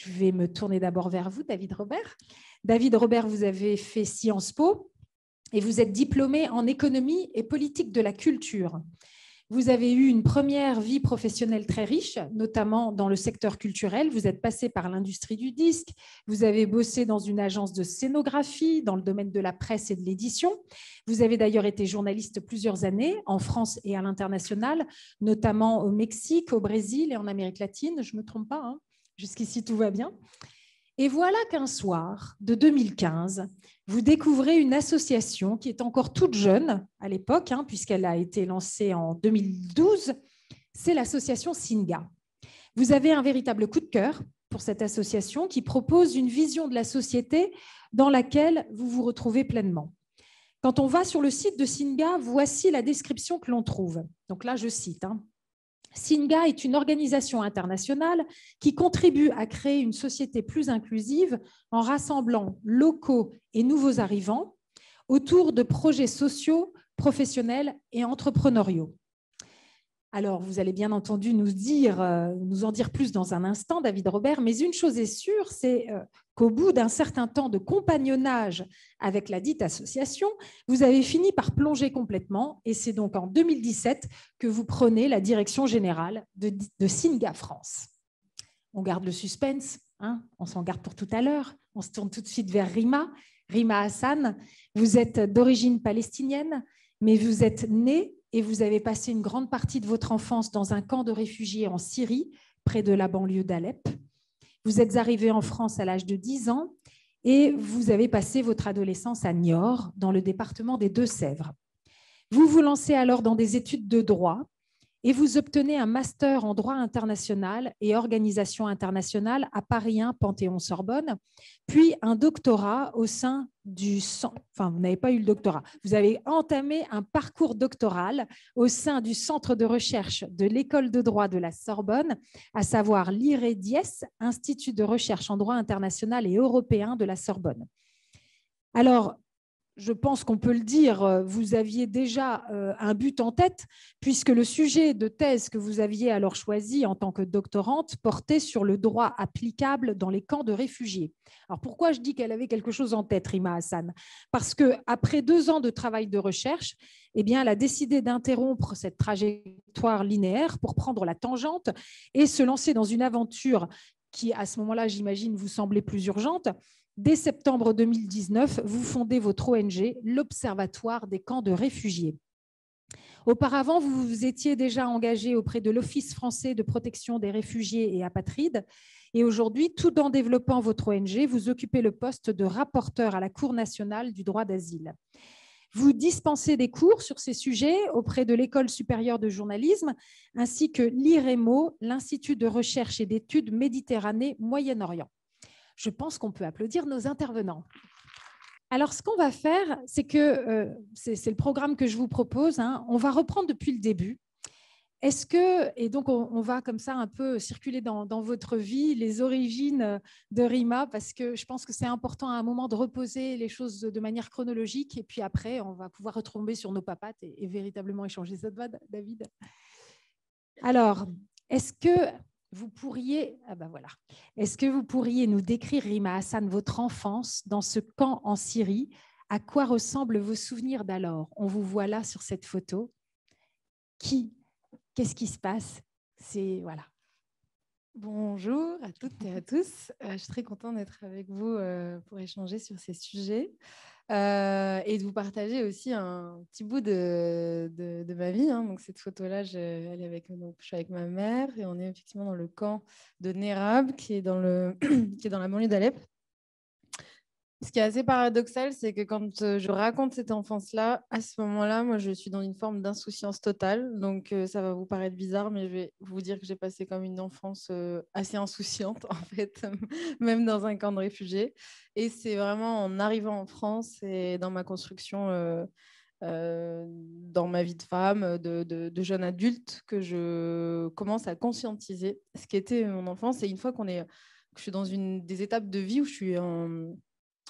Je vais me tourner d'abord vers vous, David Robert. David Robert, vous avez fait Sciences Po et vous êtes diplômé en économie et politique de la culture. Vous avez eu une première vie professionnelle très riche, notamment dans le secteur culturel. Vous êtes passé par l'industrie du disque, vous avez bossé dans une agence de scénographie, dans le domaine de la presse et de l'édition. Vous avez d'ailleurs été journaliste plusieurs années, en France et à l'international, notamment au Mexique, au Brésil et en Amérique latine. Je ne me trompe pas, hein? Jusqu'ici, tout va bien. Et voilà qu'un soir de 2015, vous découvrez une association qui est encore toute jeune à l'époque, hein, puisqu'elle a été lancée en 2012, c'est l'association SINGA. Vous avez un véritable coup de cœur pour cette association qui propose une vision de la société dans laquelle vous vous retrouvez pleinement. Quand on va sur le site de SINGA, voici la description que l'on trouve. Donc là, je cite, hein. SINGA est une organisation internationale qui contribue à créer une société plus inclusive en rassemblant locaux et nouveaux arrivants autour de projets sociaux, professionnels et entrepreneuriaux. Alors, vous allez bien entendu nous en dire plus dans un instant, David Robert, mais une chose est sûre, c'est qu'au bout d'un certain temps de compagnonnage avec la dite association, vous avez fini par plonger complètement et c'est donc en 2017 que vous prenez la direction générale de SINGA France. On garde le suspense, hein, on s'en garde pour tout à l'heure, on se tourne tout de suite vers Rima Hassan. Vous êtes d'origine palestinienne, mais vous êtes née et vous avez passé une grande partie de votre enfance dans un camp de réfugiés en Syrie, près de la banlieue d'Alep. Vous êtes arrivé en France à l'âge de 10 ans et vous avez passé votre adolescence à Niort, dans le département des Deux-Sèvres. Vous vous lancez alors dans des études de droit et vous obtenez un master en droit international et organisation internationale à Paris 1 Panthéon-Sorbonne, puis un doctorat au sein du... Enfin, vous n'avez pas eu le doctorat. Vous avez entamé un parcours doctoral au sein du centre de recherche de l'école de droit de la Sorbonne, à savoir l'IREDIES, Institut de recherche en droit international et européen de la Sorbonne. Alors, je pense qu'on peut le dire, vous aviez déjà un but en tête, puisque le sujet de thèse que vous aviez alors choisi en tant que doctorante portait sur le droit applicable dans les camps de réfugiés. Alors pourquoi je dis qu'elle avait quelque chose en tête, Rima Hassan? Parce qu'après 2 ans de travail de recherche, eh bien, elle a décidé d'interrompre cette trajectoire linéaire pour prendre la tangente et se lancer dans une aventure qui, à ce moment-là, j'imagine, vous semblait plus urgente. Dès septembre 2019, vous fondez votre ONG, l'Observatoire des camps de réfugiés. Auparavant, vous vous étiez déjà engagé auprès de l'Office français de protection des réfugiés et apatrides. Et aujourd'hui, tout en développant votre ONG, vous occupez le poste de rapporteur à la Cour nationale du droit d'asile. Vous dispensez des cours sur ces sujets auprès de l'École supérieure de journalisme, ainsi que l'IREMO, l'Institut de recherche et d'études Méditerranée-Moyen-Orient. Je pense qu'on peut applaudir nos intervenants. Alors, ce qu'on va faire, c'est que c'est le programme que je vous propose, hein, on va reprendre depuis le début. Est-ce que, et donc on va comme ça un peu circuler dans votre vie, les origines de Rima, parce que je pense que c'est important à un moment de reposer les choses de manière chronologique, et puis après, on va pouvoir retomber sur nos papates et véritablement échanger. Ça te va, David? Alors, est-ce que vous pourriez, est-ce que vous pourriez nous décrire, Rima Hassan, votre enfance dans ce camp en Syrie? À quoi ressemblent vos souvenirs d'alors? On vous voit là sur cette photo. Qu'est-ce qui se passe? C'est voilà. Bonjour à toutes et à tous. Je suis très contente d'être avec vous pour échanger sur ces sujets et de vous partager aussi un petit bout de ma vie. Hein. Donc cette photo-là, je suis avec ma mère et on est effectivement dans le camp de Nerab qui est dans la banlieue d'Alep. Ce qui est assez paradoxal, c'est que quand je raconte cette enfance-là, à ce moment-là, moi, je suis dans une forme d'insouciance totale. Donc, ça va vous paraître bizarre, mais je vais vous dire que j'ai passé comme une enfance assez insouciante, en fait, même dans un camp de réfugiés. Et c'est vraiment en arrivant en France et dans ma construction, dans ma vie de femme, de jeune adulte, que je commence à conscientiser ce qu'était mon enfance. Et une fois que je suis dans des étapes de vie où je suis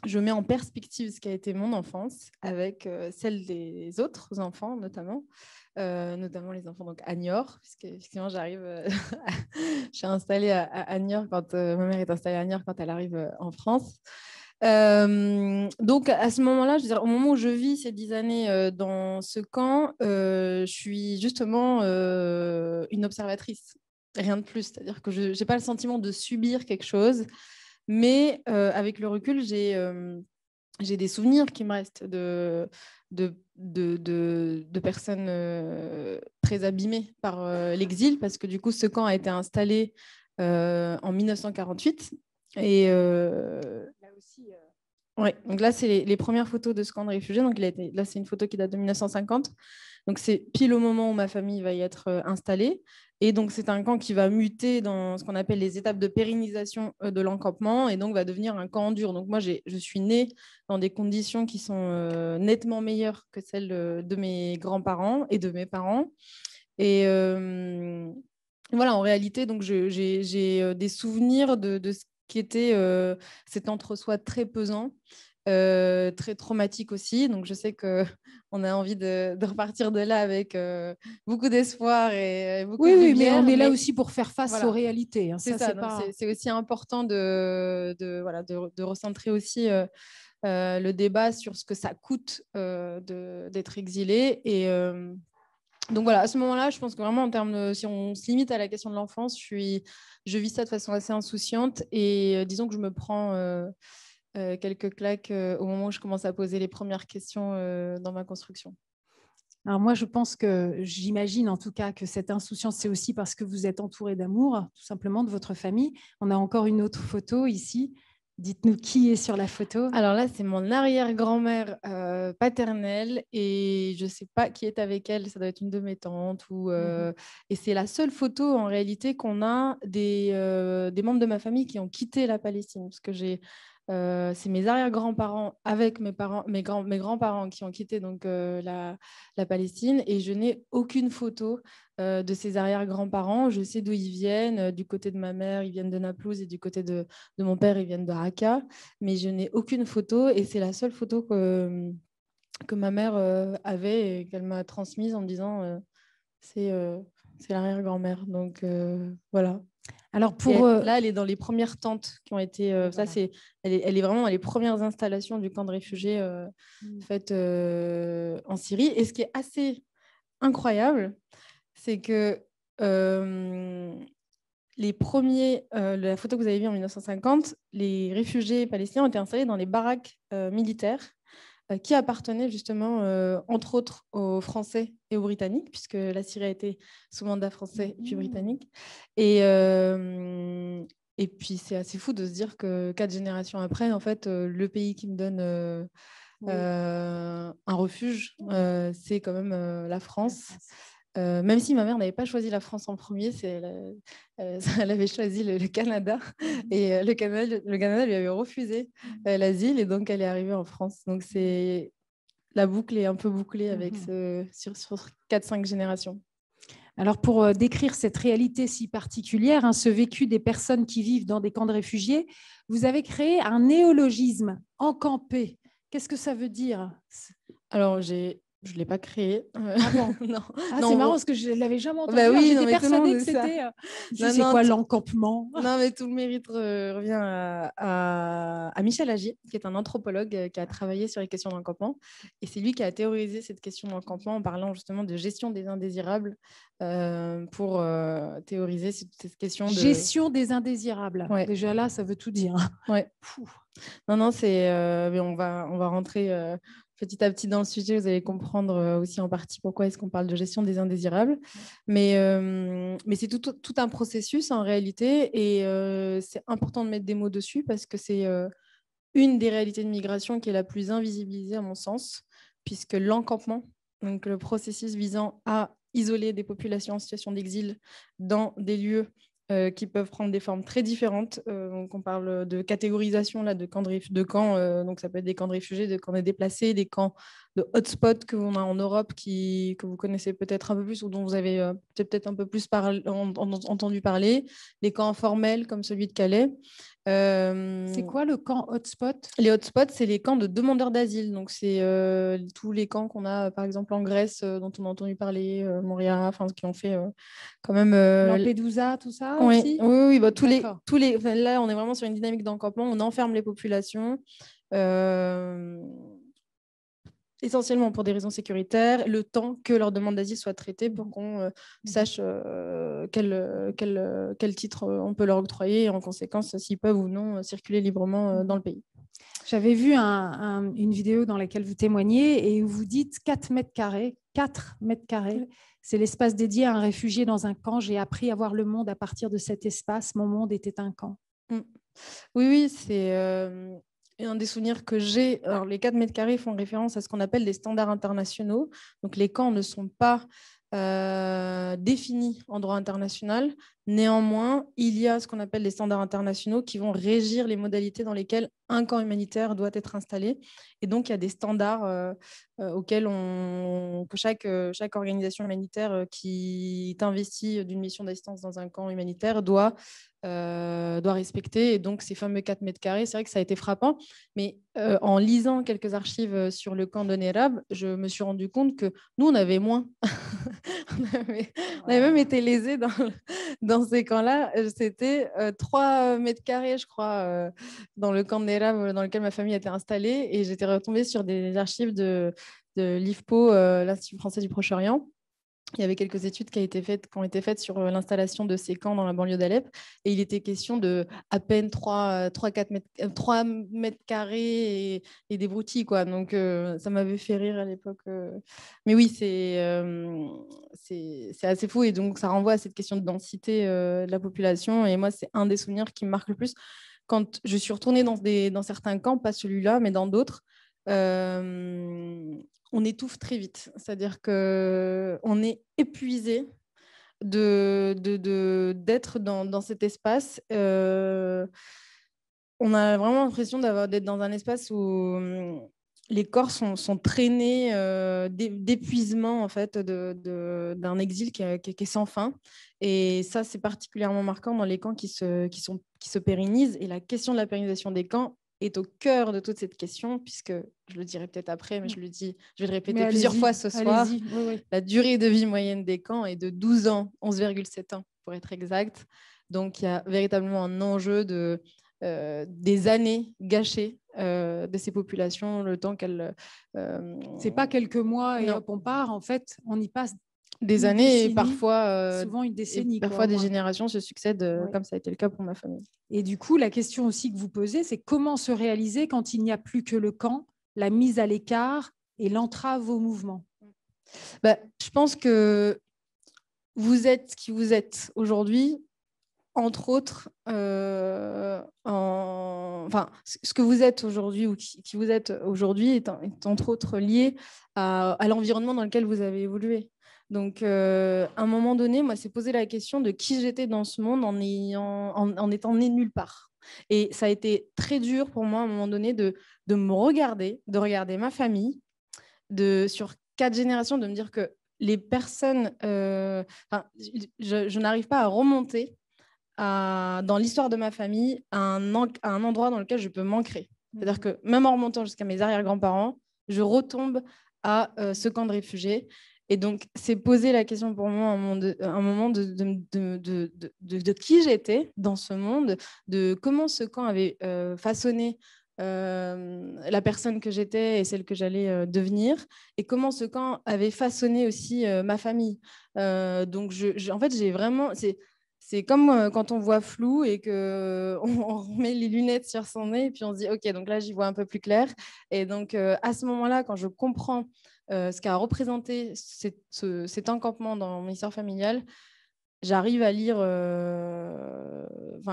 je mets en perspective ce qui a été mon enfance avec celle des autres enfants, notamment les enfants donc à Niort, puisque effectivement j'arrive, je suis installée à Niort quand ma mère est installée à Niort quand elle arrive en France. Donc à ce moment-là, je veux dire, au moment où je vis ces 10 années dans ce camp, je suis justement une observatrice, rien de plus. C'est-à-dire que je n'ai pas le sentiment de subir quelque chose, mais avec le recul, j'ai des souvenirs qui me restent de personnes très abîmées par l'exil, parce que du coup, ce camp a été installé en 1948. Et là aussi, ouais, donc là, c'est les premières photos de ce camp de réfugiés. Donc là, c'est une photo qui date de 1950. Donc c'est pile au moment où ma famille va y être installée. Et donc c'est un camp qui va muter dans ce qu'on appelle les étapes de pérennisation de l'encampement et donc va devenir un camp en dur. Donc moi, je suis née dans des conditions qui sont nettement meilleures que celles de mes grands-parents et de mes parents. Et voilà, en réalité, donc j'ai des souvenirs de ce qui était cet entre-soi très pesant. Très traumatique aussi. Donc, je sais qu'on a envie de repartir de là avec beaucoup d'espoir et beaucoup de Oui, mais lumière. on est là aussi pour faire face aux Voilà, réalités. c'est ça. Donc, c'est aussi important de recentrer aussi le débat sur ce que ça coûte d'être exilé. Et donc, voilà, à ce moment-là, je pense que vraiment, en termes si on se limite à la question de l'enfance, je vis ça de façon assez insouciante. Et disons que je me prends quelques claques au moment où je commence à poser les premières questions dans ma construction. Alors moi, je pense que j'imagine en tout cas que cette insouciance, c'est aussi parce que vous êtes entouré d'amour, tout simplement, de votre famille. On a encore une autre photo ici. Dites-nous qui est sur la photo. Alors là, c'est mon arrière-grand-mère paternelle et je ne sais pas qui est avec elle. Ça doit être une de mes tantes. Et c'est la seule photo en réalité qu'on a des membres de ma famille qui ont quitté la Palestine. Parce que c'est mes arrière-grands-parents avec mes grands-parents qui ont quitté donc, la Palestine et je n'ai aucune photo de ces arrière-grands-parents. Je sais d'où ils viennent. Du côté de ma mère, ils viennent de Naplouse et du côté de mon père, ils viennent de Raqqa. Mais je n'ai aucune photo et c'est la seule photo que ma mère avait et qu'elle m'a transmise en me disant c'est l'arrière-grand-mère. Donc voilà. Alors là, elle est dans les premières tentes qui ont été. Voilà. Elle est vraiment dans les premières installations du camp de réfugiés faites en Syrie. Et ce qui est assez incroyable, c'est que la photo que vous avez vue en 1950, les réfugiés palestiniens ont été installés dans les baraques militaires qui appartenaient justement, entre autres, aux Français et aux Britanniques, puisque la Syrie a été sous mandat français puis britannique. Et puis, c'est assez fou de se dire que 4 générations après, en fait, le pays qui me donne un refuge, c'est quand même la France. Même si ma mère n'avait pas choisi la France en premier, elle avait choisi le Canada et le Canada lui avait refusé l'asile et donc elle est arrivée en France. Donc la boucle est un peu bouclée avec sur 4-5 générations. Alors pour décrire cette réalité si particulière, ce vécu des personnes qui vivent dans des camps de réfugiés, vous avez créé un néologisme, encampé. Qu'est-ce que ça veut dire? Alors, je ne l'ai pas créé. Ah bon? Non. C'est marrant parce que je ne l'avais jamais entendu. Bah oui, j'étais persuadée que c'était... C'est quoi l'encampement? Non, mais tout le mérite revient à Michel Agier, qui est un anthropologue qui a travaillé sur les questions d'encampement. Et c'est lui qui a théorisé cette question d'encampement en parlant justement de gestion des indésirables pour théoriser cette question de... Gestion des indésirables. Ouais. Déjà là, ça veut tout dire. Ouais. Non, mais on va rentrer petit à petit dans le sujet. Vous allez comprendre aussi en partie pourquoi est-ce qu'on parle de gestion des indésirables. Mais c'est tout un processus en réalité et c'est important de mettre des mots dessus parce que c'est une des réalités de migration qui est la plus invisibilisée à mon sens, puisque l'encampement, donc le processus visant à isoler des populations en situation d'exil dans des lieux qui peuvent prendre des formes très différentes. Donc on parle de catégorisation là, de camps, donc ça peut être des camps de réfugiés, de camps de déplacés, des camps hotspots qu'on a en Europe que vous connaissez peut-être un peu plus ou dont vous avez peut-être un peu plus entendu parler, les camps informels comme celui de Calais. C'est quoi le camp hotspot? Les hotspots, c'est les camps de demandeurs d'asile. Donc, c'est tous les camps qu'on a, par exemple, en Grèce, dont on a entendu parler, Moria, enfin, qui ont fait quand même. Lampedusa, tout ça Oui, aussi? oui, bah, enfin, là, on est vraiment sur une dynamique d'encampement. On enferme les populations. Essentiellement pour des raisons sécuritaires, le temps que leur demande d'asile soit traitée pour qu'on sache quel titre on peut leur octroyer et en conséquence s'ils peuvent ou non circuler librement dans le pays. J'avais vu une vidéo dans laquelle vous témoignez et où vous dites 4 mètres carrés. 4 mètres carrés, c'est l'espace dédié à un réfugié dans un camp. J'ai appris à voir le monde à partir de cet espace. Mon monde était un camp. Oui, c'est un des souvenirs que j'ai. Alors, les 4 mètres carrés font référence à ce qu'on appelle des standards internationaux. Donc, les camps ne sont pas définis en droit international. Néanmoins, il y a ce qu'on appelle des standards internationaux qui vont régir les modalités dans lesquelles un camp humanitaire doit être installé. Et donc, il y a des standards auxquels que chaque organisation humanitaire qui est investie d'une mission d'assistance dans un camp humanitaire doit respecter. Et donc, ces fameux 4 mètres carrés, c'est vrai que ça a été frappant. Mais en lisant quelques archives sur le camp de Nerab, je me suis rendu compte que nous, on avait moins. on avait même été lésés dans ces camps-là. C'était 3 mètres carrés, je crois, dans le camp de Nerab dans lequel ma famille était installée. Et j'étais retombée sur des archives de l'IFPO, l'Institut français du Proche-Orient. Il y avait quelques études qui ont été faites sur l'installation de ces camps dans la banlieue d'Alep. Et il était question de à peine 3 mètres carrés et des broutilles, quoi. Donc, ça m'avait fait rire à l'époque. Mais oui, c'est assez fou. Et donc, ça renvoie à cette question de densité de la population. Et moi, c'est un des souvenirs qui me marque le plus. Quand je suis retournée dans certains camps, pas celui-là, mais dans d'autres, on étouffe très vite. C'est-à-dire qu'on est épuisé d'être dans cet espace. On a vraiment l'impression d'être dans un espace où les corps sont traînés d'épuisement en fait, d'un exil qui est sans fin. Et ça, c'est particulièrement marquant dans les camps qui se pérennisent. Et la question de la pérennisation des camps est au cœur de toute cette question, puisque je le dirai peut-être après, mais je vais le répéter plusieurs fois ce soir. Oui. La durée de vie moyenne des camps est de 12 ans, 11,7 ans pour être exact. Donc, il y a véritablement un enjeu des années gâchées de ces populations, le temps qu'elles... C'est pas quelques mois et hop, on part. En fait, on y passe des années décennie, et parfois, souvent une décennie. Parfois, des générations se succèdent, Oui. comme ça a été le cas pour ma famille. Et du coup, la question aussi que vous posez, c'est comment se réaliser quand il n'y a plus que le camp, la mise à l'écart et l'entrave au mouvement? Je pense que vous êtes qui vous êtes aujourd'hui, entre autres, ce que vous êtes aujourd'hui ou qui vous êtes aujourd'hui est entre autres lié à l'environnement dans lequel vous avez évolué. Donc, à un moment donné, moi, c'est poser la question de qui j'étais dans ce monde en étant née nulle part. Et ça a été très dur pour moi, à un moment donné, de me regarder, de regarder ma famille, sur 4 générations, de me dire que les personnes... je n'arrive pas à remonter dans l'histoire de ma famille à un endroit dans lequel je peux m'ancrer. C'est-à-dire que même en remontant jusqu'à mes arrière-grands-parents, je retombe à ce camp de réfugiés. Et donc, c'est poser la question pour moi à un moment de qui j'étais dans ce monde, de comment ce camp avait façonné la personne que j'étais et celle que j'allais devenir, et comment ce camp avait façonné aussi ma famille. Donc, en fait, j'ai vraiment... C'est comme quand on voit flou et qu'on met les lunettes sur son nez et puis on se dit, OK, donc là, j'y vois un peu plus clair. Et donc, à ce moment-là, quand je comprends ce qu'a représenté cet encampement dans mon histoire familiale, j'arrive à lire,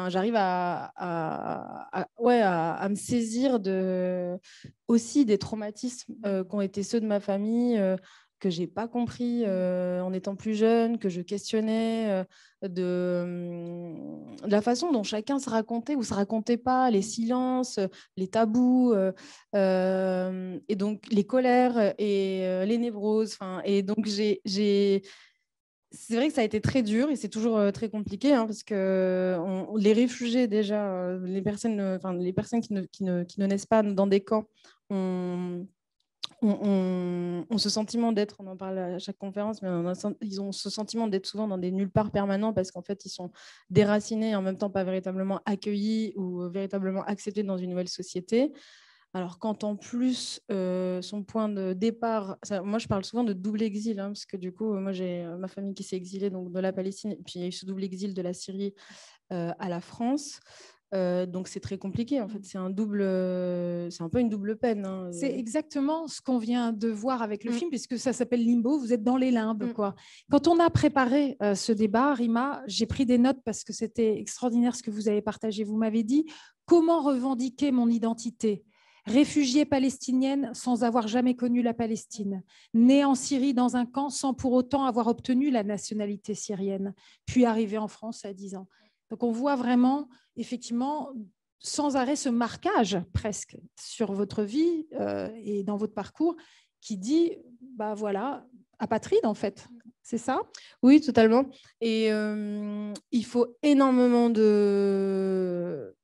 j'arrive à me saisir aussi des traumatismes qui ont été ceux de ma famille, que je n'ai pas compris en étant plus jeune, que je questionnais de la façon dont chacun se racontait ou ne se racontait pas, les silences, les tabous, et donc les colères et les névroses. Et donc, c'est vrai que ça a été très dur et c'est toujours très compliqué parce que les réfugiés, déjà, les personnes qui ne naissent pas dans des camps, ont ce sentiment d'être, on en parle à chaque conférence, mais ils ont ce sentiment d'être souvent dans des nulle part permanents parce qu'en fait, ils sont déracinés et en même temps pas véritablement accueillis ou véritablement acceptés dans une nouvelle société. Alors, quand en plus, son point de départ, moi je parle souvent de double exil, parce que du coup, moi j'ai ma famille qui s'est exilée donc, de la Palestine, et puis il y a eu ce double exil de la Syrie à la France. Donc c'est très compliqué, en fait, c'est un peu une double peine. C'est exactement ce qu'on vient de voir avec le film, puisque ça s'appelle Limbo, vous êtes dans les limbes, quoi. Quand on a préparé ce débat, Rima, j'ai pris des notes parce que c'était extraordinaire ce que vous avez partagé. Vous m'avez dit « Comment revendiquer mon identité ?» Réfugiée palestinienne sans avoir jamais connu la Palestine, née en Syrie dans un camp sans pour autant avoir obtenu la nationalité syrienne, puis arrivée en France à 10 ans. Donc on voit vraiment, effectivement, sans arrêt ce marquage presque sur votre vie et dans votre parcours qui dit, bah voilà, apatride en fait. C'est ça? Oui, totalement. Et il faut énormément de...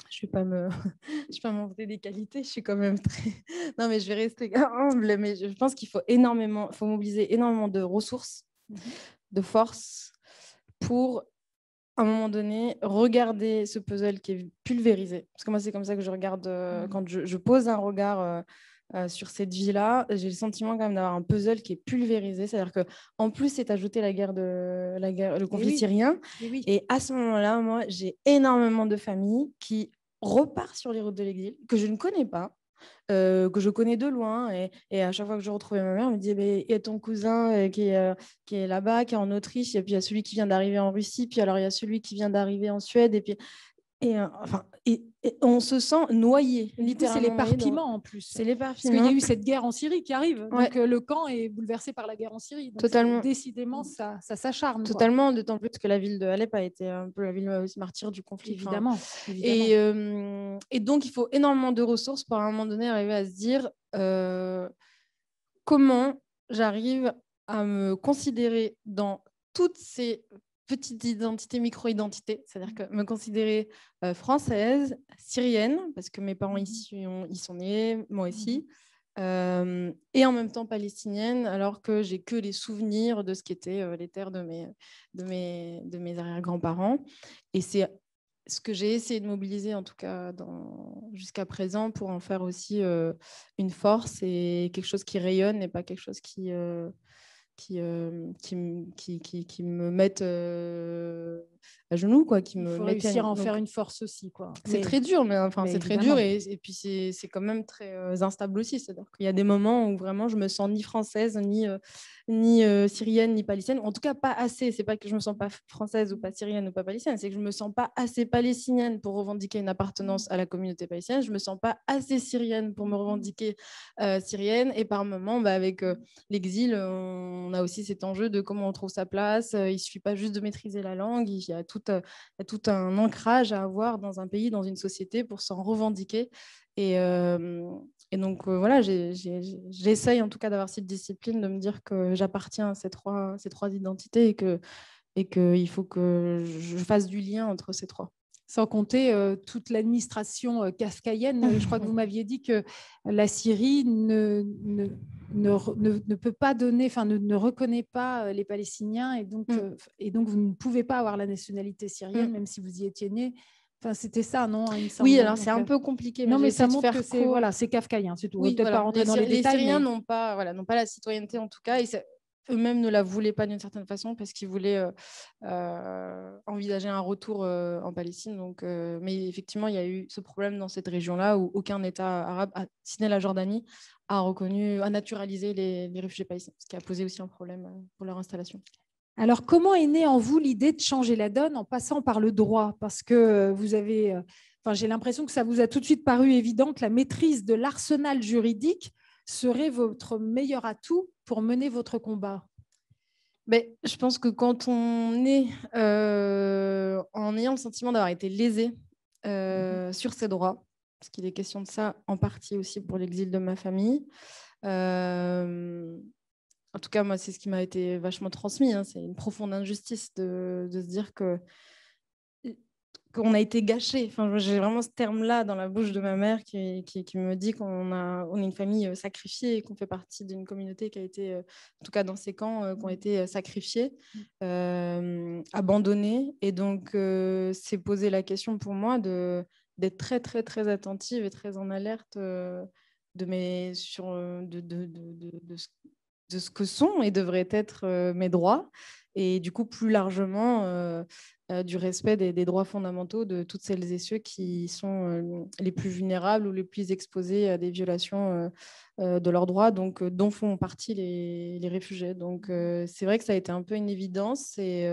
Je ne vais pas m'envoyer des qualités, je suis quand même très... Non, mais je vais rester humble, mais je pense qu'il faut mobiliser énormément de ressources, de force, pour, à un moment donné, regarder ce puzzle qui est pulvérisé. Parce que moi, c'est comme ça que je regarde, quand je pose un regard sur cette vie-là, j'ai le sentiment quand même d'avoir un puzzle qui est pulvérisé. C'est-à-dire qu'en plus, c'est ajouté le conflit syrien. Et à ce moment-là, moi, j'ai énormément de familles qui repartent sur les routes de l'exil, que je ne connais pas, que je connais de loin. Et à chaque fois que je retrouvais ma mère, elle me disait il y a ton cousin qui est là-bas, qui est en Autriche, et puis il y a celui qui vient d'arriver en Russie, puis alors il y a celui qui vient d'arriver en Suède, et puis... Et on se sent noyé, littéralement. C'est l'éparpillement en plus. C'est l'éparpillement. Parce qu'il y a eu cette guerre en Syrie qui arrive. Donc le camp est bouleversé par la guerre en Syrie. Donc totalement. Décidément, ça s'acharne. Totalement, d'autant plus que la ville de Alep a été un peu la ville martyre du conflit. Évidemment. Et donc, il faut énormément de ressources pour à un moment donné arriver à se dire comment j'arrive à me considérer dans toutes ces petite identité, micro-identité, c'est-à-dire que me considérer française, syrienne, parce que mes parents ici, ils sont nés, moi aussi, et en même temps palestinienne, alors que j'ai que les souvenirs de ce qu'étaient les terres de mes arrière-grands-parents. Et c'est ce que j'ai essayé de mobiliser, en tout cas jusqu'à présent, pour en faire aussi une force et quelque chose qui rayonne et pas quelque chose qui me mettent à genoux, quoi, Il faut réussir à en faire une force aussi, quoi. C'est très dur, mais c'est très dur et puis c'est quand même très instable aussi. C'est-à-dire qu'il y a des moments où vraiment je me sens ni française, ni syrienne, ni palestinienne. En tout cas, pas assez. C'est pas que je me sens pas française ou pas syrienne ou pas palestinienne, c'est que je me sens pas assez palestinienne pour revendiquer une appartenance à la communauté palestinienne. Je me sens pas assez syrienne pour me revendiquer syrienne. Et par moments, avec l'exil, on a aussi cet enjeu de comment on trouve sa place. Il suffit pas juste de maîtriser la langue. Il y a tout un ancrage à avoir dans un pays, dans une société pour s'en revendiquer. Et donc, voilà, j'essaye en tout cas d'avoir cette discipline, de me dire que j'appartiens à ces trois identités et qu'il faut que je fasse du lien entre ces trois. Sans compter toute l'administration kafkaïenne. Je crois que vous m'aviez dit que la Syrie ne peut pas donner, enfin ne reconnaît pas les Palestiniens et donc vous ne pouvez pas avoir la nationalité syrienne, même si vous y étiez né. Enfin, c'était ça, non? Oui, alors c'est un peu compliqué. Non, mais ça montre que c'est kafkaïen, c'est tout. Oui, peut-être pas rentrer dans les détails. Les Syriens n'ont pas la citoyenneté en tout cas. Eux-mêmes ne la voulaient pas d'une certaine façon parce qu'ils voulaient envisager un retour en Palestine. Donc, mais effectivement, il y a eu ce problème dans cette région-là où aucun État arabe, si ce n'est la Jordanie, a naturalisé les réfugiés palestiniens, ce qui a posé aussi un problème pour leur installation. Alors, comment est née en vous l'idée de changer la donne en passant par le droit? Parce que vous avez... j'ai l'impression que ça vous a tout de suite paru évident que la maîtrise de l'arsenal juridique serait votre meilleur atout pour mener votre combat? Mais je pense que quand on est en ayant le sentiment d'avoir été lésé sur ses droits, parce qu'il est question de ça en partie aussi pour l'exil de ma famille, en tout cas, moi, c'est ce qui m'a été vachement transmis. Hein. C'est une profonde injustice de se dire qu'on a été gâché. Enfin, j'ai vraiment ce terme-là dans la bouche de ma mère qui me dit on est une famille sacrifiée et qu'on fait partie d'une communauté qui a été, en tout cas dans ces camps, qui ont été sacrifiés, abandonnés. Et donc, c'est poser la question pour moi d'être très, très, très attentive et très en alerte de ce que sont et devraient être mes droits. Et du coup, plus largement, du respect des droits fondamentaux de toutes celles et ceux qui sont les plus vulnérables ou les plus exposés à des violations de leurs droits, donc, dont font partie les réfugiés. Donc, c'est vrai que ça a été un peu une évidence et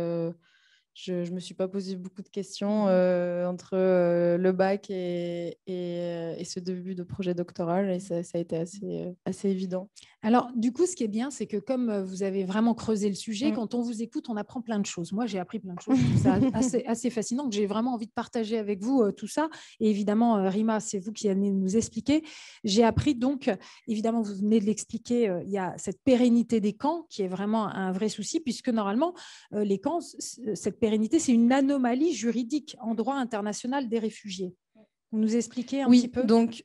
je ne me suis pas posé beaucoup de questions entre le bac et ce début de projet doctoral et ça a été assez évident. Alors, du coup, ce qui est bien, c'est que comme vous avez vraiment creusé le sujet, quand on vous écoute, on apprend plein de choses. Moi, j'ai appris plein de choses. Je trouve ça assez fascinant, que j'ai vraiment envie de partager avec vous tout ça. Et évidemment, Rima, c'est vous qui allez nous expliquer. J'ai appris donc, évidemment, vous venez de l'expliquer, il y a cette pérennité des camps qui est vraiment un vrai souci, puisque normalement, les camps, cette pérennité, c'est une anomalie juridique en droit international des réfugiés. Vous nous expliquez un petit peu? Oui, donc,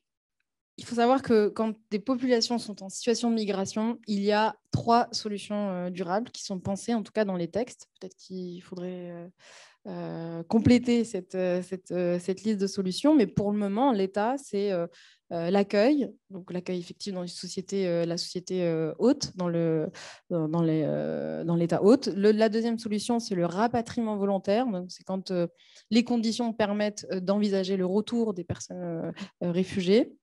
il faut savoir que quand des populations sont en situation de migration, il y a 3 solutions durables qui sont pensées, en tout cas dans les textes. Peut-être qu'il faudrait compléter cette liste de solutions, mais pour le moment, l'État, c'est l'accueil, donc l'accueil effectif dans une société, la société hôte, dans l'État hôte. La deuxième solution, c'est le rapatriement volontaire, donc c'est quand les conditions permettent d'envisager le retour des personnes réfugiées.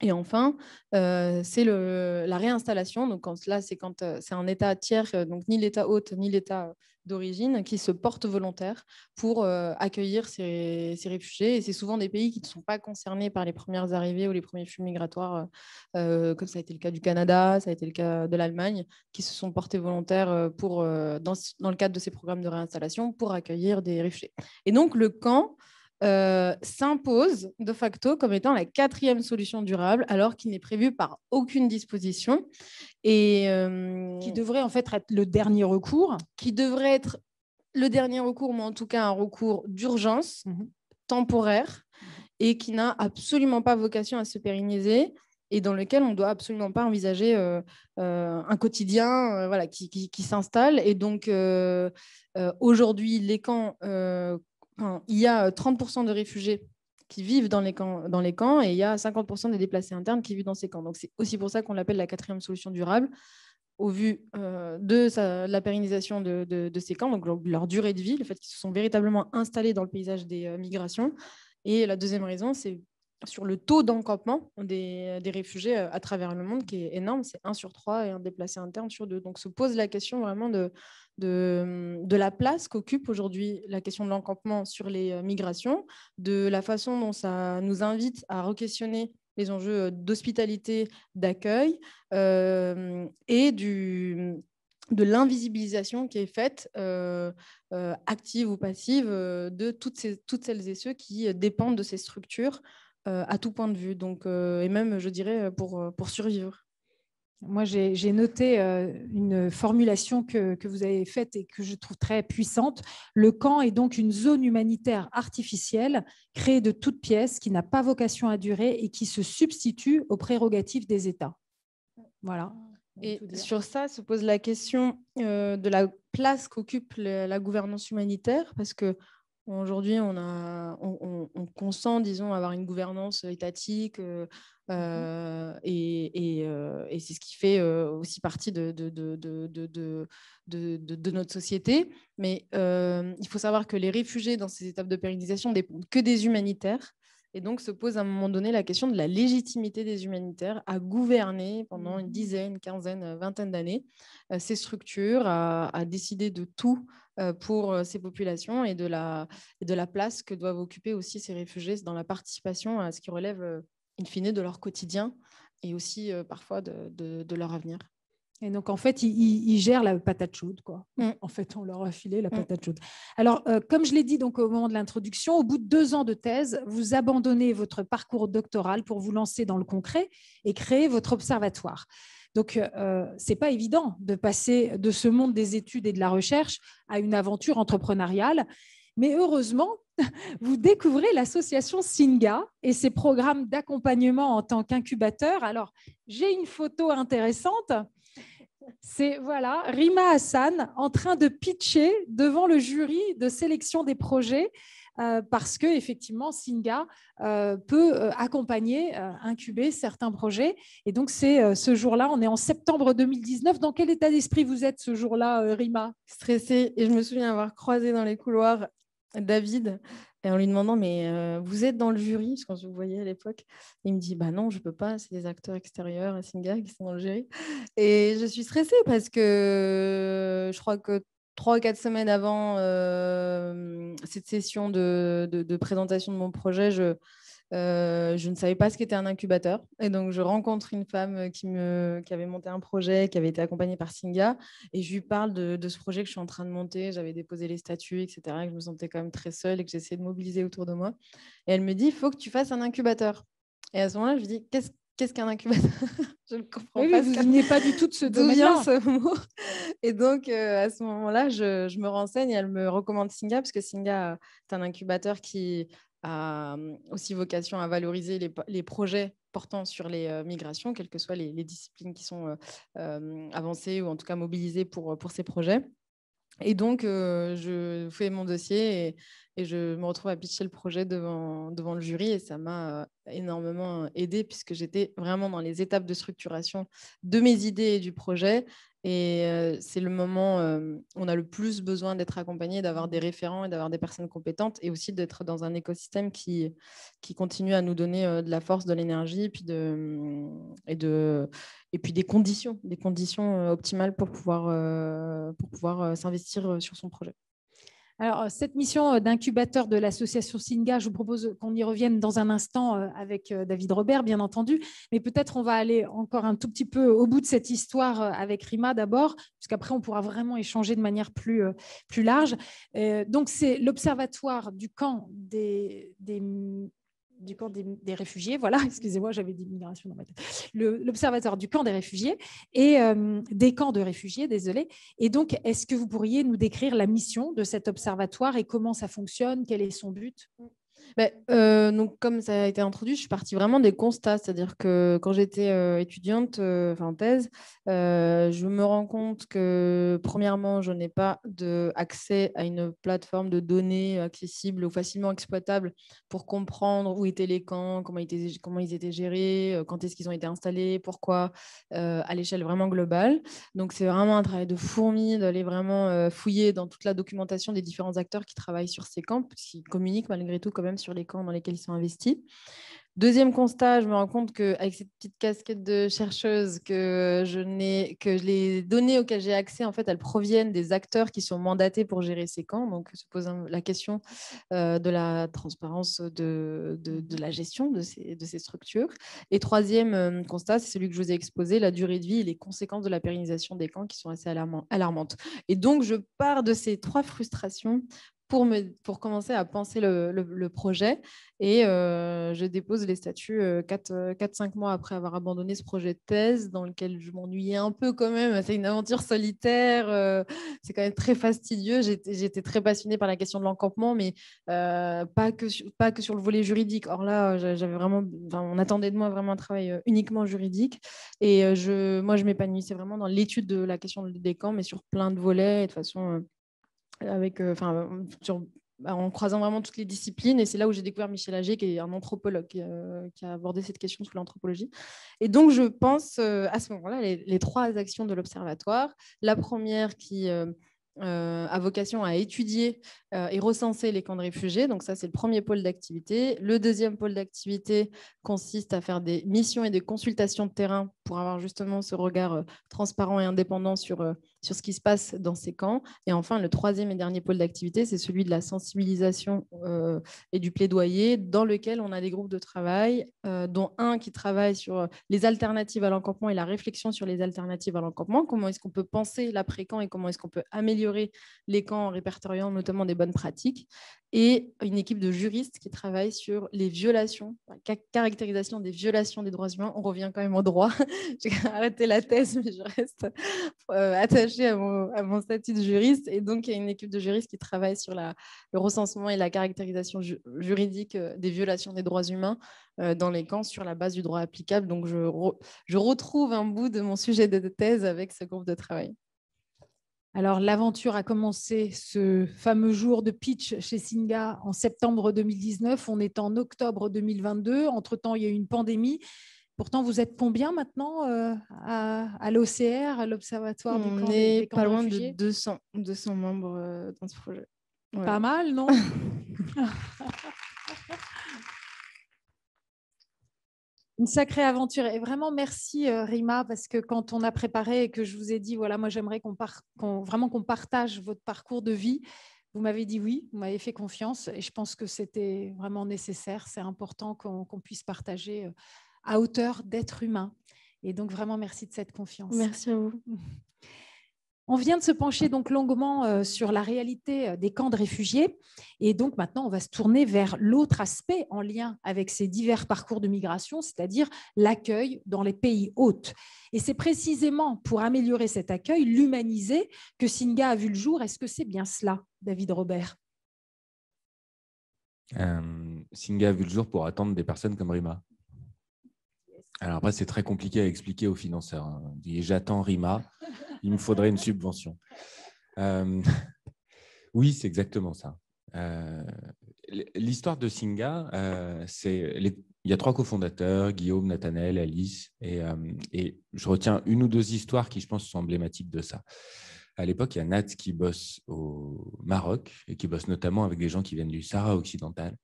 Et enfin, c'est la réinstallation. Donc, quand c'est un État tiers, donc ni l'État hôte ni l'État d'origine, qui se porte volontaire pour accueillir ces réfugiés. Et c'est souvent des pays qui ne sont pas concernés par les premières arrivées ou les premiers flux migratoires, comme ça a été le cas du Canada, ça a été le cas de l'Allemagne, qui se sont portés volontaires dans le cadre de ces programmes de réinstallation pour accueillir des réfugiés. Et donc, le camp s'impose de facto comme étant la 4e solution durable, alors qu'il n'est prévu par aucune disposition. Et qui devrait en fait être le dernier recours. Qui devrait être le dernier recours, mais en tout cas un recours d'urgence, temporaire, et qui n'a absolument pas vocation à se pérenniser et dans lequel on ne doit absolument pas envisager un quotidien voilà, qui s'installe. Et donc, aujourd'hui, les camps... il y a 30% de réfugiés qui vivent dans les camps et il y a 50% des déplacés internes qui vivent dans ces camps. Donc, c'est aussi pour ça qu'on l'appelle la 4e solution durable, au vu de la pérennisation de ces camps, donc leur durée de vie, le fait qu'ils se sont véritablement installés dans le paysage des migrations. Et la deuxième raison, c'est sur le taux d'encampement des réfugiés à travers le monde, qui est énorme, c'est 1 sur 3 et un déplacé interne sur 2. Donc, se pose la question vraiment de la place qu'occupe aujourd'hui la question de l'encampement sur les migrations, de la façon dont ça nous invite à re-questionner les enjeux d'hospitalité, d'accueil et de l'invisibilisation qui est faite, active ou passive, de toutes celles et ceux qui dépendent de ces structures à tout point de vue. Donc, et même, je dirais, pour survivre. Moi, j'ai noté une formulation que vous avez faite et que je trouve très puissante. Le camp est donc une zone humanitaire artificielle créée de toutes pièces qui n'a pas vocation à durer et qui se substitue aux prérogatives des États. Voilà. Et sur ça se pose la question de la place qu'occupe la gouvernance humanitaire, parce que aujourd'hui, on consent, disons, avoir une gouvernance étatique et c'est ce qui fait aussi partie de notre société. Mais il faut savoir que les réfugiés dans ces étapes de pérennisation dépendent que des humanitaires. Et donc, se pose à un moment donné la question de la légitimité des humanitaires à gouverner pendant une dizaine, quinzaine, vingtaine d'années ces structures, à décider de tout pour ces populations et de la place que doivent occuper aussi ces réfugiés dans la participation à ce qui relève, in fine, de leur quotidien et aussi parfois de leur avenir. Et donc, en fait, ils gèrent la patate chaude, quoi. En fait, on leur a filé la patate chaude. Alors, comme je l'ai dit donc, au moment de l'introduction, au bout de 2 ans de thèse, vous abandonnez votre parcours doctoral pour vous lancer dans le concret et créer votre observatoire. Donc, ce n'est pas évident de passer de ce monde des études et de la recherche à une aventure entrepreneuriale. Mais heureusement, vous découvrez l'association SINGA et ses programmes d'accompagnement en tant qu'incubateur. Alors, j'ai une photo intéressante. C'est voilà, Rima Hassan en train de pitcher devant le jury de sélection des projets parce que effectivement SINGA peut accompagner, incuber certains projets. Et donc c'est ce jour-là, on est en septembre 2019. Dans quel état d'esprit vous êtes ce jour-là, Rima? Stressée, et je me souviens avoir croisé dans les couloirs David et en lui demandant mais vous êtes dans le jury, parce qu'on se voyait à l'époque. Il me dit bah non, je peux pas, c'est des acteurs extérieurs à SINGA qui sont dans le jury. Et je suis stressée parce que je crois que 3 ou 4 semaines avant cette session de présentation de mon projet, je ne savais pas ce qu'était un incubateur. Et donc, je rencontre une femme qui avait monté un projet, qui avait été accompagnée par SINGA. Et je lui parle de ce projet que je suis en train de monter. J'avais déposé les statuts, etc. Et que je me sentais quand même très seule et que j'essayais de mobiliser autour de moi. Et elle me dit, il faut que tu fasses un incubateur. Et à ce moment-là, je lui dis, qu'est-ce qu'un incubateur? Je ne comprends pas. Vous veniez pas du tout de ce D'où vient domaine-là. ce mot? Et donc, à ce moment-là, je me renseigne et elle me recommande SINGA parce que SINGA est un incubateur qui a aussi vocation à valoriser les projets portant sur les migrations, quelles que soient les disciplines qui sont avancées ou en tout cas mobilisées pour ces projets. Et donc, je fais mon dossier et je me retrouve à pitcher le projet devant le jury. Et ça m'a énormément aidée puisque j'étais vraiment dans les étapes de structuration de mes idées et du projet. Et c'est le moment où on a le plus besoin d'être accompagné, d'avoir des référents et d'avoir des personnes compétentes et aussi d'être dans un écosystème qui continue à nous donner de la force, de l'énergie et puis des conditions optimales pour pouvoir s'investir sur son projet. Alors, cette mission d'incubateur de l'association SINGA, je vous propose qu'on y revienne dans un instant avec David Robert, bien entendu. Mais peut-être on va aller encore un tout petit peu au bout de cette histoire avec Rima d'abord, puisqu'après, on pourra vraiment échanger de manière plus large. Donc, c'est l'observatoire du camp du camp des réfugiés, voilà, excusez-moi, j'avais dit migration dans ma tête, l'observatoire du camp des réfugiés et des camps de réfugiés, désolé. Et donc, est-ce que vous pourriez nous décrire la mission de cet observatoire et comment ça fonctionne, quel est son but? Donc, comme ça a été introduit, je suis partie vraiment des constats. C'est-à-dire que quand j'étais étudiante, en thèse, je me rends compte que, premièrement, je n'ai pas accès à une plateforme de données accessible ou facilement exploitable pour comprendre où étaient les camps, comment ils étaient gérés, quand est-ce qu'ils ont été installés, pourquoi, à l'échelle vraiment globale. Donc, c'est vraiment un travail de fourmi d'aller vraiment fouiller dans toute la documentation des différents acteurs qui travaillent sur ces camps, qui communiquent malgré tout quand même sur les camps dans lesquels ils sont investis. Deuxième constat, je me rends compte qu'avec cette petite casquette de chercheuse, que les données auxquelles j'ai accès, en fait, elles proviennent des acteurs qui sont mandatés pour gérer ces camps. Donc, se pose la question de la transparence de la gestion de ces structures. Et troisième constat, c'est celui que je vous ai exposé, la durée de vie et les conséquences de la pérennisation des camps qui sont assez alarmantes. Et donc, je pars de ces 3 frustrations pour commencer à penser le projet. Et je dépose les statuts 4-5 mois après avoir abandonné ce projet de thèse dans lequel je m'ennuyais un peu quand même. C'est une aventure solitaire. C'est quand même très fastidieux. J'étais très passionnée par la question de l'encampement, mais pas que sur le volet juridique. Or là, on attendait de moi vraiment un travail uniquement juridique. Et moi, je m'épanouissais vraiment dans l'étude de la question des camps, mais sur plein de volets et de façon... en croisant vraiment toutes les disciplines. Et c'est là où j'ai découvert Michel Ager, qui est un anthropologue qui a abordé cette question sous l'anthropologie. Et donc, je pense à ce moment-là, les 3 actions de l'Observatoire. La première qui a vocation à étudier et recenser les camps de réfugiés. Donc ça, c'est le premier pôle d'activité. Le deuxième pôle d'activité consiste à faire des missions et des consultations de terrain pour avoir justement ce regard transparent et indépendant sur sur ce qui se passe dans ces camps. Et enfin, le troisième et dernier pôle d'activité, c'est celui de la sensibilisation et du plaidoyer, dans lequel on a des groupes de travail, dont un qui travaille sur les alternatives à l'encampement et la réflexion sur les alternatives à l'encampement. Comment est-ce qu'on peut penser l'après-camp et comment est-ce qu'on peut améliorer les camps en répertoriant notamment des bonnes pratiques. Et une équipe de juristes qui travaille sur les violations, la caractérisation des violations des droits humains. On revient quand même au droit. J'ai arrêté la thèse, mais je reste attachée à mon statut de juriste. Et donc, il y a une équipe de juristes qui travaille sur le recensement et la caractérisation juridique des violations des droits humains dans les camps sur la base du droit applicable. Donc, je retrouve un bout de mon sujet de thèse avec ce groupe de travail. Alors, l'aventure a commencé ce fameux jour de pitch chez Singa en septembre 2019. On est en octobre 2022. Entre-temps, il y a eu une pandémie. Pourtant, vous êtes combien maintenant à l'OCR, à l'Observatoire du camp des camps pas de loin réfugiés? de 200 membres dans ce projet. Ouais. Pas mal, non? Une sacrée aventure. Et vraiment, merci Rima, parce que quand on a préparé et que je vous ai dit, voilà, moi j'aimerais qu'on partage votre parcours de vie, vous m'avez dit oui, vous m'avez fait confiance et je pense que c'était vraiment nécessaire. C'est important qu'on puisse partager à hauteur d'être humain. Et donc vraiment, merci de cette confiance. Merci à vous. On vient de se pencher donc longuement sur la réalité des camps de réfugiés et donc maintenant on va se tourner vers l'autre aspect en lien avec ces divers parcours de migration, c'est-à-dire l'accueil dans les pays hôtes. Et c'est précisément pour améliorer cet accueil, l'humaniser, que Singa a vu le jour. Est-ce que c'est bien cela, David Robert? Singa a vu le jour pour attendre des personnes comme Rima. Alors après, c'est très compliqué à expliquer aux financeurs. J'attends Rima, il me faudrait une subvention. Oui, c'est exactement ça. L'histoire de Singa, il y a 3 cofondateurs, Guillaume, Nathanaël, Alice, et je retiens une ou 2 histoires qui, je pense, sont emblématiques de ça. À l'époque, il y a Nat qui bosse au Maroc et qui bosse notamment avec des gens qui viennent du Sahara occidental.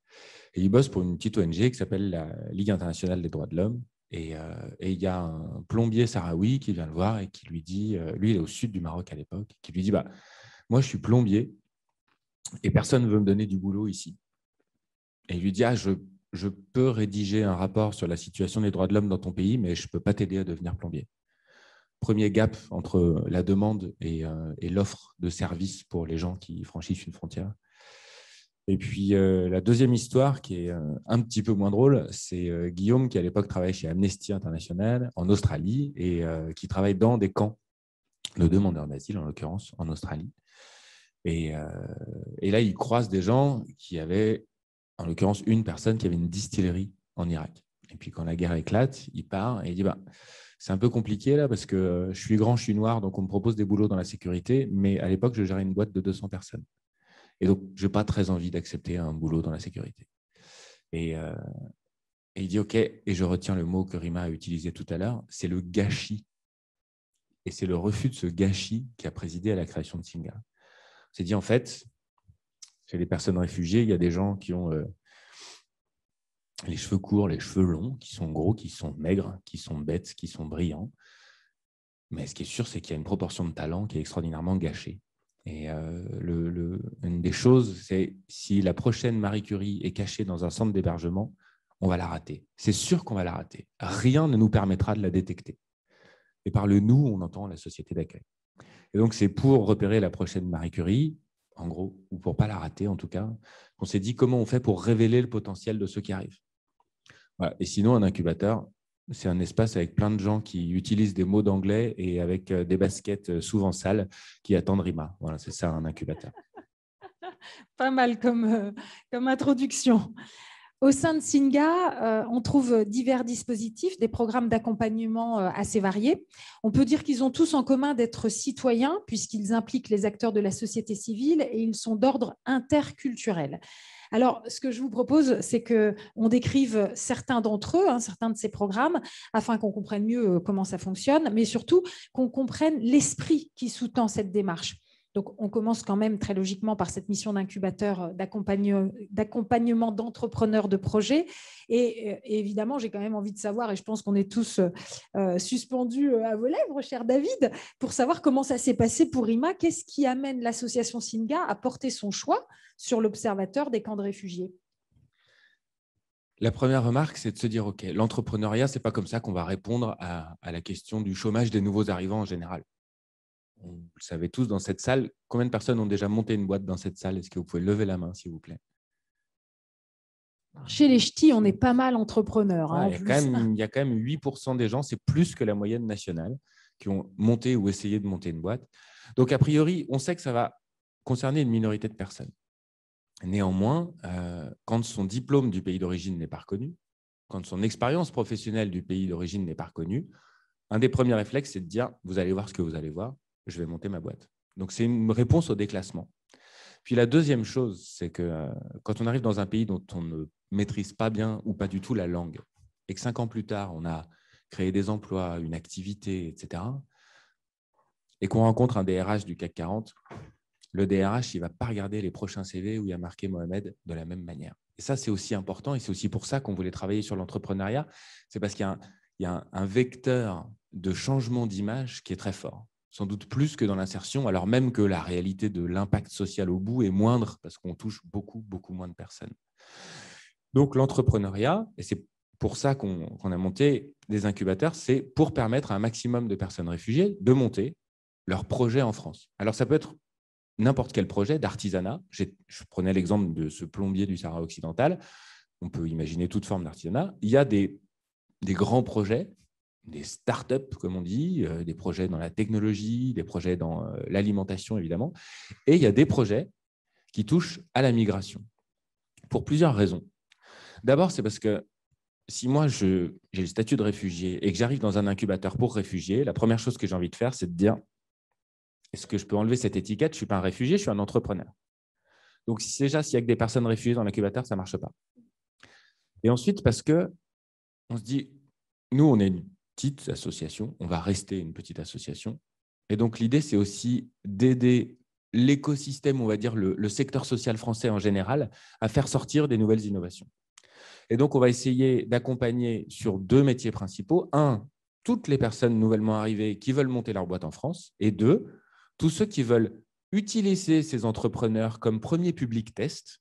Et il bosse pour une petite ONG qui s'appelle la Ligue internationale des droits de l'homme. Et il y a un plombier sahraoui qui vient le voir et qui lui dit, lui il est au sud du Maroc à l'époque, qui lui dit moi je suis plombier et personne ne veut me donner du boulot ici. Et il lui dit je peux rédiger un rapport sur la situation des droits de l'homme dans ton pays, mais je ne peux pas t'aider à devenir plombier. Premier gap entre la demande et l'offre de services pour les gens qui franchissent une frontière. Et puis, la deuxième histoire, qui est un petit peu moins drôle, c'est Guillaume, qui à l'époque travaillait chez Amnesty International en Australie et qui travaille dans des camps de demandeurs d'asile, en l'occurrence, en Australie. Et là, il croise des gens qui avaient, en l'occurrence, une personne qui avait une distillerie en Irak. Et puis, quand la guerre éclate, il part et il dit c'est un peu compliqué là parce que je suis grand, je suis noir, donc on me propose des boulots dans la sécurité, mais à l'époque, je gérais une boîte de 200 personnes. Et donc, je n'ai pas très envie d'accepter un boulot dans la sécurité. Et il dit OK, et je retiens le mot que Rima a utilisé tout à l'heure, c'est le gâchis. Et c'est le refus de ce gâchis qui a présidé à la création de Singa. On s'est dit, en fait, chez les personnes réfugiées, il y a des gens qui ont les cheveux courts, les cheveux longs, qui sont gros, qui sont maigres, qui sont bêtes, qui sont brillants. Mais ce qui est sûr, c'est qu'il y a une proportion de talent qui est extraordinairement gâchée. Et une des choses, c'est si la prochaine Marie Curie est cachée dans un centre d'hébergement, on va la rater. C'est sûr qu'on va la rater. Rien ne nous permettra de la détecter. Et par le « nous », on entend la société d'accueil. Et donc, c'est pour repérer la prochaine Marie Curie, en gros, ou pour ne pas la rater en tout cas, qu'on s'est dit comment on fait pour révéler le potentiel de ceux qui arrivent. Voilà. Et sinon, un incubateur, c'est un espace avec plein de gens qui utilisent des mots d'anglais et avec des baskets souvent sales qui attendent Rima. Voilà, c'est ça, un incubateur. Pas mal comme introduction. Au sein de Singa, on trouve divers dispositifs, des programmes d'accompagnement assez variés. On peut dire qu'ils ont tous en commun d'être citoyens, puisqu'ils impliquent les acteurs de la société civile et ils sont d'ordre interculturel. Alors, ce que je vous propose, c'est qu'on décrive certains d'entre eux, certains de ces programmes, afin qu'on comprenne mieux comment ça fonctionne, mais surtout qu'on comprenne l'esprit qui sous-tend cette démarche. Donc, on commence quand même très logiquement par cette mission d'incubateur, d'accompagnement d'entrepreneurs de projets. Et évidemment, j'ai quand même envie de savoir, et je pense qu'on est tous suspendus à vos lèvres, cher David, pour savoir comment ça s'est passé pour Rima. Qu'est-ce qui amène l'association Singa à porter son choix sur l'observateur des camps de réfugiés? La première remarque, c'est de se dire, OK, l'entrepreneuriat, ce n'est pas comme ça qu'on va répondre à la question du chômage des nouveaux arrivants en général. Vous le savez tous dans cette salle, combien de personnes ont déjà monté une boîte dans cette salle? Est-ce que vous pouvez lever la main, s'il vous plaît? Chez les ch'tis, on est pas mal entrepreneurs. Il y a quand même 8% des gens, c'est plus que la moyenne nationale, qui ont monté ou essayé de monter une boîte. Donc, a priori, on sait que ça va concerner une minorité de personnes. Néanmoins, quand son diplôme du pays d'origine n'est pas reconnu, quand son expérience professionnelle du pays d'origine n'est pas reconnue, un des premiers réflexes, c'est de dire « vous allez voir ce que vous allez voir, je vais monter ma boîte ». Donc, c'est une réponse au déclassement. Puis la deuxième chose, c'est que quand on arrive dans un pays dont on ne maîtrise pas bien ou pas du tout la langue, et que 5 ans plus tard, on a créé des emplois, une activité, etc., et qu'on rencontre un DRH du CAC 40, le DRH, il ne va pas regarder les prochains CV où il y a marqué Mohamed de la même manière. Et ça, c'est aussi important, et c'est aussi pour ça qu'on voulait travailler sur l'entrepreneuriat. C'est parce qu'il y a un vecteur de changement d'image qui est très fort, sans doute plus que dans l'insertion, alors même que la réalité de l'impact social au bout est moindre, parce qu'on touche beaucoup, beaucoup moins de personnes. Donc, l'entrepreneuriat, et c'est pour ça qu'on a monté des incubateurs, c'est pour permettre à un maximum de personnes réfugiées de monter leur projet en France. Alors, ça peut être n'importe quel projet d'artisanat. Je prenais l'exemple de ce plombier du Sahara occidental. On peut imaginer toute forme d'artisanat. Il y a des grands projets, des startups, comme on dit, des projets dans la technologie, des projets dans l'alimentation, évidemment. Et il y a des projets qui touchent à la migration, pour plusieurs raisons. D'abord, c'est parce que si moi, j'ai le statut de réfugié et que j'arrive dans un incubateur pour réfugiés, la première chose que j'ai envie de faire, c'est de dire est-ce que je peux enlever cette étiquette? Je ne suis pas un réfugié, je suis un entrepreneur. Donc, déjà, s'il y a que des personnes réfugiées dans l'incubateur, ça ne marche pas. Et ensuite, parce qu'on se dit, nous, on est une petite association, on va rester une petite association. Et donc, l'idée, c'est aussi d'aider l'écosystème, on va dire le secteur social français en général, à faire sortir des nouvelles innovations. Et donc, on va essayer d'accompagner sur 2 métiers principaux. 1, toutes les personnes nouvellement arrivées qui veulent monter leur boîte en France. Et 2, tous ceux qui veulent utiliser ces entrepreneurs comme premier public test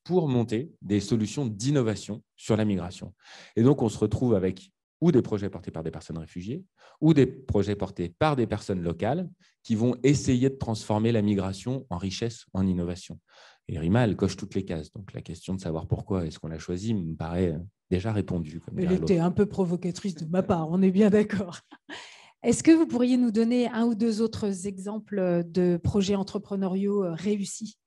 pour monter des solutions d'innovation sur la migration. Et donc, on se retrouve avec ou des projets portés par des personnes réfugiées ou des projets portés par des personnes locales qui vont essayer de transformer la migration en richesse, en innovation. Et Rima, elle coche toutes les cases. Donc, la question de savoir pourquoi est-ce qu'on l'a choisie me paraît déjà répondue. Elle était un peu provocatrice de ma part, on est bien d'accord. Est-ce que vous pourriez nous donner 1 ou 2 autres exemples de projets entrepreneuriaux réussis?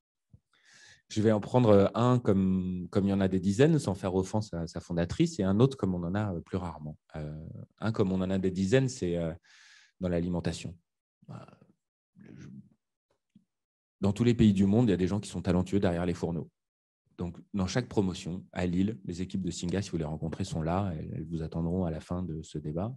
Je vais en prendre un comme il y en a des dizaines, sans faire offense à sa fondatrice, et un autre comme on en a plus rarement. Un comme on en a des dizaines, c'est dans l'alimentation. Dans tous les pays du monde, il y a des gens qui sont talentueux derrière les fourneaux. Donc, dans chaque promotion, à Lille, les équipes de Singa, si vous les rencontrez, sont là. Elles vous attendront à la fin de ce débat.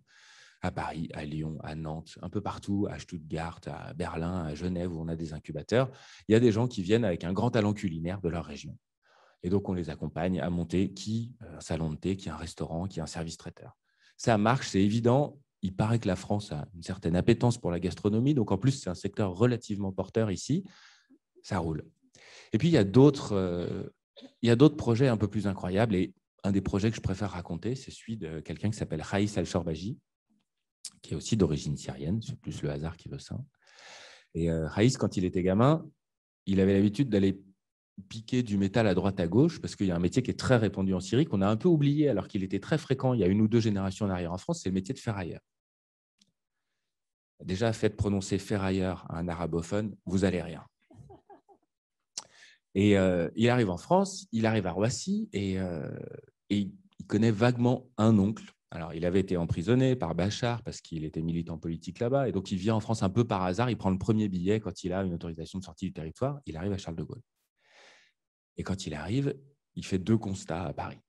À Paris, à Lyon, à Nantes, un peu partout, à Stuttgart, à Berlin, à Genève, où on a des incubateurs. Il y a des gens qui viennent avec un grand talent culinaire de leur région. Et donc, on les accompagne à monter un salon de thé, qui un restaurant, qui un service traiteur. Ça marche, c'est évident. Il paraît que la France a une certaine appétence pour la gastronomie. Donc, en plus, c'est un secteur relativement porteur ici. Ça roule. Et puis, il y a d'autres projets un peu plus incroyables. Et un des projets que je préfère raconter, c'est celui de quelqu'un qui s'appelle Raïs Al-Shorbaji, qui est aussi d'origine syrienne, c'est plus le hasard qui veut ça. Et Raïs, quand il était gamin, il avait l'habitude d'aller piquer du métal à droite à gauche, parce qu'il y a un métier qui est très répandu en Syrie, qu'on a un peu oublié, alors qu'il était très fréquent il y a 1 ou 2 générations en arrière en France, c'est le métier de ferrailleur. Déjà, faites prononcer ferrailleur à un arabophone, vous n'allez rien. Et il arrive en France, il arrive à Roissy, et il connaît vaguement un oncle. Alors, il avait été emprisonné par Bachar parce qu'il était militant politique là-bas. Et donc, il vient en France un peu par hasard. Il prend le premier billet quand il a une autorisation de sortie du territoire. Il arrive à Charles de Gaulle. Et quand il arrive, il fait 2 constats à Paris.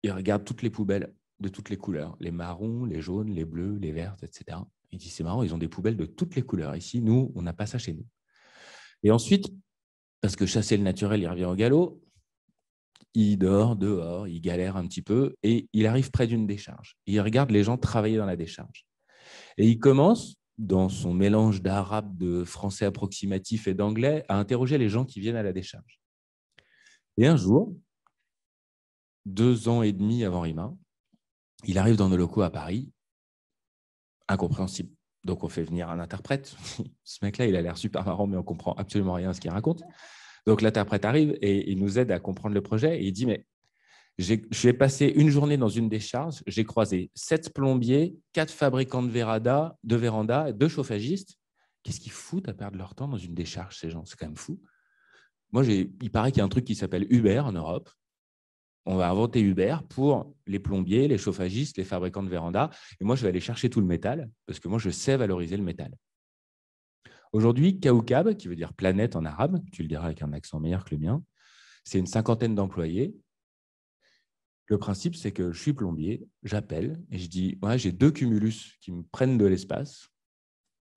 Il regarde toutes les poubelles de toutes les couleurs, les marrons, les jaunes, les bleus, les vertes, etc. Il dit, c'est marrant, ils ont des poubelles de toutes les couleurs. Ici, nous, on n'a pas ça chez nous. Et ensuite, parce que chasser le naturel, il revient au galop, il dort dehors, il galère un petit peu et il arrive près d'une décharge. Il regarde les gens travailler dans la décharge. Et il commence, dans son mélange d'arabe, de français approximatif et d'anglais, à interroger les gens qui viennent à la décharge. Et un jour, 2 ans et demi avant Rima, il arrive dans nos locaux à Paris, incompréhensible. Donc, on fait venir un interprète. Ce mec-là, il a l'air super marrant, mais on ne comprend absolument rien à ce qu'il raconte. Donc, l'interprète arrive et il nous aide à comprendre le projet. Et il dit, mais je vais passer une journée dans une décharge. J'ai croisé 7 plombiers, 4 fabricants de vérandas, 2 chauffagistes. Qu'est-ce qu'ils foutent à perdre leur temps dans une décharge, ces gens? C'est quand même fou. Moi, il paraît qu'il y a un truc qui s'appelle Uber en Europe. On va inventer Uber pour les plombiers, les chauffagistes, les fabricants de vérandas. Et moi, je vais aller chercher tout le métal parce que moi, je sais valoriser le métal. Aujourd'hui, Kaoukab, qui veut dire planète en arabe, tu le diras avec un accent meilleur que le mien, c'est une 50aine d'employés. Le principe, c'est que je suis plombier, j'appelle et je dis ouais, j'ai 2 cumulus qui me prennent de l'espace.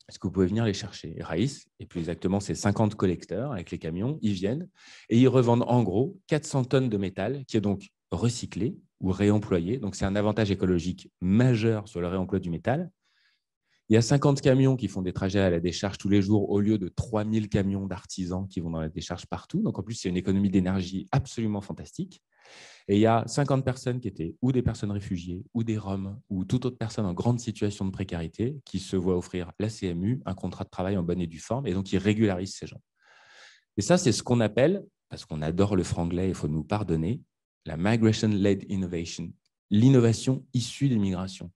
Est-ce que vous pouvez venir les chercher? Et Raïs, et plus exactement, c'est 50 collecteurs avec les camions, ils viennent et ils revendent en gros 400 tonnes de métal qui est donc recyclé ou réemployé. Donc, c'est un avantage écologique majeur sur le réemploi du métal. Il y a 50 camions qui font des trajets à la décharge tous les jours au lieu de 3000 camions d'artisans qui vont dans la décharge partout. Donc, en plus, c'est une économie d'énergie absolument fantastique. Et il y a 50 personnes qui étaient ou des personnes réfugiées, ou des Roms, ou toute autre personne en grande situation de précarité qui se voit offrir la CMU, un contrat de travail en bonne et due forme, et donc ils régularisent ces gens. Et ça, c'est ce qu'on appelle, parce qu'on adore le franglais, il faut nous pardonner, la migration-led innovation, l'innovation issue des migrations.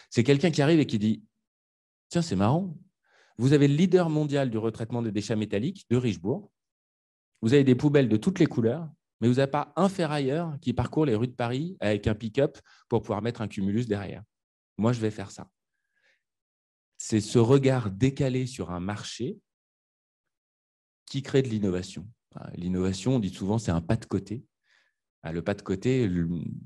C'est quelqu'un qui arrive et qui dit « Tiens, c'est marrant, vous avez le leader mondial du retraitement des déchets métalliques de Richebourg, vous avez des poubelles de toutes les couleurs, mais vous n'avez pas un ferrailleur qui parcourt les rues de Paris avec un pick-up pour pouvoir mettre un cumulus derrière. Moi, je vais faire ça. » C'est ce regard décalé sur un marché qui crée de l'innovation. L'innovation, on dit souvent, c'est un pas de côté. Le pas de côté,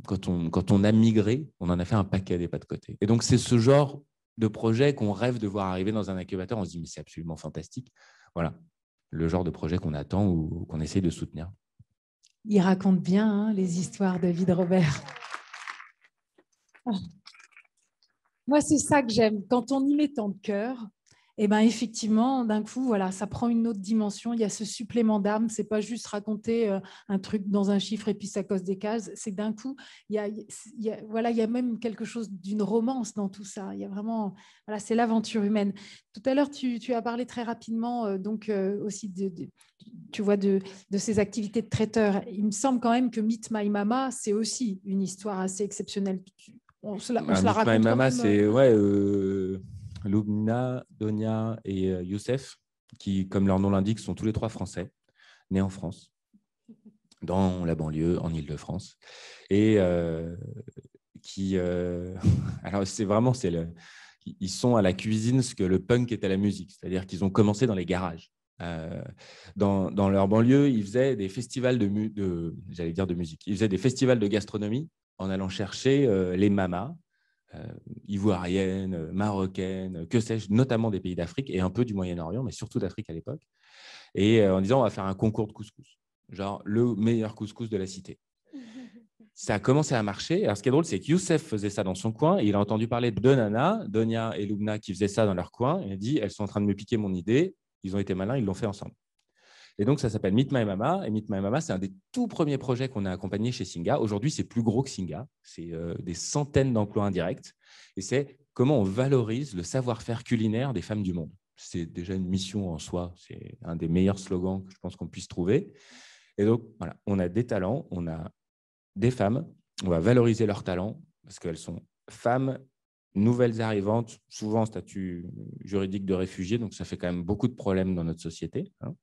quand on a migré, on en a fait un paquet des pas de côté. Et donc, c'est ce genre de projet qu'on rêve de voir arriver dans un incubateur. On se dit, mais c'est absolument fantastique. Voilà, le genre de projet qu'on attend ou qu'on essaye de soutenir. Il raconte bien hein, les histoires de David Robert. Moi, c'est ça que j'aime. Quand on y met tant de cœur, et ben effectivement, d'un coup, voilà, ça prend une autre dimension. Il y a ce supplément d'âme. C'est pas juste raconter un truc dans un chiffre et puis ça cause des cases. C'est d'un coup, il y a même quelque chose d'une romance dans tout ça. Il y a vraiment, voilà, c'est l'aventure humaine. Tout à l'heure, tu as parlé très rapidement aussi tu vois, de ces activités de traiteur. Il me semble quand même que Meet My Mama, c'est aussi une histoire assez exceptionnelle. On se la raconte My Mama, quand même. c'est Lubna, Donia et Youssef, qui, comme leur nom l'indique, sont tous les 3 français, nés en France, dans la banlieue, en Île-de-France. Et qui... alors, ils sont à la cuisine ce que le punk est à la musique, c'est-à-dire qu'ils ont commencé dans les garages. Dans leur banlieue, ils faisaient des festivals de musique. Ils faisaient des festivals de gastronomie en allant chercher les mamas ivoiriennes, marocaines, que sais-je, notamment des pays d'Afrique et un peu du Moyen-Orient, mais surtout d'Afrique à l'époque, et en disant on va faire un concours de couscous, genre le meilleur couscous de la cité. Ça a commencé à marcher. Alors, ce qui est drôle, c'est que Youssef faisait ça dans son coin et il a entendu parler de 2 nanas, Donia et Lubna, qui faisaient ça dans leur coin. Il a dit elles sont en train de me piquer mon idée. Ils ont été malins, ils l'ont fait ensemble. Et donc, ça s'appelle Meet My Mama. Et Meet My Mama, c'est un des tout premiers projets qu'on a accompagné chez Singa. Aujourd'hui, c'est plus gros que Singa. C'est des centaines d'emplois indirects. Et c'est comment on valorise le savoir-faire culinaire des femmes du monde. C'est déjà une mission en soi. C'est un des meilleurs slogans que je pense qu'on puisse trouver. Et donc, voilà, on a des talents, on a des femmes. On va valoriser leurs talents parce qu'elles sont femmes, nouvelles arrivantes, souvent en statut juridique de réfugiés. Donc, ça fait quand même beaucoup de problèmes dans notre société. Hein.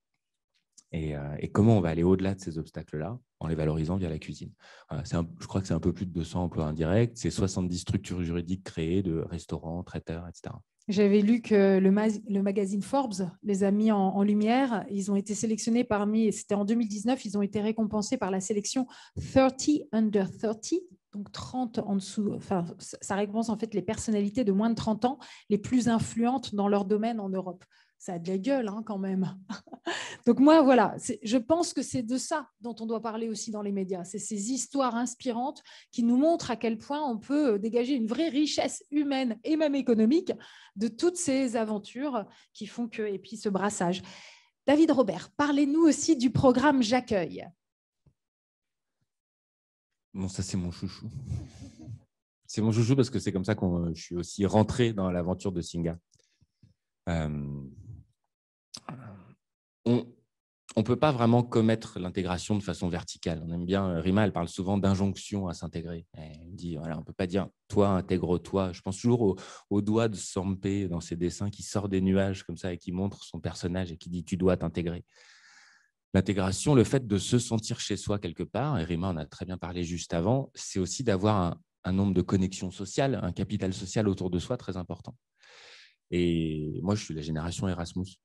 Et comment on va aller au-delà de ces obstacles-là en les valorisant via la cuisine. Je crois que c'est un peu plus de 200 emplois indirects, c'est 70 structures juridiques créées de restaurants, traiteurs, etc. J'avais lu que le magazine Forbes les a mis en lumière. Ils ont été sélectionnés c'était en 2019, ils ont été récompensés par la sélection 30 Under 30. Donc 30 en dessous, enfin, ça récompense en fait les personnalités de moins de 30 ans les plus influentes dans leur domaine en Europe. Ça a de la gueule hein, quand même. Donc moi, voilà, je pense que c'est de ça dont on doit parler aussi dans les médias. C'est ces histoires inspirantes qui nous montrent à quel point on peut dégager une vraie richesse humaine et même économique de toutes ces aventures qui font que, et puis ce brassage. David Robert, parlez-nous aussi du programme J'accueille. Bon, ça, c'est mon chouchou. C'est mon chouchou parce que c'est comme ça que je suis aussi rentré dans l'aventure de Singa. On ne peut pas vraiment commettre l'intégration de façon verticale. On aime bien, Rima, elle parle souvent d'injonction à s'intégrer. Elle dit, voilà, on ne peut pas dire « toi, intègre-toi ». Je pense toujours au doigt de Sampé dans ses dessins qui sort des nuages comme ça et qui montre son personnage et qui dit « tu dois t'intégrer ». L'intégration, le fait de se sentir chez soi quelque part, et Rima en a très bien parlé juste avant, c'est aussi d'avoir un nombre de connexions sociales, un capital social autour de soi très important. Et moi, je suis la génération Erasmus.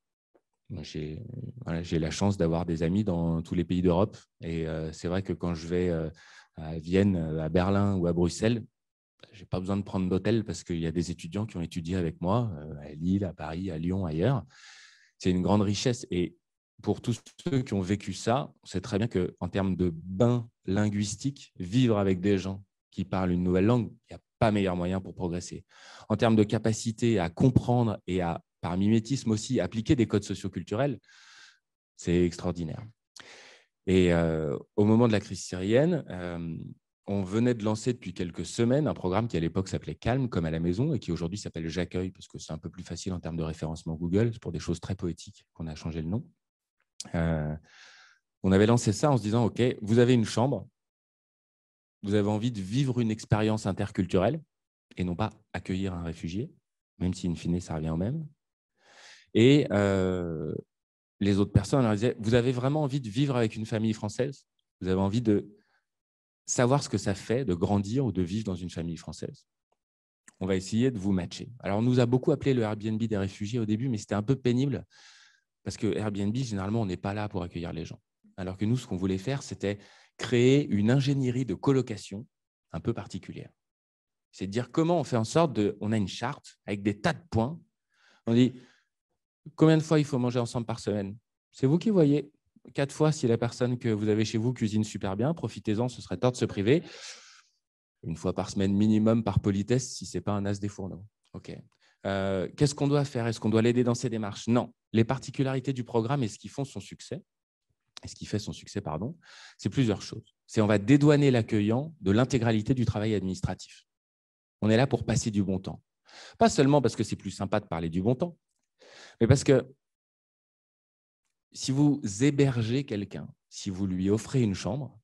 J'ai la chance d'avoir des amis dans tous les pays d'Europe. Et c'est vrai que quand je vais à Vienne, à Berlin ou à Bruxelles, je n'ai pas besoin de prendre d'hôtel parce qu'il y a des étudiants qui ont étudié avec moi à Lille, à Paris, à Lyon, ailleurs. C'est une grande richesse. Et pour tous ceux qui ont vécu ça, on sait très bien qu'en termes de bain linguistique, vivre avec des gens qui parlent une nouvelle langue, il n'y a pas meilleur moyen pour progresser. En termes de capacité à comprendre et à, par mimétisme aussi, appliquer des codes socioculturels, c'est extraordinaire. Et au moment de la crise syrienne, on venait de lancer depuis quelques semaines un programme qui à l'époque s'appelait Calme, comme à la maison, et qui aujourd'hui s'appelle J'accueille, parce que c'est un peu plus facile en termes de référencement Google, c'est pour des choses très poétiques qu'on a changé le nom. On avait lancé ça en se disant, OK, vous avez une chambre, vous avez envie de vivre une expérience interculturelle, et non pas accueillir un réfugié, même si in fine, ça revient au même. Et les autres personnes leur disaient, vous avez vraiment envie de vivre avec une famille française? Vous avez envie de savoir ce que ça fait de grandir ou de vivre dans une famille française? On va essayer de vous matcher. Alors, on nous a beaucoup appelé le Airbnb des réfugiés au début, mais c'était un peu pénible parce que Airbnb, généralement, on n'est pas là pour accueillir les gens. Alors que nous, ce qu'on voulait faire, c'était créer une ingénierie de colocation un peu particulière. C'est de dire comment on fait en sorte de… On a une charte avec des tas de points. On dit combien de fois il faut manger ensemble par semaine? C'est vous qui voyez. 4 fois si la personne que vous avez chez vous cuisine super bien. Profitez-en, ce serait tort de se priver. 1 fois par semaine minimum par politesse si ce n'est pas un as des fourneaux. OK. Qu'est-ce qu'on doit faire? Est-ce qu'on doit l'aider dans ses démarches? Non. Les particularités du programme et ce qui fait son succès, c'est plusieurs choses. C'est on va dédouaner l'accueillant de l'intégralité du travail administratif. On est là pour passer du bon temps. Pas seulement parce que c'est plus sympa de parler du bon temps, mais parce que si vous hébergez quelqu'un, si vous lui offrez une chambre,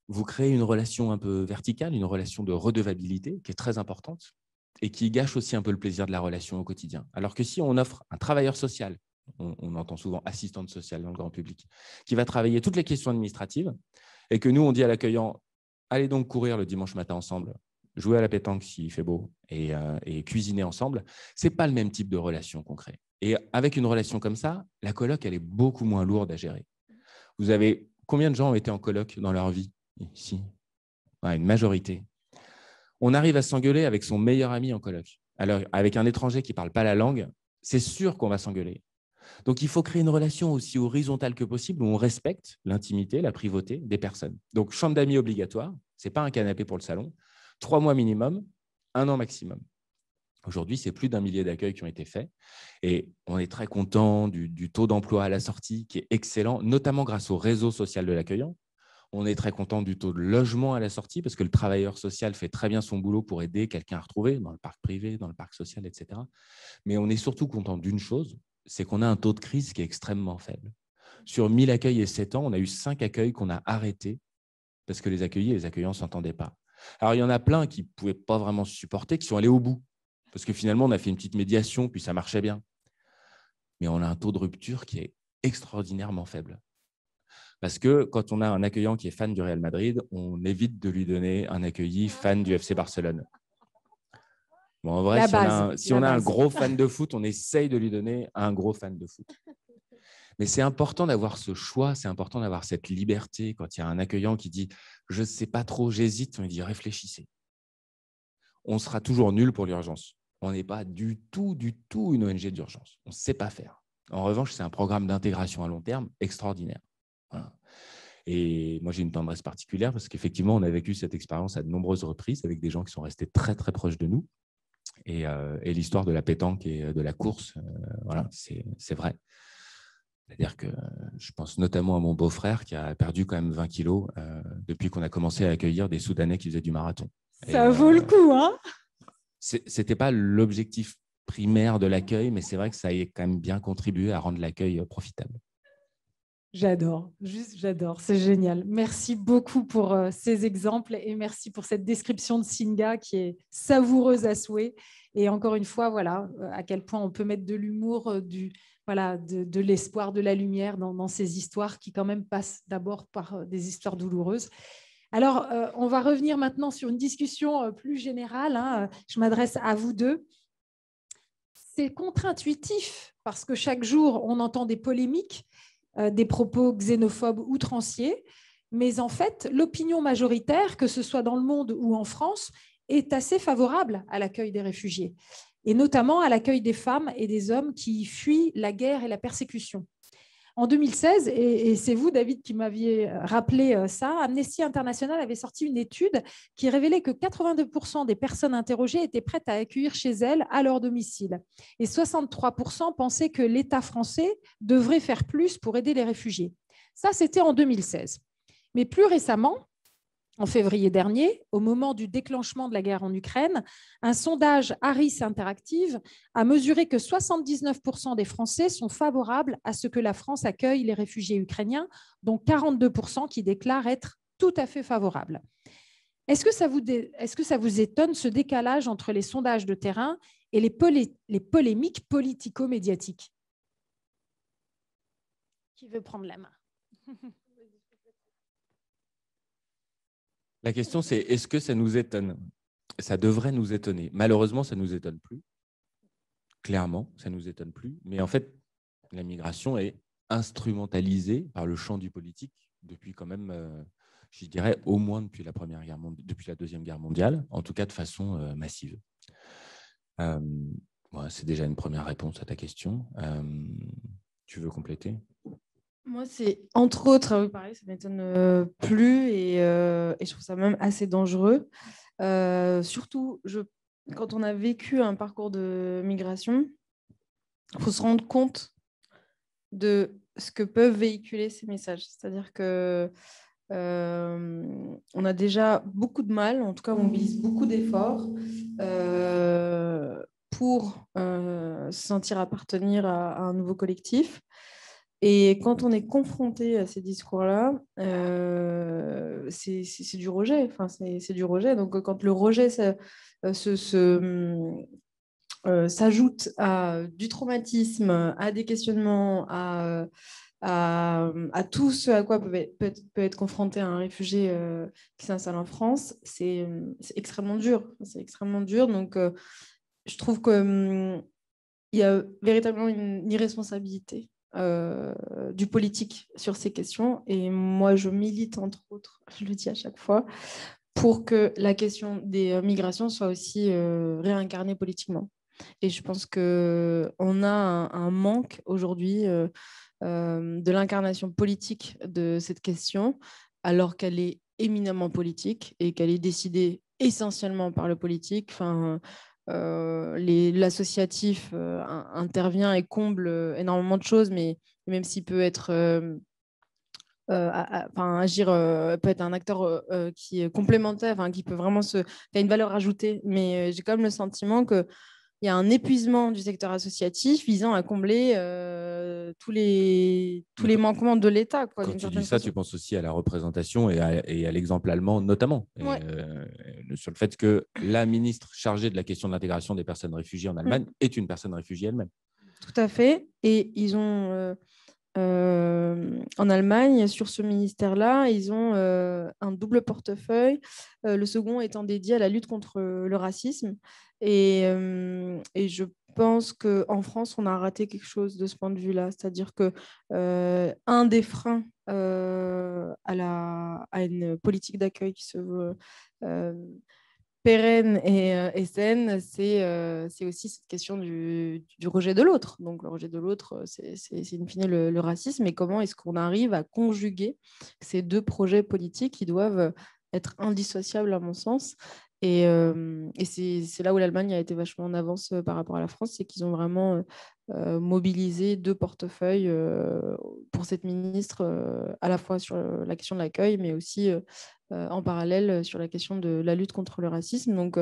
vous créez une relation un peu verticale, une relation de redevabilité qui est très importante et qui gâche aussi un peu le plaisir de la relation au quotidien. Alors que si on offre un travailleur social, on entend souvent assistante sociale dans le grand public, qui va travailler toutes les questions administratives et que nous, on dit à l'accueillant, allez donc courir le dimanche matin ensemble, jouer à la pétanque s'il fait beau et cuisiner ensemble, ce n'est pas le même type de relation qu'on crée. Et avec une relation comme ça, la coloc, elle est beaucoup moins lourde à gérer. Vous avez combien de gens ont été en coloc dans leur vie ici? Ouais, une majorité. On arrive à s'engueuler avec son meilleur ami en coloc. Alors, avec un étranger qui ne parle pas la langue, c'est sûr qu'on va s'engueuler. Donc, il faut créer une relation aussi horizontale que possible où on respecte l'intimité, la privauté des personnes. Donc, chambre d'amis obligatoire, ce n'est pas un canapé pour le salon. 3 mois minimum, 1 an maximum. Aujourd'hui, c'est plus d'1 millier d'accueils qui ont été faits et on est très content du taux d'emploi à la sortie qui est excellent, notamment grâce au réseau social de l'accueillant. On est très content du taux de logement à la sortie parce que le travailleur social fait très bien son boulot pour aider quelqu'un à retrouver dans le parc privé, dans le parc social, etc. Mais on est surtout content d'une chose, c'est qu'on a un taux de crise qui est extrêmement faible. Sur 1000 accueils et 7 ans, on a eu 5 accueils qu'on a arrêtés parce que les accueillis et les accueillants ne s'entendaient pas. Alors, il y en a plein qui ne pouvaient pas vraiment se supporter, qui sont allés au bout. Parce que finalement, on a fait une petite médiation, puis ça marchait bien. Mais on a un taux de rupture qui est extraordinairement faible. Parce que quand on a un accueillant qui est fan du Real Madrid, on évite de lui donner un accueilli fan du FC Barcelone. Bon, en vrai, si on a un gros fan de foot, on essaye de lui donner un gros fan de foot. Mais c'est important d'avoir ce choix, c'est important d'avoir cette liberté. Quand il y a un accueillant qui dit « je ne sais pas trop, j'hésite », on lui dit « réfléchissez ». On sera toujours nul pour l'urgence. On n'est pas du tout une ONG d'urgence. On ne sait pas faire. En revanche, c'est un programme d'intégration à long terme extraordinaire. Voilà. Et moi, j'ai une tendresse particulière parce qu'effectivement, on a vécu cette expérience à de nombreuses reprises avec des gens qui sont restés très, très proches de nous. Et l'histoire de la pétanque et de la course, voilà, c'est vrai. C'est-à-dire que je pense notamment à mon beau-frère qui a perdu quand même 20 kilos depuis qu'on a commencé à accueillir des Soudanais qui faisaient du marathon. Ça vaut le coup, hein? Ce n'était pas l'objectif primaire de l'accueil, mais c'est vrai que ça a quand même bien contribué à rendre l'accueil profitable. J'adore, juste j'adore, c'est génial. Merci beaucoup pour ces exemples et merci pour cette description de Singa qui est savoureuse à souhait. Et encore une fois, voilà, à quel point on peut mettre de l'humour, de l'espoir, de la lumière dans ces histoires qui quand même passent d'abord par des histoires douloureuses. Alors, on va revenir maintenant sur une discussion plus générale, hein. Je m'adresse à vous deux. C'est contre-intuitif parce que chaque jour, on entend des polémiques, des propos xénophobes outranciers, mais en fait, l'opinion majoritaire, que ce soit dans le monde ou en France, est assez favorable à l'accueil des réfugiés, et notamment à l'accueil des femmes et des hommes qui fuient la guerre et la persécution. En 2016, et c'est vous, David, qui m'aviez rappelé ça, Amnesty International avait sorti une étude qui révélait que 82% des personnes interrogées étaient prêtes à accueillir chez elles à leur domicile. Et 63% pensaient que l'État français devrait faire plus pour aider les réfugiés. Ça, c'était en 2016. Mais plus récemment, en février dernier, au moment du déclenchement de la guerre en Ukraine, un sondage Harris Interactive a mesuré que 79% des Français sont favorables à ce que la France accueille les réfugiés ukrainiens, dont 42% qui déclarent être tout à fait favorables. Est-ce que ça vous étonne, ce décalage entre les sondages de terrain et les polémiques politico-médiatiques? Qui veut prendre la main? La question, c'est est-ce que ça nous étonne? Ça devrait nous étonner. Malheureusement, ça ne nous étonne plus. Clairement, ça ne nous étonne plus. Mais en fait, la migration est instrumentalisée par le champ du politique depuis quand même, je dirais, au moins depuis depuis la Deuxième Guerre mondiale, en tout cas de façon massive. C'est déjà une première réponse à ta question. Tu veux compléter? Moi, c'est entre autres, pareil, ça ne m'étonne plus et je trouve ça même assez dangereux. Surtout, quand on a vécu un parcours de migration, il faut se rendre compte de ce que peuvent véhiculer ces messages. C'est-à-dire que on a déjà beaucoup de mal, en tout cas, on mobilise beaucoup d'efforts pour se sentir appartenir à un nouveau collectif. Et quand on est confronté à ces discours-là, c'est du rejet. Enfin, c'est du rejet. Donc, quand le rejet s'ajoute à du traumatisme, à des questionnements, à tout ce à quoi peut être confronté un réfugié qui s'installe en France, c'est extrêmement dur. C'est extrêmement dur. Donc, je trouve qu'il y a véritablement une irresponsabilité du politique sur ces questions. Et moi, je milite, entre autres, je le dis à chaque fois, pour que la question des migrations soit aussi réincarnée politiquement. Et je pense qu'on a un manque aujourd'hui de l'incarnation politique de cette question, alors qu'elle est éminemment politique et qu'elle est décidée essentiellement par le politique. Enfin, l'associatif intervient et comble énormément de choses, mais même s'il peut être agir, peut être un acteur qui est complémentaire, qui peut vraiment qui a une valeur ajoutée, mais j'ai quand même le sentiment qu'il y a un épuisement du secteur associatif visant à combler tous les manquements de l'État. Quand tu dis ça, tu penses aussi à la représentation et à l'exemple allemand notamment, ouais. Sur le fait que la ministre chargée de la question de l'intégration des personnes réfugiées en Allemagne est une personne réfugiée elle-même. Tout à fait. Et ils ont... en Allemagne, sur ce ministère-là, ils ont un double portefeuille, le second étant dédié à la lutte contre le racisme. Et pense qu'en France, on a raté quelque chose de ce point de vue-là. C'est-à-dire que un des freins à une politique d'accueil qui se veut pérenne et saine, c'est aussi cette question du rejet de l'autre. Donc, le rejet de l'autre, c'est in fine le racisme. Et comment est-ce qu'on arrive à conjuguer ces deux projets politiques qui doivent être indissociables, à mon sens. Et c'est là où l'Allemagne a été vachement en avance par rapport à la France, c'est qu'ils ont vraiment mobilisé deux portefeuilles pour cette ministre, à la fois sur la question de l'accueil, mais aussi en parallèle sur la question de la lutte contre le racisme. Donc,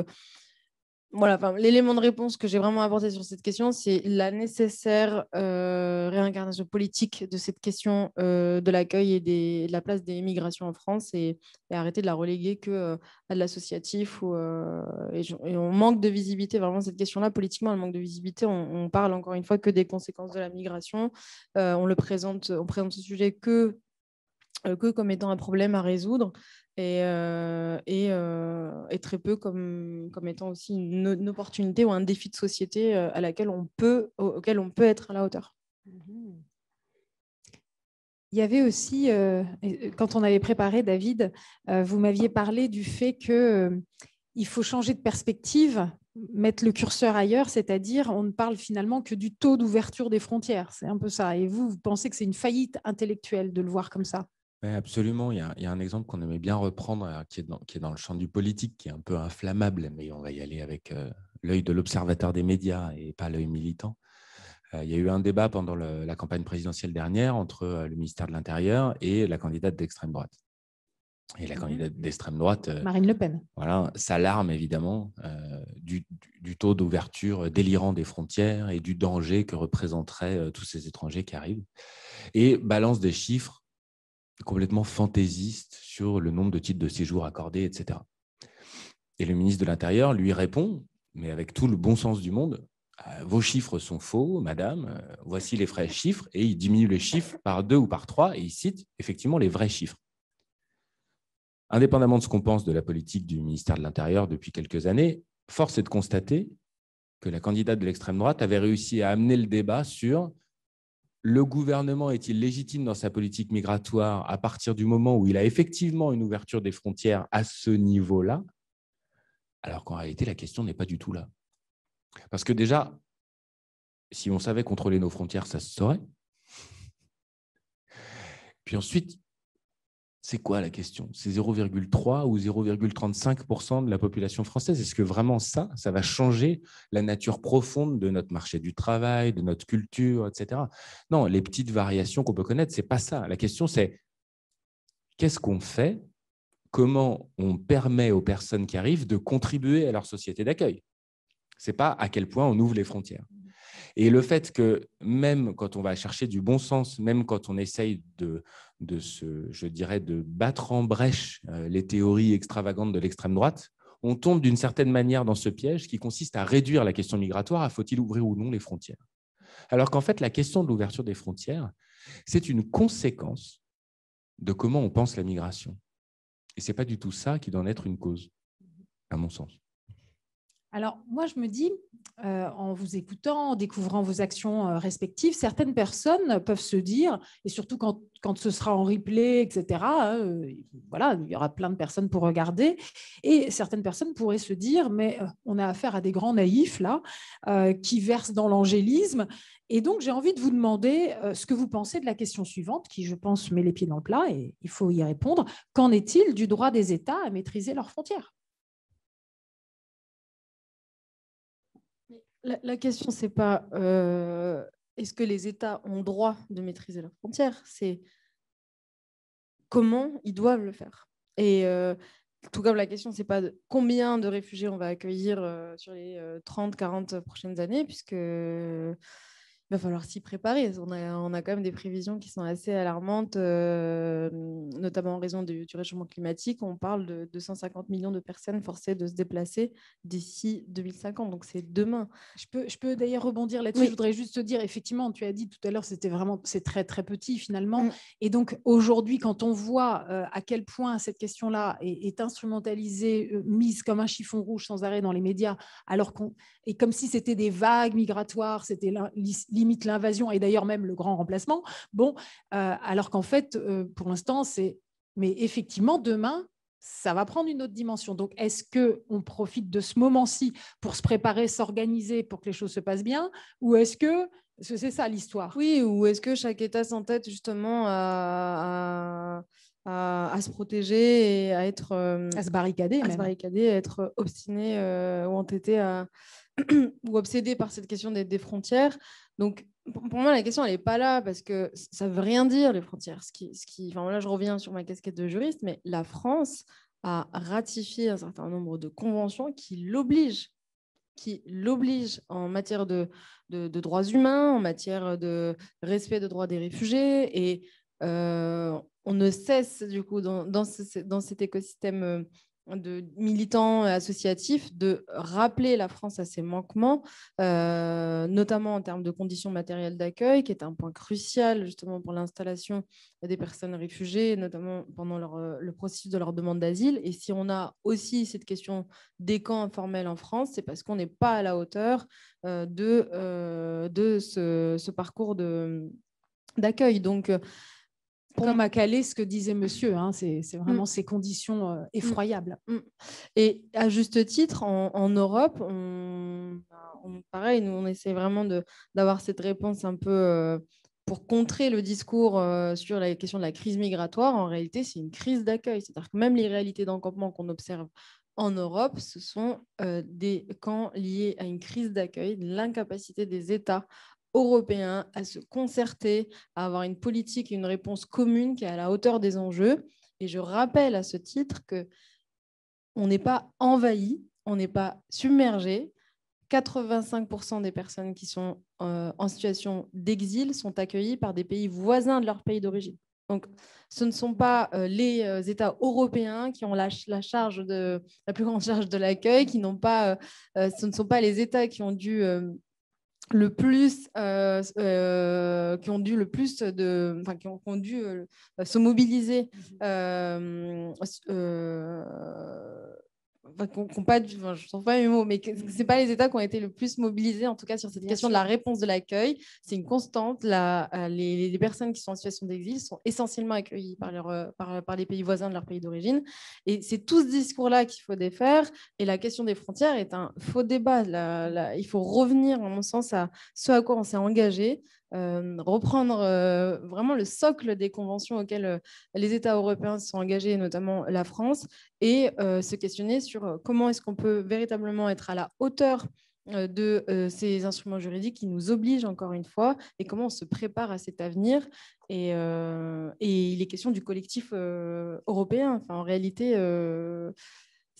voilà, l'élément de réponse que j'ai vraiment apporté sur cette question, c'est la nécessaire réincarnation politique de cette question de l'accueil et de la place des migrations en France et arrêter de la reléguer à de l'associatif. Et on manque de visibilité, vraiment, cette question-là, politiquement, elle manque de visibilité. On parle encore une fois que des conséquences de la migration. On présente ce sujet que comme étant un problème à résoudre et très peu comme étant aussi une opportunité ou un défi de société auquel on peut être à la hauteur. Il y avait aussi, quand on avait préparé, David, vous m'aviez parlé du fait qu'il faut changer de perspective, mettre le curseur ailleurs, c'est-à-dire on ne parle finalement que du taux d'ouverture des frontières. C'est un peu ça. Et vous pensez que c'est une faillite intellectuelle de le voir comme ça? Oui, absolument. Il y a un exemple qu'on aimait bien reprendre, qui est dans le champ du politique, qui est un peu inflammable, mais on va y aller avec l'œil de l'observateur des médias et pas l'œil militant. Il y a eu un débat pendant la campagne présidentielle dernière entre le ministère de l'Intérieur et la candidate d'extrême droite. Et la candidate d'extrême droite, Marine Le Pen, voilà, s'alarme évidemment du taux d'ouverture délirant des frontières et du danger que représenteraient tous ces étrangers qui arrivent, et balance des chiffres complètement fantaisiste sur le nombre de titres de séjour accordés, etc. Et le ministre de l'Intérieur lui répond, mais avec tout le bon sens du monde, vos chiffres sont faux, madame, voici les vrais chiffres, et il diminue les chiffres par 2 ou par 3, et il cite effectivement les vrais chiffres. Indépendamment de ce qu'on pense de la politique du ministère de l'Intérieur depuis quelques années, force est de constater que la candidate de l'extrême droite avait réussi à amener le débat sur le gouvernement est-il légitime dans sa politique migratoire à partir du moment où il a effectivement une ouverture des frontières à ce niveau-là, alors qu'en réalité, la question n'est pas du tout là. Parce que déjà, si on savait contrôler nos frontières, ça se saurait. Puis ensuite, c'est quoi la question? C'est 0,3 ou 0,35% de la population française. Est-ce que vraiment ça va changer la nature profonde de notre marché du travail, de notre culture, etc. Non, les petites variations qu'on peut connaître, ce n'est pas ça. La question, c'est qu'est-ce qu'on fait? Comment on permet aux personnes qui arrivent de contribuer à leur société d'accueil? Ce n'est pas à quel point on ouvre les frontières. Et le fait que même quand on va chercher du bon sens, même quand on essaye de battre en brèche les théories extravagantes de l'extrême droite, on tombe d'une certaine manière dans ce piège qui consiste à réduire la question migratoire à faut-il ouvrir ou non les frontières. Alors qu'en fait, la question de l'ouverture des frontières, c'est une conséquence de comment on pense la migration. Et ce n'est pas du tout ça qui doit en être une cause, à mon sens. Alors, moi, je me dis, en vous écoutant, en découvrant vos actions respectives, certaines personnes peuvent se dire, et surtout quand ce sera en replay, etc., voilà, il y aura plein de personnes pour regarder, et certaines personnes pourraient se dire, mais on a affaire à des grands naïfs, là, qui versent dans l'angélisme. Et donc, j'ai envie de vous demander ce que vous pensez de la question suivante, qui, je pense, met les pieds dans le plat, et il faut y répondre. Qu'en est-il du droit des États à maîtriser leurs frontières ? La question, ce n'est pas est-ce que les États ont droit de maîtriser leurs frontières, c'est comment ils doivent le faire. Et tout comme la question, ce n'est pas combien de réfugiés on va accueillir sur les 30-40 prochaines années, puisque va falloir s'y préparer. On a quand même des prévisions qui sont assez alarmantes, notamment en raison du réchauffement climatique. On parle de 250 millions de personnes forcées de se déplacer d'ici 2050. Donc, c'est demain. Je peux d'ailleurs rebondir là-dessus. Oui. Je voudrais juste te dire, effectivement, tu as dit tout à l'heure, c'est très, très petit finalement. Et donc, aujourd'hui, quand on voit à quel point cette question-là est instrumentalisée, mise comme un chiffon rouge sans arrêt dans les médias, et comme si c'était des vagues migratoires, c'était limite l'invasion et d'ailleurs même le grand remplacement. Bon, alors qu'en fait, pour l'instant, mais effectivement, demain, ça va prendre une autre dimension. Donc, est-ce qu'on profite de ce moment-ci pour se préparer, s'organiser pour que les choses se passent bien, ou est-ce que c'est ça l'histoire? Oui, ou est-ce que chaque État s'entête justement à se protéger et à être à se barricader, à être obstiné ou entêté ou obsédé par cette question des frontières. Donc, pour moi, la question, elle n'est pas là parce que ça ne veut rien dire, les frontières. Enfin, là, je reviens sur ma casquette de juriste, mais la France a ratifié un certain nombre de conventions qui l'obligent en matière de droits humains, en matière de respect des droits des réfugiés. Et on ne cesse, du coup, dans cet écosystème de militants associatifs, de rappeler la France à ses manquements, notamment en termes de conditions matérielles d'accueil, qui est un point crucial justement pour l'installation des personnes réfugiées, notamment pendant le processus de leur demande d'asile. Et si on a aussi cette question des camps informels en France, c'est parce qu'on n'est pas à la hauteur de ce parcours d'accueil. Donc, comme à Calais, ce que disait monsieur, hein, c'est vraiment ces conditions effroyables. Et à juste titre, en Europe, pareil, nous, on essaie vraiment d'avoir cette réponse un peu pour contrer le discours sur la question de la crise migratoire. En réalité, c'est une crise d'accueil. C'est-à-dire que même les réalités d'encampement qu'on observe en Europe, ce sont des camps liés à une crise d'accueil, de l'incapacité des États européens à se concerter, à avoir une politique et une réponse commune qui est à la hauteur des enjeux. Et je rappelle à ce titre qu'on n'est pas envahi, on n'est pas submergé. 85% des personnes qui sont en situation d'exil sont accueillies par des pays voisins de leur pays d'origine. Donc, ce ne sont pas les États européens qui ont la plus grande charge de l'accueil, ce ne sont pas les États qui ont dû le plus, qui ont dû se mobiliser, je ne trouve pas mes mots, mais ce n'est pas les États qui ont été le plus mobilisés, en tout cas sur cette question de la réponse de l'accueil. C'est une constante. Les personnes qui sont en situation d'exil sont essentiellement accueillies par les pays voisins de leur pays d'origine. Et c'est tout ce discours-là qu'il faut défaire. Et la question des frontières est un faux débat. Il faut revenir, à mon sens, à ce à quoi on s'est engagé. Reprendre vraiment le socle des conventions auxquelles les États européens se sont engagés, notamment la France, et se questionner sur comment est-ce qu'on peut véritablement être à la hauteur de ces instruments juridiques qui nous obligent encore une fois, et comment on se prépare à cet avenir. Et il est question du collectif européen. Enfin, en réalité,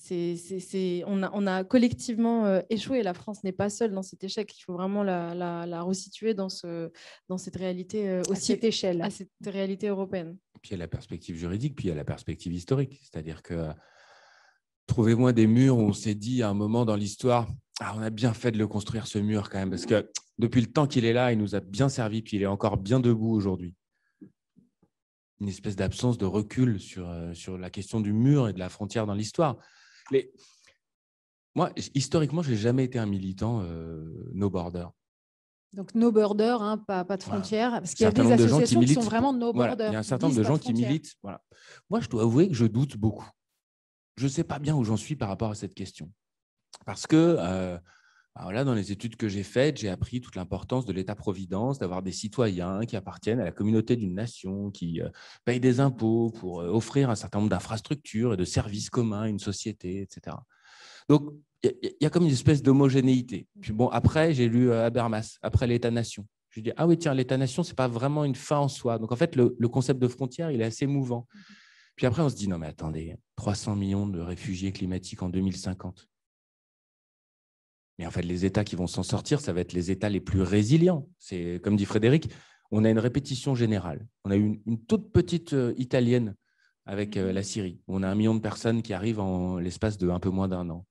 on a collectivement échoué. La France n'est pas seule dans cet échec. Il faut vraiment la resituer dans cette réalité aussi, à cette échelle, à cette réalité européenne. Puis il y a la perspective juridique, puis il y a la perspective historique. C'est-à-dire que trouvez-moi des murs où on s'est dit à un moment dans l'histoire, on a bien fait de le construire ce mur quand même, parce que depuis le temps qu'il est là, il nous a bien servi, puis il est encore bien debout aujourd'hui. Une espèce d'absence de recul sur la question du mur et de la frontière dans l'histoire. Moi, historiquement, je n'ai jamais été un militant no border. Donc, no border, hein, pas de frontières, voilà. parce qu'il y a des associations qui sont vraiment no border. Voilà. Il y a un certain nombre de gens qui militent. Voilà. Moi, je dois avouer que je doute beaucoup. Je ne sais pas bien où j'en suis par rapport à cette question. Parce que voilà, dans les études que j'ai faites, j'ai appris toute l'importance de l'État-providence, d'avoir des citoyens qui appartiennent à la communauté d'une nation, qui payent des impôts pour offrir un certain nombre d'infrastructures et de services communs à une société, etc. Donc, il y a comme une espèce d'homogénéité. Puis bon, après, j'ai lu Habermas, après l'État-nation. Je dis, ah oui, tiens, l'État-nation, ce n'est pas vraiment une fin en soi. Donc, en fait, le concept de frontière, il est assez mouvant. Puis après, on se dit, non, mais attendez, 300 millions de réfugiés climatiques en 2050. Mais en fait, les États qui vont s'en sortir, ça va être les États les plus résilients. C'est comme dit Frédéric, on a une répétition générale. On a une toute petite italienne avec la Syrie. On a 1 million de personnes qui arrivent en l'espace de un peu moins d'1 an.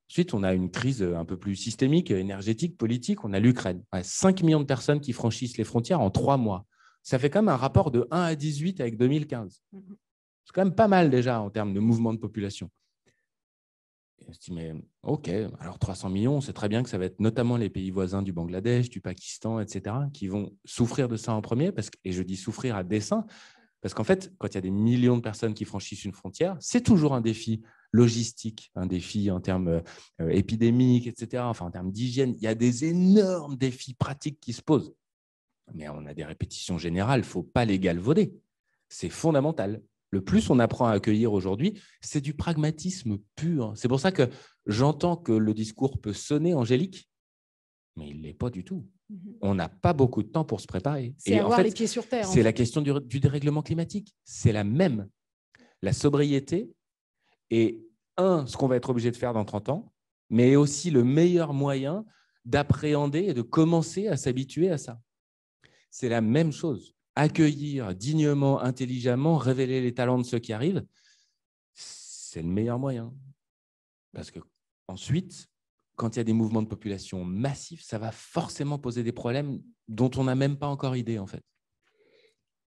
Ensuite, on a une crise un peu plus systémique, énergétique, politique. On a l'Ukraine. 5 millions de personnes qui franchissent les frontières en 3 mois. Ça fait quand même un rapport de 1 à 18 avec 2015. C'est quand même pas mal déjà en termes de mouvement de population. Et on se dit, mais OK, alors 300 millions, on sait très bien que ça va être notamment les pays voisins du Bangladesh, du Pakistan, etc., qui vont souffrir de ça en premier. Et je dis souffrir à dessein, parce qu'en fait, quand il y a des millions de personnes qui franchissent une frontière, c'est toujours un défi logistique, un défi en termes épidémiques, etc., enfin en termes d'hygiène. Il y a des énormes défis pratiques qui se posent. Mais on a des répétitions générales, il ne faut pas les galvauder. C'est fondamental. Le plus on apprend à accueillir aujourd'hui, c'est du pragmatisme pur. C'est pour ça que j'entends que le discours peut sonner angélique, mais il ne l'est pas du tout. On n'a pas beaucoup de temps pour se préparer. C'est avoir les pieds sur terre. C'est la question du dérèglement climatique. C'est la même. La sobriété est, ce qu'on va être obligé de faire dans 30 ans, mais aussi le meilleur moyen d'appréhender et de commencer à s'habituer à ça. C'est la même chose. Accueillir dignement, intelligemment, révéler les talents de ceux qui arrivent, c'est le meilleur moyen. Parce que ensuite, quand il y a des mouvements de population massifs, ça va forcément poser des problèmes dont on n'a même pas encore idée, en fait.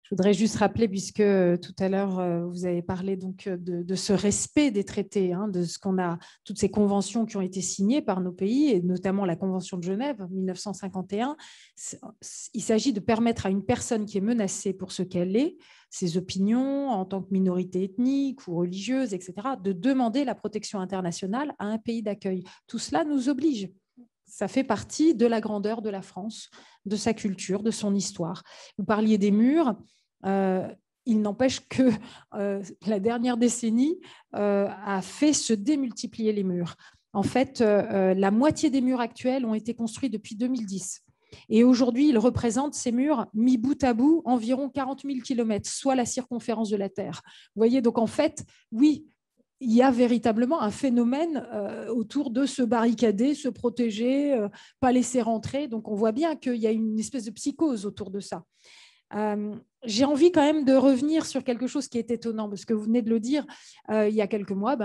Je voudrais juste rappeler, puisque tout à l'heure, vous avez parlé donc de ce respect des traités, de ce qu'on a, toutes ces conventions qui ont été signées par nos pays, et notamment la Convention de Genève, 1951. Il s'agit de permettre à une personne qui est menacée pour ce qu'elle est, ses opinions en tant que minorité ethnique ou religieuse, etc., de demander la protection internationale à un pays d'accueil. Tout cela nous oblige. Ça fait partie de la grandeur de la France, de sa culture, de son histoire. Vous parliez des murs. Il n'empêche que la dernière décennie a fait se démultiplier les murs. En fait, la moitié des murs actuels ont été construits depuis 2010. Et aujourd'hui, ils représentent, ces murs, mis bout à bout, environ 40 000 kilomètres, soit la circonférence de la Terre. Vous voyez, donc en fait, oui, il y a véritablement un phénomène autour de se barricader, se protéger, pas laisser rentrer. Donc, on voit bien qu'il y a une espèce de psychose autour de ça. J'ai envie quand même de revenir sur quelque chose qui est étonnant, parce que vous venez de le dire, il y a quelques mois,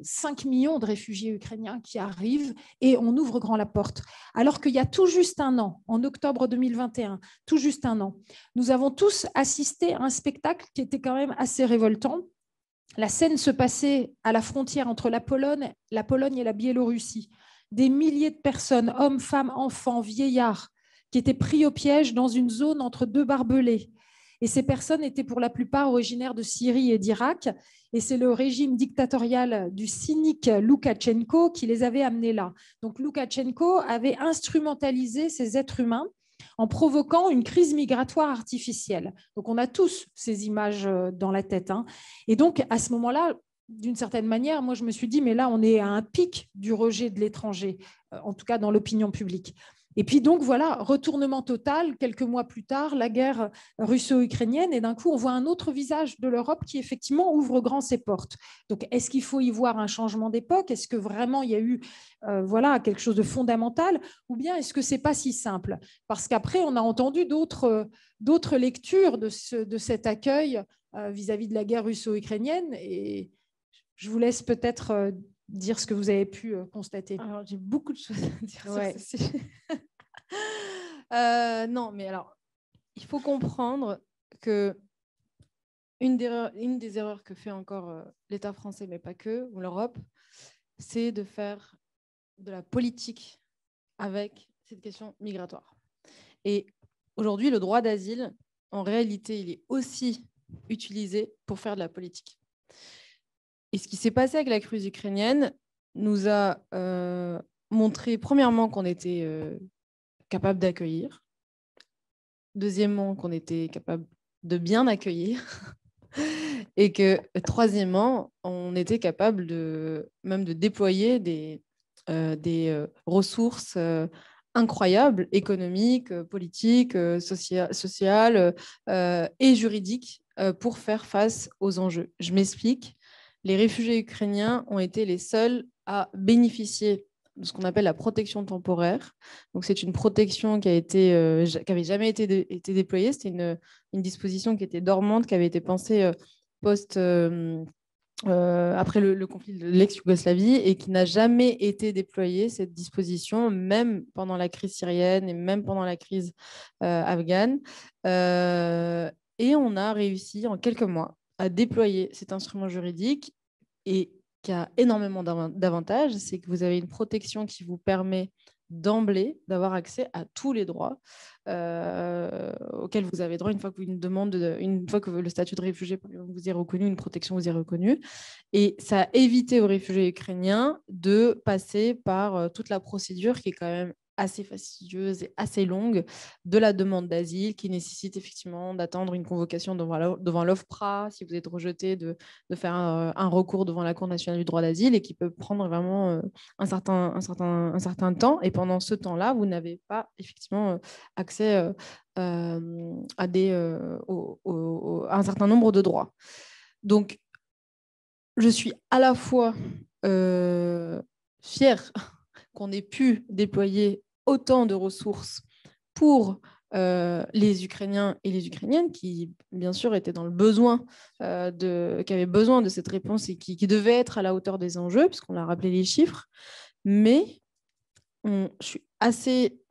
5 millions de réfugiés ukrainiens qui arrivent et on ouvre grand la porte. Alors qu'il y a tout juste 1 an, en octobre 2021, tout juste 1 an, nous avons tous assisté à un spectacle qui était quand même assez révoltant. La scène se passait à la frontière entre la Pologne et la Biélorussie. Des milliers de personnes, hommes, femmes, enfants, vieillards, qui étaient pris au piège dans une zone entre 2 barbelés. Et ces personnes étaient pour la plupart originaires de Syrie et d'Irak. Et c'est le régime dictatorial du cynique Loukachenko qui les avait amenés là. Donc Loukachenko avait instrumentalisé ces êtres humains en provoquant une crise migratoire artificielle. Donc, on a tous ces images dans la tête. Et donc, à ce moment-là, d'une certaine manière, moi, je me suis dit, mais là, on est à un pic du rejet de l'étranger, en tout cas dans l'opinion publique. Et puis donc, voilà, retournement total, quelques mois plus tard, la guerre russo-ukrainienne, et d'un coup, on voit un autre visage de l'Europe qui, effectivement, ouvre grand ses portes. Donc, est-ce qu'il faut y voir un changement d'époque? Est-ce que vraiment, il y a eu quelque chose de fondamental? Ou bien est-ce que ce n'est pas si simple? Parce qu'après, on a entendu d'autres lectures de cet accueil vis-à-vis de la guerre russo-ukrainienne. Et je vous laisse peut-être dire ce que vous avez pu constater. Alors, j'ai beaucoup de choses à dire sur ce sujet. Non, mais alors, il faut comprendre que une des erreurs que fait encore l'État français, mais pas que, ou l'Europe, c'est de faire de la politique avec cette question migratoire. Et aujourd'hui, le droit d'asile, en réalité, il est aussi utilisé pour faire de la politique. Et ce qui s'est passé avec la crise ukrainienne nous a montré, premièrement, qu'on était capable d'accueillir. Deuxièmement, qu'on était capable de bien accueillir. Et que, troisièmement, on était capable même de déployer des ressources incroyables, économiques, politiques, sociales et juridiques pour faire face aux enjeux. Je m'explique. Les réfugiés ukrainiens ont été les seuls à bénéficier ce qu'on appelle la protection temporaire. Donc, c'est une protection qui avait jamais été déployée. C'était une disposition qui était dormante, qui avait été pensée après le conflit de l'ex-Yougoslavie et qui n'a jamais été déployée, cette disposition, même pendant la crise syrienne et même pendant la crise afghane. Et on a réussi en quelques mois à déployer cet instrument juridique et qui a énormément d'avantages. C'est que vous avez une protection qui vous permet d'emblée d'avoir accès à tous les droits auxquels vous avez droit une fois que le statut de réfugié vous est reconnu, une protection vous est reconnue. Et ça a évité aux réfugiés ukrainiens de passer par toute la procédure qui est quand même assez fastidieuse et assez longue de la demande d'asile, qui nécessite effectivement d'attendre une convocation devant l'OFPRA, si vous êtes rejeté, de faire un recours devant la Cour nationale du droit d'asile, et qui peut prendre vraiment un certain temps. Et pendant ce temps-là, vous n'avez pas effectivement accès à un certain nombre de droits. Donc, je suis à la fois fière qu'on ait pu déployer autant de ressources pour les Ukrainiens et les Ukrainiennes qui, bien sûr, étaient dans le besoin, qui avaient besoin de cette réponse et qui devaient être à la hauteur des enjeux, puisqu'on a rappelé les chiffres. Mais je suis assez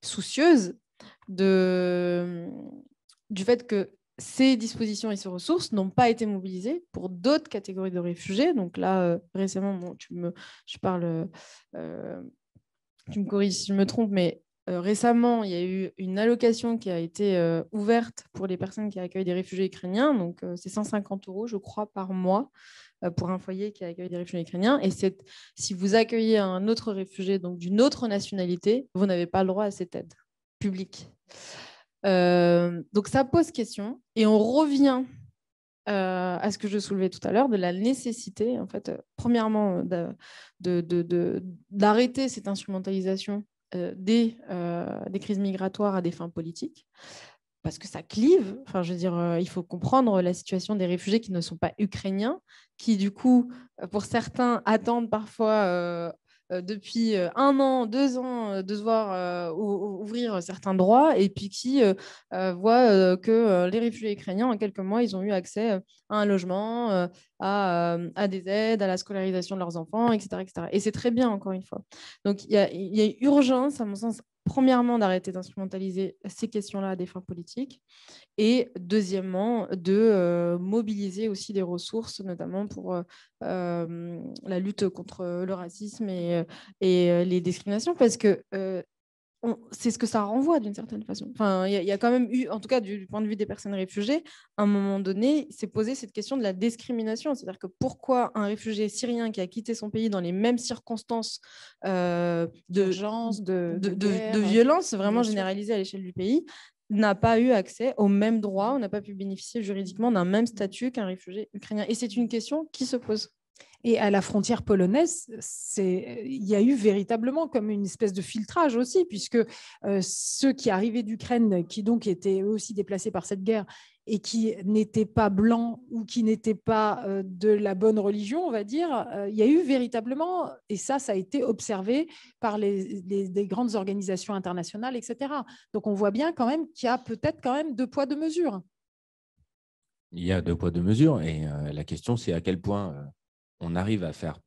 soucieuse du fait que ces dispositions et ces ressources n'ont pas été mobilisées pour d'autres catégories de réfugiés. Donc là, récemment, tu me corriges si je me trompe, mais récemment, il y a eu une allocation qui a été ouverte pour les personnes qui accueillent des réfugiés ukrainiens. Donc, c'est 150 €, je crois, par mois pour un foyer qui accueille des réfugiés ukrainiens. Et si vous accueillez un autre réfugié, donc d'une autre nationalité, vous n'avez pas le droit à cette aide publique. Donc ça pose question, et on revient à ce que je soulevais tout à l'heure, de la nécessité, en fait, premièrement, d'arrêter cette instrumentalisation des crises migratoires à des fins politiques, parce que ça clive. Enfin, je veux dire, il faut comprendre la situation des réfugiés qui ne sont pas ukrainiens, qui du coup, pour certains, attendent parfois depuis 1 an, 2 ans, de devoir ouvrir certains droits, et puis qui voient que les réfugiés ukrainiens, en quelques mois, ils ont eu accès à un logement, à des aides, à la scolarisation de leurs enfants, etc. etc. Et c'est très bien, encore une fois. Donc, il y a urgence, à mon sens, premièrement, d'arrêter d'instrumentaliser ces questions-là à des fins politiques, et deuxièmement, de mobiliser aussi des ressources, notamment pour la lutte contre le racisme et les discriminations, parce que c'est ce que ça renvoie d'une certaine façon. Enfin, il y a quand même eu, en tout cas du point de vue des personnes réfugiées, à un moment donné, s'est posé cette question de la discrimination. C'est-à-dire que pourquoi un réfugié syrien qui a quitté son pays dans les mêmes circonstances d'urgence, de violence vraiment généralisée à l'échelle du pays, n'a pas eu accès aux mêmes droits, on n'a pas pu bénéficier juridiquement d'un même statut qu'un réfugié ukrainien. Et c'est une question qui se pose. Et à la frontière polonaise, il y a eu véritablement comme une espèce de filtrage aussi, puisque ceux qui arrivaient d'Ukraine, qui donc étaient eux aussi déplacés par cette guerre et qui n'étaient pas blancs ou qui n'étaient pas de la bonne religion, on va dire, il y a eu véritablement, et ça a été observé par des grandes organisations internationales, etc. Donc on voit bien quand même qu'il y a peut-être quand même 2 poids 2 mesures. Il y a 2 poids 2 mesures, et la question, c'est à quel point on arrive à faire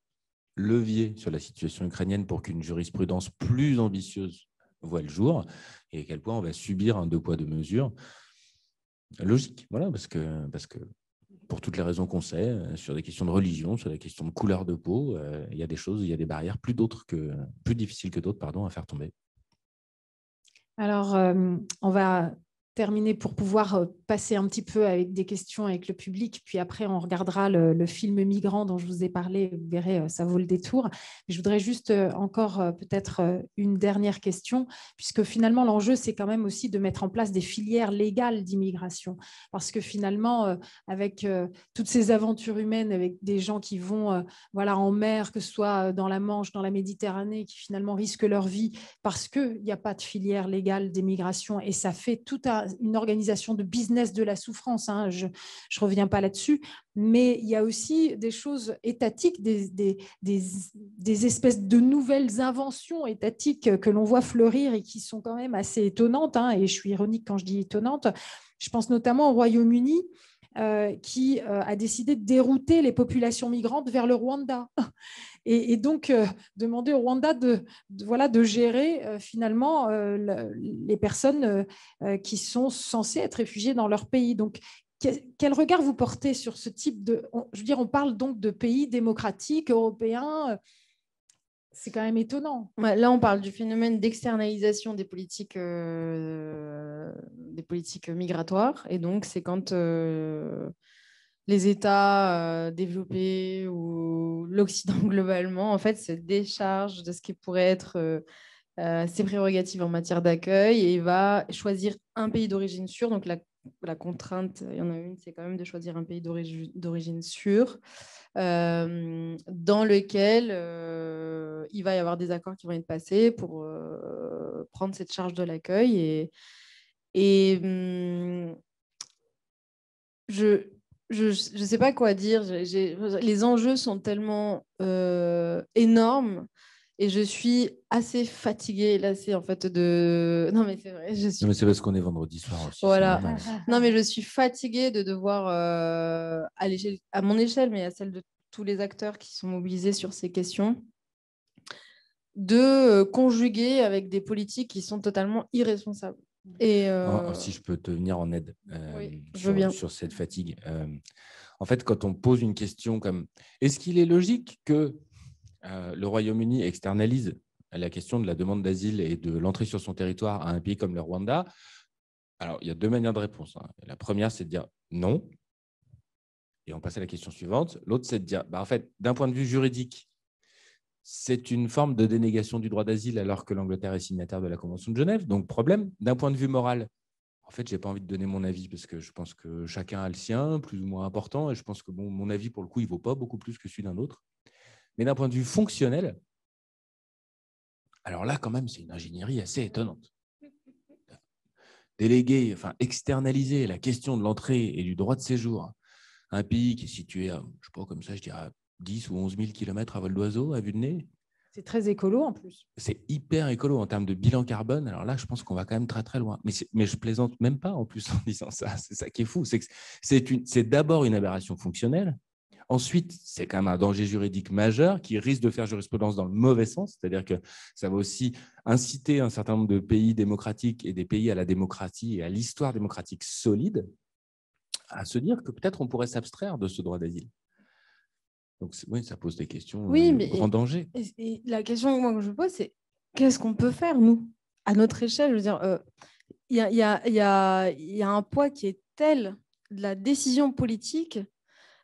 levier sur la situation ukrainienne pour qu'une jurisprudence plus ambitieuse voit le jour, et à quel point on va subir un 2 poids 2 mesures logique. Voilà, parce que pour toutes les raisons qu'on sait, sur des questions de religion, sur des questions de couleur de peau, il y a des choses, il y a des barrières plus difficiles que d'autres, à faire tomber. Alors, on va terminer pour pouvoir passer un petit peu avec des questions avec le public, puis après on regardera le film Migrant dont je vous ai parlé, vous verrez, ça vaut le détour. Je voudrais juste encore peut-être une dernière question, puisque finalement l'enjeu c'est quand même aussi de mettre en place des filières légales d'immigration, parce que finalement avec toutes ces aventures humaines, avec des gens qui vont en mer, que ce soit dans la Manche, dans la Méditerranée, qui finalement risquent leur vie parce qu'il n'y a pas de filière légale d'immigration, et ça fait tout un une organisation de business de la souffrance, hein, je ne reviens pas là-dessus, mais il y a aussi des choses étatiques, des espèces de nouvelles inventions étatiques que l'on voit fleurir et qui sont quand même assez étonnantes, hein, et je suis ironique quand je dis étonnante. Je pense notamment au Royaume-Uni, qui a décidé de dérouter les populations migrantes vers le Rwanda. Et donc, demander au Rwanda de gérer finalement les personnes qui sont censées être réfugiées dans leur pays. Donc, quel regard vous portez sur ce type de... Je veux dire, on parle donc de pays démocratiques, européens. C'est quand même étonnant. Ouais, là, on parle du phénomène d'externalisation des politiques migratoires. Et donc, c'est quand les États développés ou l'Occident globalement, en fait, se déchargent de ce qui pourrait être ses prérogatives en matière d'accueil et va choisir un pays d'origine sûre. Donc, la contrainte, il y en a une, c'est quand même de choisir un pays d'origine sûre, dans lequel il va y avoir des accords qui vont être passés pour prendre cette charge de l'accueil. Je ne sais pas quoi dire. Les enjeux sont tellement énormes. Et je suis assez fatiguée, lassée en fait de... Non mais c'est vrai, je suis... Non, mais c'est parce qu'on est vendredi soir aussi. Voilà. Non mais je suis fatiguée de devoir, à mon échelle, mais à celle de tous les acteurs qui sont mobilisés sur ces questions, de conjuguer avec des politiques qui sont totalement irresponsables. Et si je peux te venir en aide oui, je veux bien. sur cette fatigue. En fait, quand on pose une question comme « Est-ce qu'il est logique que le Royaume-Uni externalise la question de la demande d'asile et de l'entrée sur son territoire à un pays comme le Rwanda ?» Alors, il y a deux manières de réponse. La première, c'est de dire non. Et on passe à la question suivante. L'autre, c'est de dire, en fait, d'un point de vue juridique, c'est une forme de dénégation du droit d'asile alors que l'Angleterre est signataire de la Convention de Genève. Donc, problème. D'un point de vue moral, en fait, je n'ai pas envie de donner mon avis parce que je pense que chacun a le sien, plus ou moins important. Et je pense que mon avis, pour le coup, il ne vaut pas beaucoup plus que celui d'un autre. Mais d'un point de vue fonctionnel, alors là, quand même, c'est une ingénierie assez étonnante. Déléguer, enfin externaliser la question de l'entrée et du droit de séjour à un pays qui est situé à, je ne sais pas, comme ça, je dirais à 10 ou 11 000 km à vol d'oiseau, à vue de nez. C'est très écolo en plus. C'est hyper écolo en termes de bilan carbone. Alors là, je pense qu'on va quand même très, très loin. Mais je plaisante même pas en plus en disant ça. C'est ça qui est fou. C'est d'abord une aberration fonctionnelle. Ensuite, c'est quand même un danger juridique majeur qui risque de faire jurisprudence dans le mauvais sens, c'est-à-dire que ça va aussi inciter un certain nombre de pays démocratiques et des pays à la démocratie et à l'histoire démocratique solide à se dire que peut-être on pourrait s'abstraire de ce droit d'asile. Donc oui, ça pose des questions grand danger. Et la question que moi, que je pose, c'est qu'est-ce qu'on peut faire, nous, à notre échelle? Je veux dire, il y a un poids qui est tel de la décision politique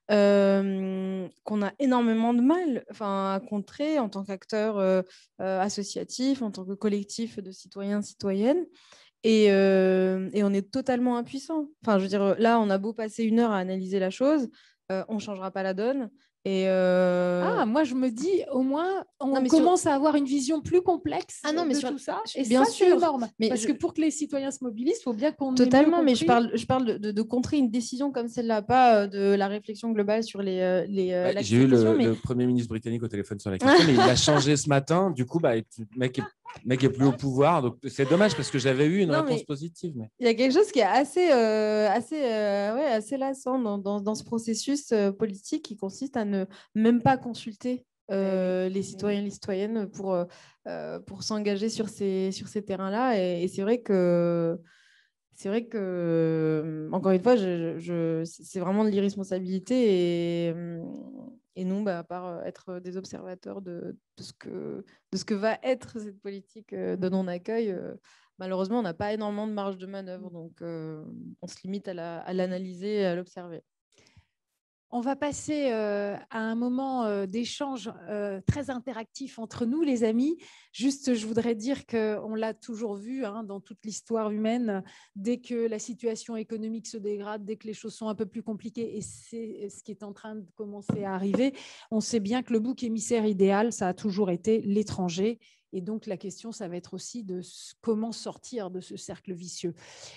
qu'on a énormément de mal à contrer en tant qu'acteur associatif, en tant que collectif de citoyens, citoyennes. Et on est totalement impuissant. Enfin, je veux dire, là, on a beau passer 1 heure à analyser la chose, on ne changera pas la donne. Et moi, je me dis, au moins, on commence à avoir une vision plus complexe de tout ça. Et bien ça, sûr, c'est énorme. Parce que pour que les citoyens se mobilisent, il faut bien qu'on totalement, mais je parle de contrer une décision comme celle-là, pas de la réflexion globale sur les j'ai eu le Premier ministre britannique au téléphone sur la question, mais il a changé ce matin. Du coup, le mec est plus au pouvoir. Donc, c'est dommage parce que j'avais eu une réponse positive. Mais... il y a quelque chose qui est assez lassant dans ce processus politique qui consiste à ne même pas consulter les citoyens et les citoyennes pour s'engager sur ces terrains-là. Et c'est vrai que, encore une fois, c'est vraiment de l'irresponsabilité. Et nous, à part être des observateurs de ce que va être cette politique de non-accueil, malheureusement, on n'a pas énormément de marge de manœuvre. Donc, on se limite à l'analyser et à l'observer. On va passer à un moment d'échange très interactif entre nous, les amis. Juste, je voudrais dire qu'on l'a toujours vu dans toute l'histoire humaine, dès que la situation économique se dégrade, dès que les choses sont un peu plus compliquées, et c'est ce qui est en train de commencer à arriver, on sait bien que le bouc émissaire idéal, ça a toujours été l'étranger. Et donc, la question, ça va être aussi de comment sortir de ce cercle vicieux.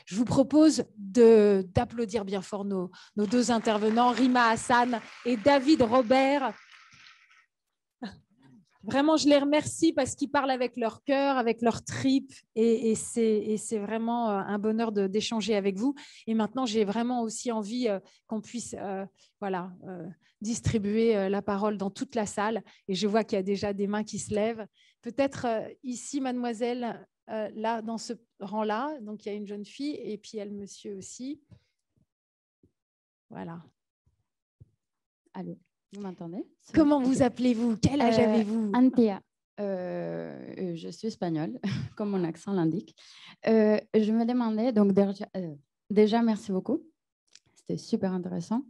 Je vous propose d'applaudir bien fort nos deux intervenants, Rima Hassan et David Robert. Vraiment, je les remercie parce qu'ils parlent avec leur cœur, avec leur tripes, et c'est vraiment un bonheur d'échanger avec vous. Et maintenant, j'ai vraiment aussi envie qu'on puisse distribuer la parole dans toute la salle. Et je vois qu'il y a déjà des mains qui se lèvent. Peut-être ici, mademoiselle, là, dans ce rang-là. Donc, il y a une jeune fille et puis il y a le monsieur aussi. Voilà. Allô, vous m'entendez? Comment vous appelez-vous? Quel âge avez-vous? Antea. Je suis espagnole, comme mon accent l'indique. Je me demandais, donc déjà merci beaucoup. C'était super intéressant.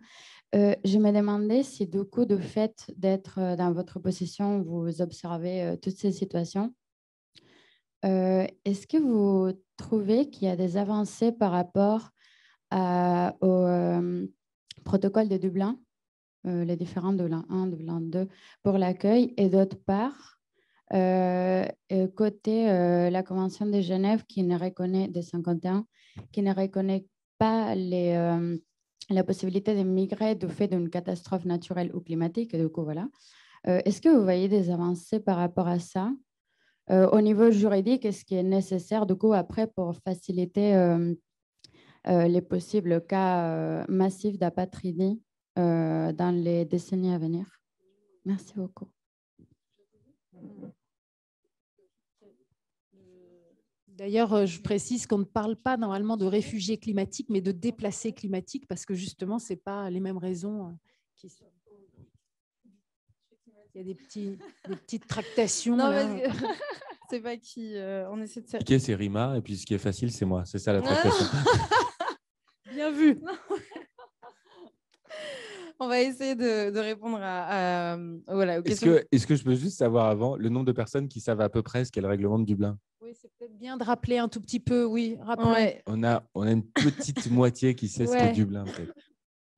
Je me demandais si du coup, de fait d'être dans votre position, vous observez toutes ces situations. Est-ce que vous trouvez qu'il y a des avancées par rapport au protocole de Dublin, les différents Dublin 1, Dublin 2 pour l'accueil, et d'autre part, côté la Convention de Genève qui ne reconnaît, de 51, qui ne reconnaît pas la possibilité de migrer du fait d'une catastrophe naturelle ou climatique. Et du coup, voilà. Est-ce que vous voyez des avancées par rapport à ça? Au niveau juridique, est-ce qu'il est nécessaire, du coup, après, pour faciliter les possibles cas massifs d'apatridie dans les décennies à venir? Merci beaucoup. D'ailleurs, je précise qu'on ne parle pas normalement de réfugiés climatiques, mais de déplacés climatiques, parce que justement, ce n'est pas les mêmes raisons qui sont. Il y a des petites tractations. Non, là. parce que c'est pas qui. On essaie de. Ce qui est, c'est Rima, et puis ce qui est facile, c'est moi. C'est ça la tractation. Bien vu. On va essayer de répondre aux questions. Est-ce que je peux juste savoir avant le nombre de personnes qui savent à peu près ce qu'est le règlement de Dublin? Oui, c'est peut-être bien de rappeler un tout petit peu. Oui, rappelons. Ouais. On a une petite moitié qui sait ce qu'est Dublin.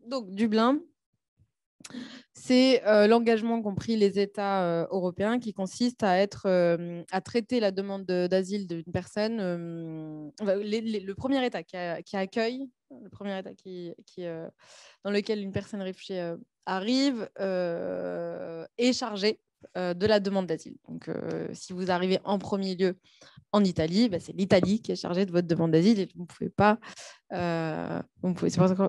Donc, Dublin, c'est l'engagement qu'ont pris les États européens qui consiste à traiter la demande d'asile d'une personne. Le premier État qui accueille, le premier État dans lequel une personne réfugiée arrive est chargé de la demande d'asile. Donc, si vous arrivez en premier lieu en Italie, c'est l'Italie qui est chargée de votre demande d'asile et vous ne pouvez pas.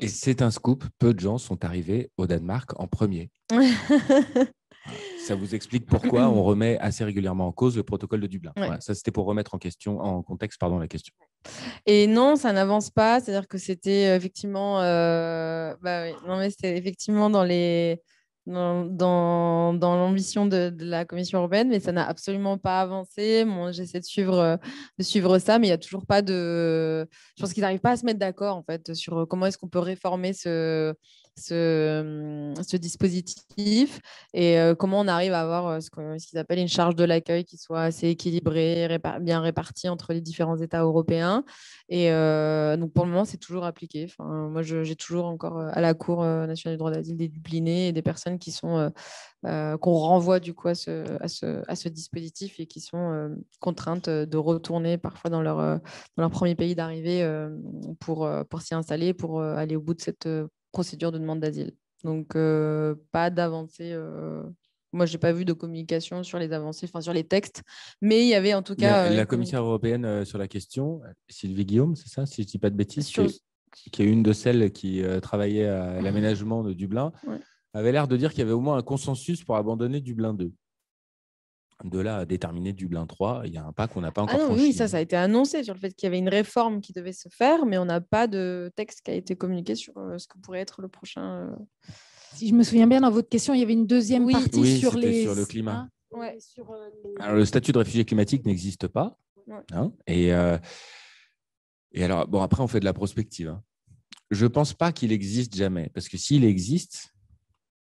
Et c'est un scoop, peu de gens sont arrivés au Danemark en premier. Ça vous explique pourquoi on remet assez régulièrement en cause le protocole de Dublin. Ouais. Voilà, ça, c'était pour remettre en contexte la question. Et non, ça n'avance pas. C'est-à-dire que c'était effectivement, c'était effectivement dans l'ambition de la Commission européenne, mais ça n'a absolument pas avancé. Moi, j'essaie de suivre ça, mais il n'y a toujours pas de. Je pense qu'ils n'arrivent pas à se mettre d'accord en fait sur comment est-ce qu'on peut réformer ce dispositif et comment on arrive à avoir ce qu'ils appellent une charge de l'accueil qui soit assez équilibrée, bien répartie entre les différents États européens. Et donc, pour le moment, c'est toujours appliqué. Enfin, moi, j'ai toujours encore à la Cour nationale du droit d'asile des Dublinés et des personnes qui sont qu'on renvoie du coup à ce dispositif et qui sont contraintes de retourner parfois dans leur premier pays d'arrivée pour s'y installer, pour aller au bout de cette procédure de demande d'asile. Donc, pas d'avancée. Moi, je n'ai pas vu de communication sur les avancées, sur les textes, mais il y avait en tout cas… La commissaire européenne sur la question, Sylvie Guillaume, c'est ça, si je ne dis pas de bêtises, qui est une de celles qui travaillait à l'aménagement de Dublin, avait l'air de dire qu'il y avait au moins un consensus pour abandonner Dublin 2. De là à déterminer Dublin 3, il y a un pas qu'on n'a pas encore franchi. Oui, ça a été annoncé sur le fait qu'il y avait une réforme qui devait se faire, mais on n'a pas de texte qui a été communiqué sur ce que pourrait être le prochain… Si je me souviens bien, dans votre question, il y avait une deuxième partie sur le climat. Hein, Alors, le statut de réfugié climatique n'existe pas. Hein, et alors, bon, après, on fait de la prospective. Hein. Je ne pense pas qu'il existe jamais, parce que s'il existe,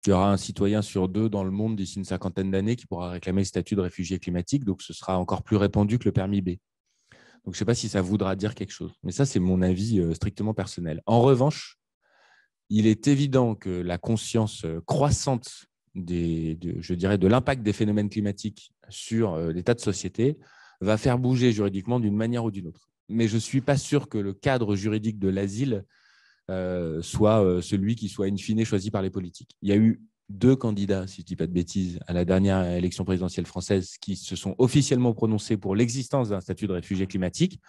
il y aura un citoyen sur 2 dans le monde d'ici une cinquantaine d'années qui pourra réclamer le statut de réfugié climatique, donc ce sera encore plus répandu que le permis B. Donc, je ne sais pas si ça voudra dire quelque chose, mais ça, c'est mon avis strictement personnel. En revanche, il est évident que la conscience croissante je dirais, de l'impact des phénomènes climatiques sur l'état de société va faire bouger juridiquement d'une manière ou d'une autre. Mais je ne suis pas sûr que le cadre juridique de l'asile soit celui qui soit in fine choisi par les politiques. Il y a eu 2 candidats, si je ne dis pas de bêtises, à la dernière élection présidentielle française qui se sont officiellement prononcés pour l'existence d'un statut de réfugié climatique.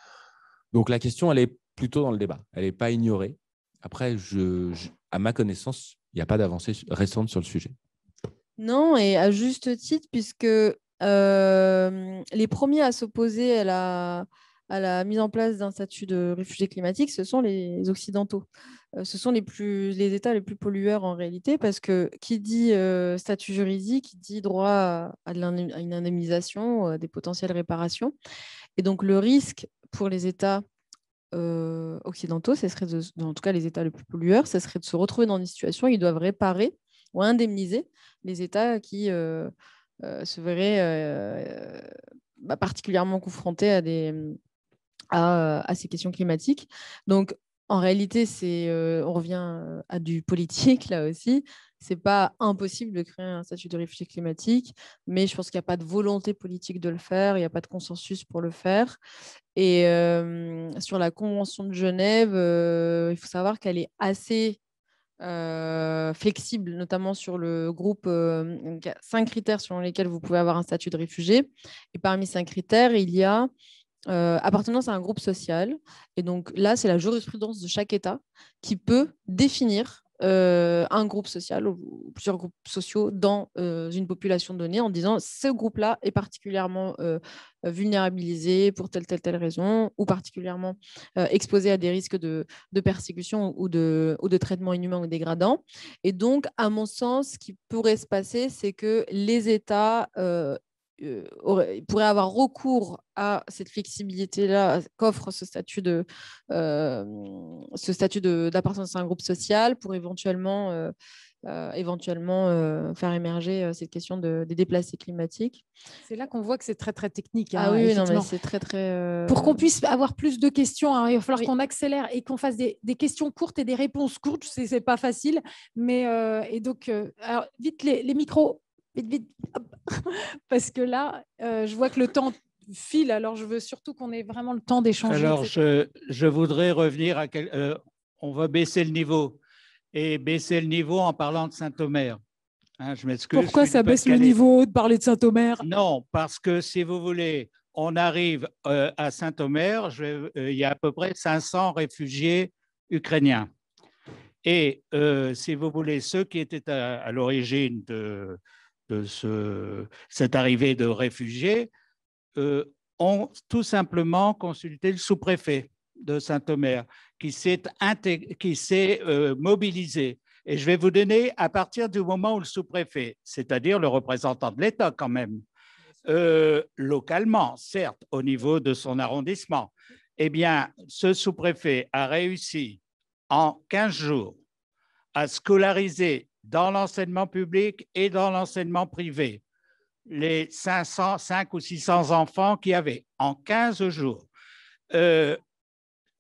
Donc la question, elle est plutôt dans le débat. Elle n'est pas ignorée. Après, à ma connaissance, il n'y a pas d'avancée récente sur le sujet. Non, et à juste titre, puisque les premiers à s'opposer à la mise en place d'un statut de réfugié climatique, ce sont les Occidentaux. Ce sont les États les plus pollueurs en réalité, parce que qui dit statut juridique, qui dit droit à une indemnisation, des potentielles réparations. Et donc le risque pour les États occidentaux, ce serait en tout cas les États les plus pollueurs, ce serait de se retrouver dans une situation où ils doivent réparer ou indemniser les États qui se verraient particulièrement confrontés à ces questions climatiques. Donc, en réalité, on revient à du politique là aussi. Ce n'est pas impossible de créer un statut de réfugié climatique, mais je pense qu'il n'y a pas de volonté politique de le faire, il n'y a pas de consensus pour le faire. Et sur la Convention de Genève, il faut savoir qu'elle est assez flexible, notamment sur le groupe 5 critères selon lesquels vous pouvez avoir un statut de réfugié. Et parmi 5 critères, il y a appartenance à un groupe social. Et donc là, c'est la jurisprudence de chaque État qui peut définir un groupe social ou plusieurs groupes sociaux dans une population donnée en disant ce groupe-là est particulièrement vulnérabilisé pour telle raison ou particulièrement exposé à des risques de persécution ou de traitement inhumain ou dégradant. Et donc, à mon sens, ce qui pourrait se passer, c'est que les États pourraient avoir recours à cette flexibilité-là qu'offre ce statut d'appartenance à un groupe social pour éventuellement faire émerger cette question des déplacés climatiques. C'est là qu'on voit que c'est très, très technique. Ah oui, non, mais c'est très, très… Pour qu'on puisse avoir plus de questions, hein, il va falloir qu'on accélère et qu'on fasse des questions courtes et des réponses courtes. Ce n'est pas facile. Mais, et donc, alors, vite les micros. Vite. Parce que là, je vois que le temps file. Alors, je veux surtout qu'on ait vraiment le temps d'échanger. Alors, je voudrais revenir à… on va baisser le niveau. Et baisser le niveau en parlant de Saint-Omer. Hein, je m'excuse. Pourquoi ça baisse le niveau de parler de Saint-Omer? Non, parce que si vous voulez, on arrive à Saint-Omer, il y a à peu près 500 réfugiés ukrainiens. Et si vous voulez, ceux qui étaient à l'origine de cette arrivée de réfugiés ont tout simplement consulté le sous-préfet de Saint-Omer qui s'est mobilisé. Et je vais vous donner à partir du moment où le sous-préfet, c'est-à-dire le représentant de l'État quand même, localement, certes, au niveau de son arrondissement, eh bien, ce sous-préfet a réussi en 15 jours à scolariser dans l'enseignement public et dans l'enseignement privé les 500 ou 600 enfants qu'il y avait en 15 jours.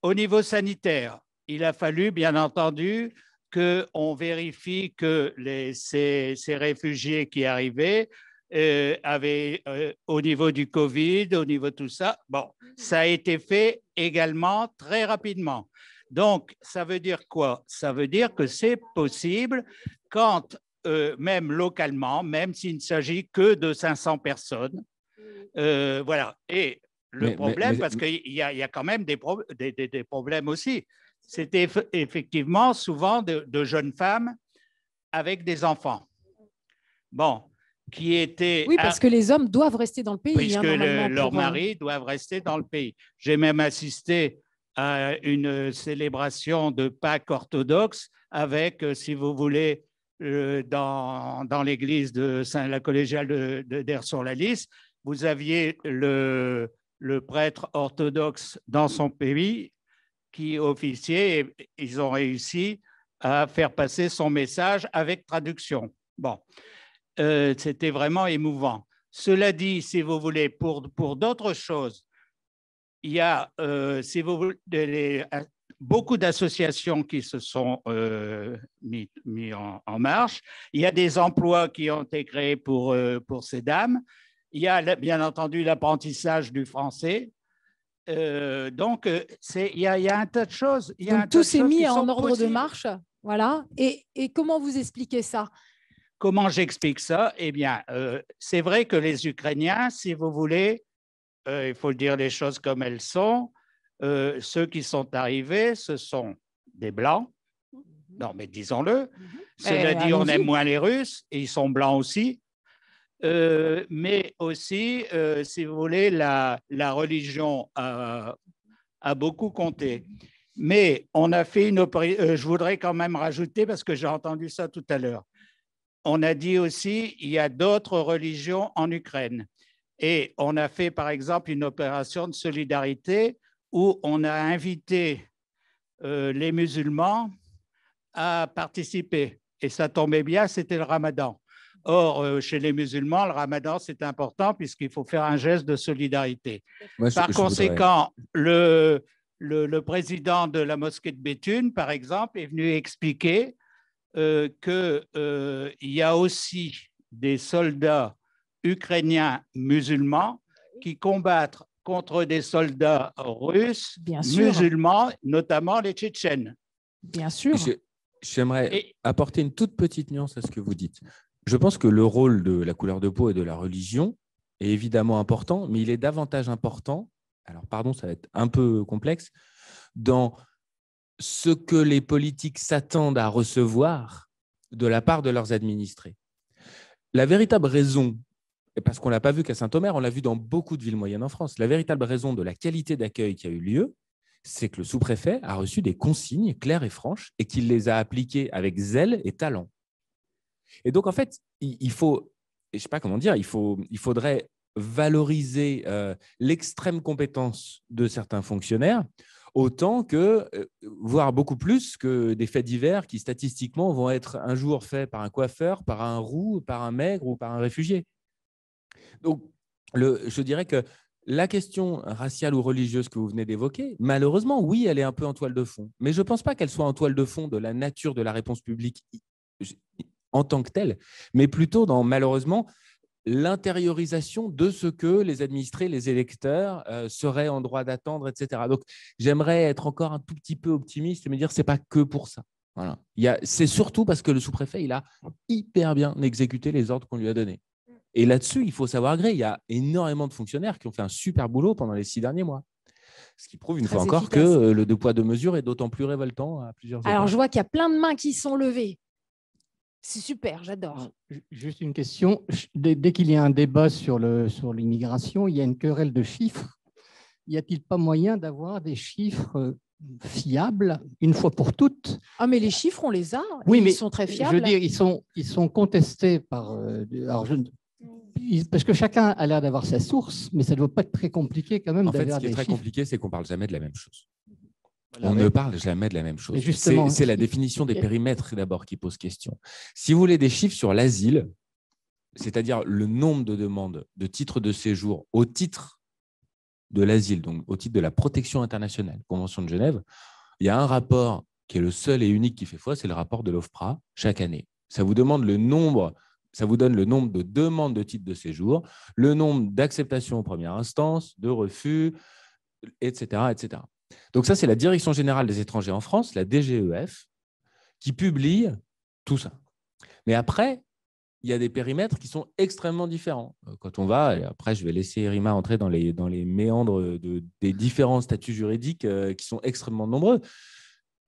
Au niveau sanitaire, il a fallu, bien entendu, qu'on vérifie que ces réfugiés qui arrivaient avaient, au niveau du Covid, au niveau de tout ça, bon, ça a été fait également très rapidement. Donc, ça veut dire quoi? Ça veut dire que c'est possible quand, même localement, même s'il ne s'agit que de 500 personnes, voilà. Et le problème, parce qu'il y a quand même des problèmes aussi, c'était effectivement souvent de jeunes femmes avec des enfants. Bon, qui étaient… Oui, parce que les hommes doivent rester dans le pays. Puisque leurs maris doivent rester dans le pays. J'ai même assisté à une célébration de Pâques orthodoxe avec, si vous voulez, dans l'église de la collégiale d'Aire-sur-la-Lys, vous aviez le prêtre orthodoxe dans son pays qui officiait et ils ont réussi à faire passer son message avec traduction. Bon, c'était vraiment émouvant. Cela dit, si vous voulez, pour d'autres choses, il y a, si vous voulez, beaucoup d'associations qui se sont mis en marche. Il y a des emplois qui ont été créés pour ces dames. Il y a bien entendu l'apprentissage du français. Donc, il y a un tas de choses. Donc, tout s'est mis en ordre de marche. Voilà. Et comment vous expliquez ça? Comment j'explique ça? Eh bien, c'est vrai que les Ukrainiens, si vous voulez, il faut dire les choses comme elles sont, ceux qui sont arrivés, ce sont des Blancs. Non, mais disons-le. Cela dit, on aime moins les Russes, et ils sont Blancs aussi. Mais aussi, si vous voulez, la religion a beaucoup compté. Mais on a fait je voudrais quand même rajouter, parce que j'ai entendu ça tout à l'heure, on a dit aussi il y a d'autres religions en Ukraine. Et on a fait, par exemple, une opération de solidarité où on a invité les musulmans à participer. Et ça tombait bien, c'était le ramadan. Or, chez les musulmans, le ramadan, c'est important puisqu'il faut faire un geste de solidarité. Par conséquent, le président de la mosquée de Béthune, par exemple, est venu expliquer qu'il y a aussi des soldats ukrainiens musulmans qui combattent contre des soldats russes musulmans, notamment les Tchétchènes. Bien sûr. J'aimerais apporter une toute petite nuance à ce que vous dites. Je pense que le rôle de la couleur de peau et de la religion est évidemment important, mais il est davantage important, alors pardon, ça va être un peu complexe, dans ce que les politiques s'attendent à recevoir de la part de leurs administrés. La véritable raison, parce qu'on ne l'a pas vu qu'à Saint-Omer, on l'a vu dans beaucoup de villes moyennes en France, la véritable raison de la qualité d'accueil qui a eu lieu, c'est que le sous-préfet a reçu des consignes claires et franches et qu'il les a appliquées avec zèle et talent. Et donc, en fait, il faut, je ne sais pas comment dire, il faudrait valoriser l'extrême compétence de certains fonctionnaires autant que, voire beaucoup plus que des faits divers qui statistiquement vont être un jour faits par un coiffeur, par un roux, par un maigre ou par un réfugié. Donc, je dirais que la question raciale ou religieuse que vous venez d'évoquer, malheureusement, oui, elle est un peu en toile de fond. Mais je ne pense pas qu'elle soit en toile de fond de la nature de la réponse publique en tant que telle, mais plutôt dans, malheureusement, l'intériorisation de ce que les administrés, les électeurs seraient en droit d'attendre, etc. Donc, j'aimerais être encore un tout petit peu optimiste et me dire que ce n'est pas que pour ça. Voilà. C'est surtout parce que le sous-préfet, il a hyper bien exécuté les ordres qu'on lui a donnés. Et là-dessus, il faut savoir gré, il y a énormément de fonctionnaires qui ont fait un super boulot pendant les 6 derniers mois. Ce qui prouve une fois encore que le deux poids, deux mesures est d'autant plus révoltant à plusieurs égards. Alors, je vois qu'il y a plein de mains qui sont levées. C'est super, j'adore. Juste une question. Dès qu'il y a un débat sur l'immigration, il y a une querelle de chiffres. Y a-t-il pas moyen d'avoir des chiffres fiables une fois pour toutes? Ah, mais les chiffres, on les a. Oui, mais ils sont très fiables. Je veux dire, ils sont contestés par. Parce que chacun a l'air d'avoir sa source, mais ça ne doit pas être très compliqué quand même. En fait, ce qui est très compliqué, c'est qu'on ne parle jamais de la même chose. On ne parle jamais de la même chose. C'est la définition des périmètres d'abord qui pose question. Si vous voulez des chiffres sur l'asile, c'est-à-dire le nombre de demandes de titres de séjour au titre de l'asile, donc au titre de la protection internationale, Convention de Genève, il y a un rapport qui est le seul et unique qui fait foi, c'est le rapport de l'OFPRA chaque année. Ça vous donne le nombre de demandes de titres de séjour, le nombre d'acceptations en première instance, de refus, etc., etc. Donc ça, c'est la Direction générale des étrangers en France, la DGEF, qui publie tout ça. Mais après, il y a des périmètres qui sont extrêmement différents. Quand on va, et après je vais laisser Rima entrer dans les méandres des différents statuts juridiques qui sont extrêmement nombreux.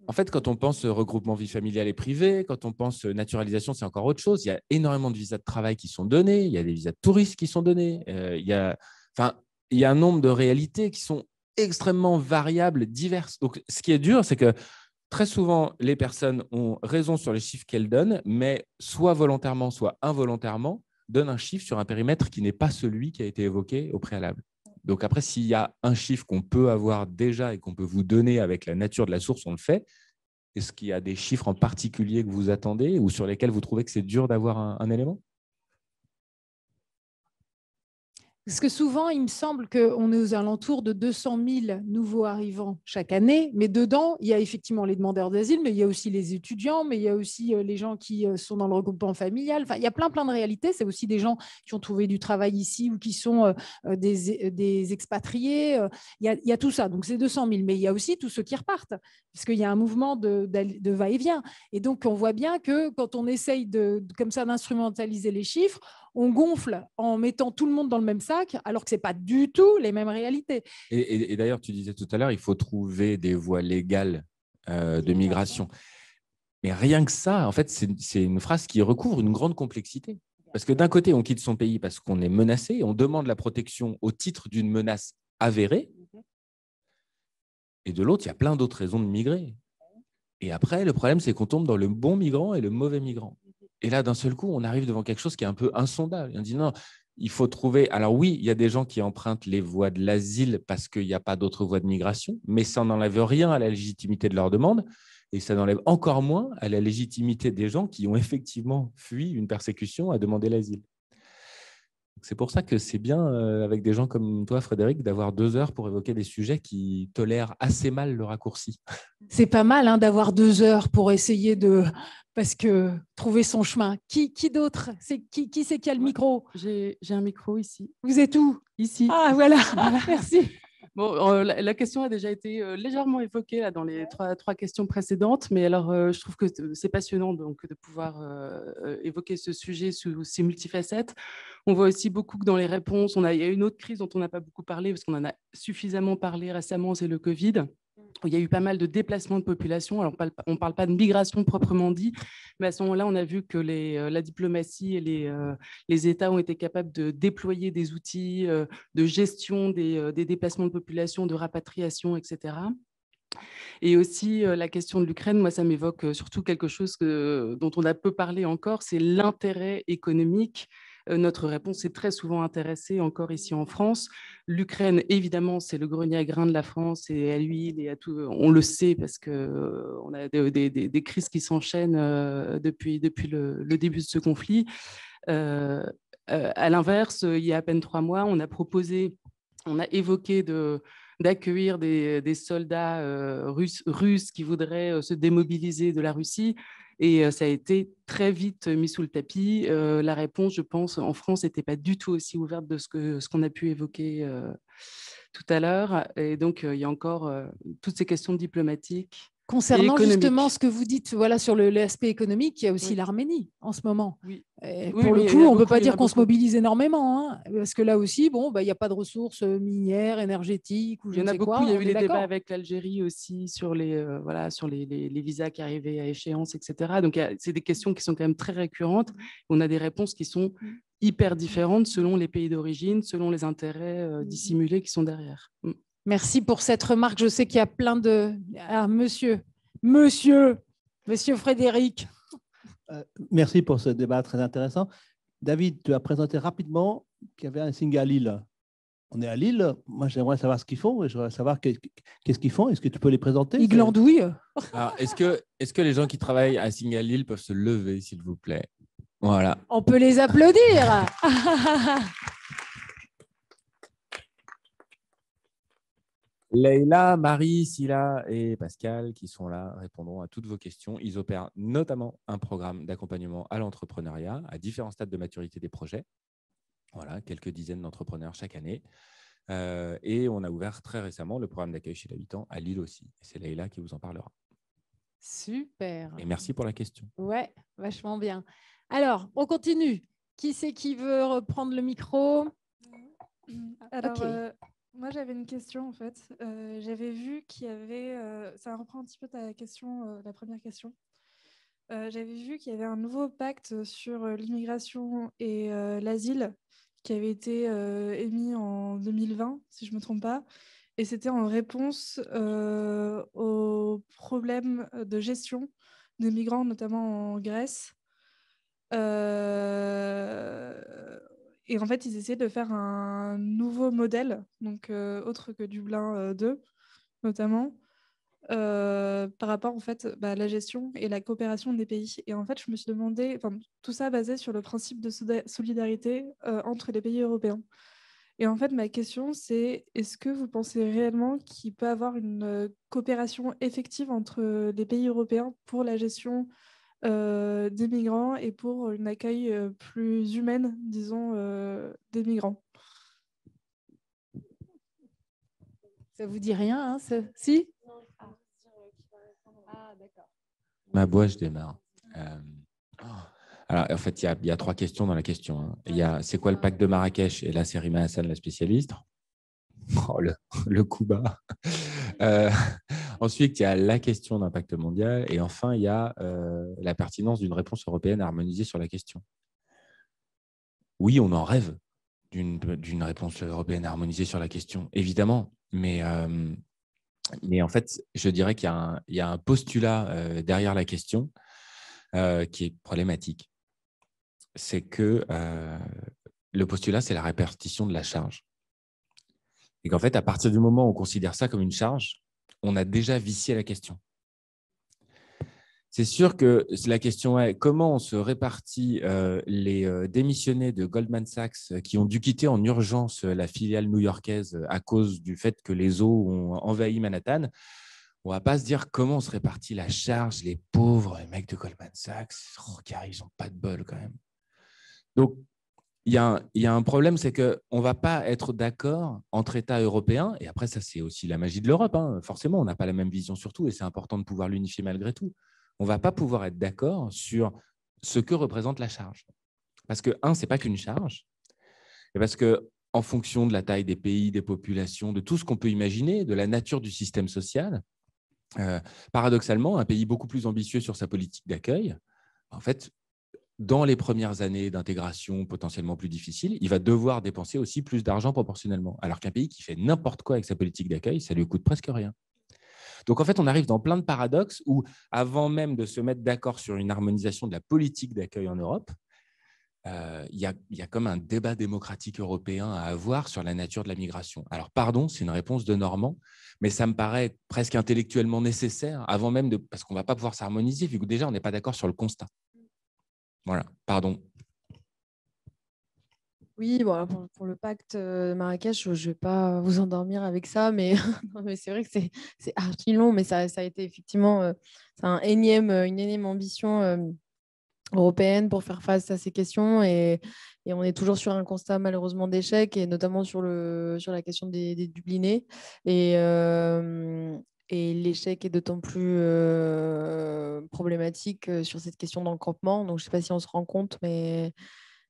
En fait, quand on pense regroupement vie familiale et privée, quand on pense naturalisation, c'est encore autre chose. Il y a énormément de visas de travail qui sont donnés, il y a des visas de touristes qui sont donnés, il y a un nombre de réalités qui sont extrêmement variables, diverses. Donc, ce qui est dur, c'est que très souvent, les personnes ont raison sur les chiffres qu'elles donnent, mais soit volontairement, soit involontairement, donnent un chiffre sur un périmètre qui n'est pas celui qui a été évoqué au préalable. Donc après, s'il y a un chiffre qu'on peut avoir déjà et qu'on peut vous donner avec la nature de la source, on le fait. Est-ce qu'il y a des chiffres en particulier que vous attendez ou sur lesquels vous trouvez que c'est dur d'avoir un élément ? Parce que souvent, il me semble qu'on est aux alentours de 200 000 nouveaux arrivants chaque année, mais dedans, il y a effectivement les demandeurs d'asile, mais il y a aussi les étudiants, mais il y a aussi les gens qui sont dans le regroupement familial. Enfin, il y a plein de réalités. C'est aussi des gens qui ont trouvé du travail ici ou qui sont des expatriés. Il y a tout ça. Donc, c'est 200 000. Mais il y a aussi tous ceux qui repartent, puisqu'il y a un mouvement de va-et-vient. Et donc, on voit bien que quand on essaye comme ça d'instrumentaliser les chiffres, on gonfle en mettant tout le monde dans le même sac, alors que ce n'est pas du tout les mêmes réalités. Et d'ailleurs, tu disais tout à l'heure, il faut trouver des voies légales de migration. Mais rien que ça, en fait, c'est une phrase qui recouvre une grande complexité. Parce que d'un côté, on quitte son pays parce qu'on est menacé, on demande la protection au titre d'une menace avérée. Et de l'autre, il y a plein d'autres raisons de migrer. Et après, le problème, c'est qu'on tombe dans le bon migrant et le mauvais migrant. Et là, d'un seul coup, on arrive devant quelque chose qui est un peu insondable. Et on dit non, il faut trouver… Alors oui, il y a des gens qui empruntent les voies de l'asile parce qu'il n'y a pas d'autres voies de migration, mais ça n'enlève rien à la légitimité de leur demande et ça n'enlève encore moins à la légitimité des gens qui ont effectivement fui une persécution à demander l'asile. C'est pour ça que c'est bien, avec des gens comme toi, Frédéric, d'avoir 2 heures pour évoquer des sujets qui tolèrent assez mal le raccourci. C'est pas mal d'avoir 2 heures pour essayer de… Parce que trouver son chemin. Qui d'autre? Qui c'est qui a le micro? J'ai un micro ici. Vous êtes où? Ici. Ah, voilà. Merci. Bon, la question a déjà été légèrement évoquée là, dans les trois questions précédentes, mais alors je trouve que c'est passionnant donc, de pouvoir évoquer ce sujet sous ces multifacettes. On voit aussi beaucoup que dans les réponses, il y a une autre crise dont on n'a pas beaucoup parlé, parce qu'on en a suffisamment parlé récemment, c'est le Covid. Il y a eu pas mal de déplacements de population. Alors, on ne parle pas de migration proprement dit, mais à ce moment-là, on a vu que la diplomatie et les États ont été capables de déployer des outils de gestion des déplacements de population, de rapatriation, etc. Et aussi, la question de l'Ukraine, moi, ça m'évoque surtout quelque chose dont on a peu parlé encore, c'est l'intérêt économique. Notre réponse est très souvent intéressée encore ici en France. L'Ukraine, évidemment, c'est le grenier à grains de la France et à l'huile et à tout. On le sait parce qu'on a des crises qui s'enchaînent depuis le début de ce conflit. À l'inverse, il y a à peine 3 mois, on a évoqué d'accueillir des soldats russes qui voudraient se démobiliser de la Russie. Et ça a été très vite mis sous le tapis. La réponse, je pense, en France, n'était pas du tout aussi ouverte de ce qu'on a pu évoquer tout à l'heure. Et donc, il y a encore toutes ces questions diplomatiques. Concernant justement ce que vous dites sur l'aspect économique, il y a aussi l'Arménie en ce moment. Oui. Pour le coup, on ne peut pas dire qu'on se mobilise énormément, hein, parce que là aussi, il n'y a pas de ressources minières, énergétiques ou je ne sais quoi. Il y a eu les débats avec l'Algérie aussi sur les visas qui arrivaient à échéance, etc. Donc, c'est des questions qui sont quand même très récurrentes. On a des réponses qui sont hyper différentes selon les pays d'origine, selon les intérêts dissimulés qui sont derrière. Merci pour cette remarque. Je sais qu'il y a plein de… Ah, monsieur Frédéric. Merci pour ce débat très intéressant. David, tu as présenté rapidement qu'il y avait un signe à Lille. On est à Lille. Moi, j'aimerais savoir ce qu'ils font. Et je voudrais savoir qu'est-ce qu'ils font. Est-ce que tu peux les présenter? Ils glandouillent. Alors, est-ce que les gens qui travaillent à Signe à Lille peuvent se lever, s'il vous plaît? Voilà. On peut les applaudir. Leïla, Marie, Silla et Pascal qui sont là répondront à toutes vos questions. Ils opèrent notamment un programme d'accompagnement à l'entrepreneuriat à différents stades de maturité des projets. Voilà, quelques dizaines d'entrepreneurs chaque année. Et on a ouvert très récemment le programme d'accueil chez l'habitant à Lille aussi. C'est Leïla qui vous en parlera. Super. Et merci pour la question. Ouais, vachement bien. Alors, on continue. Qui c'est qui veut reprendre le micro? Alors, moi, j'avais une question, en fait. J'avais vu qu'il y avait… ça reprend un petit peu ta question, la première question. J'avais vu qu'il y avait un nouveau pacte sur l'immigration et l'asile qui avait été émis en 2020, si je ne me trompe pas. Et c'était en réponse aux problèmes de gestion des migrants, notamment en Grèce. Et en fait, ils essayaient de faire un nouveau modèle, donc autre que Dublin 2, notamment, par rapport en fait, à la gestion et la coopération des pays. Et en fait, je me suis demandé, tout ça basé sur le principe de solidarité entre les pays européens. Et en fait, ma question, c'est est-ce que vous pensez réellement qu'il peut y avoir une coopération effective entre les pays européens pour la gestion des migrants et pour un accueil plus humaine, disons, des migrants? Ça vous dit rien, hein, si? Ma voix, je démarre. Alors, en fait, il y a 3 questions dans la question. Hein. Il y a c'est quoi le pacte de Marrakech? Et là, c'est Rima Hassan, la spécialiste. Oh, le coup bas. Ensuite, il y a la question d'un pacte mondial. Et enfin, il y a la pertinence d'une réponse européenne harmonisée sur la question. Oui, on en rêve d'une réponse européenne harmonisée sur la question, évidemment. Mais en fait, je dirais qu'il y a un postulat derrière la question qui est problématique. C'est que le postulat, c'est la répartition de la charge. Et qu'en fait, à partir du moment où on considère ça comme une charge, on a déjà vicié la question. C'est sûr que la question est comment on se répartit les démissionnés de Goldman Sachs qui ont dû quitter en urgence la filiale new-yorkaise à cause du fait que les eaux ont envahi Manhattan. On ne va pas se dire comment on se répartit la charge, les pauvres, les mecs de Goldman Sachs, car ils n'ont pas de bol quand même. Donc, il y a un problème, c'est qu'on ne va pas être d'accord entre États européens, et après, ça, c'est aussi la magie de l'Europe. Hein. Forcément, on n'a pas la même vision sur tout, et c'est important de pouvoir l'unifier malgré tout. On ne va pas pouvoir être d'accord sur ce que représente la charge. Parce que, ce n'est pas qu'une charge, et parce qu'en fonction de la taille des pays, des populations, de tout ce qu'on peut imaginer, de la nature du système social, paradoxalement, un pays beaucoup plus ambitieux sur sa politique d'accueil, en fait, dans les premières années d'intégration potentiellement plus difficiles, il va devoir dépenser aussi plus d'argent proportionnellement. Alors qu'un pays qui fait n'importe quoi avec sa politique d'accueil, ça lui coûte presque rien. Donc, en fait, on arrive dans plein de paradoxes où, avant même de se mettre d'accord sur une harmonisation de la politique d'accueil en Europe, il y a comme un débat démocratique européen à avoir sur la nature de la migration. Alors, pardon, c'est une réponse de Normand, mais ça me paraît presque intellectuellement nécessaire, avant même de... Parce qu'on ne va pas pouvoir s'harmoniser, vu que déjà, on n'est pas d'accord sur le constat. Voilà, pardon. Oui, bon, pour le pacte de Marrakech, je ne vais pas vous endormir avec ça, mais, non, mais c'est vrai que c'est archi long, mais ça a été effectivement c'est une énième ambition européenne pour faire face à ces questions et on est toujours sur un constat malheureusement d'échec et notamment sur la question des Dublinés et l'échec est d'autant plus problématique sur cette question d'encampement. Donc je ne sais pas si on se rend compte, mais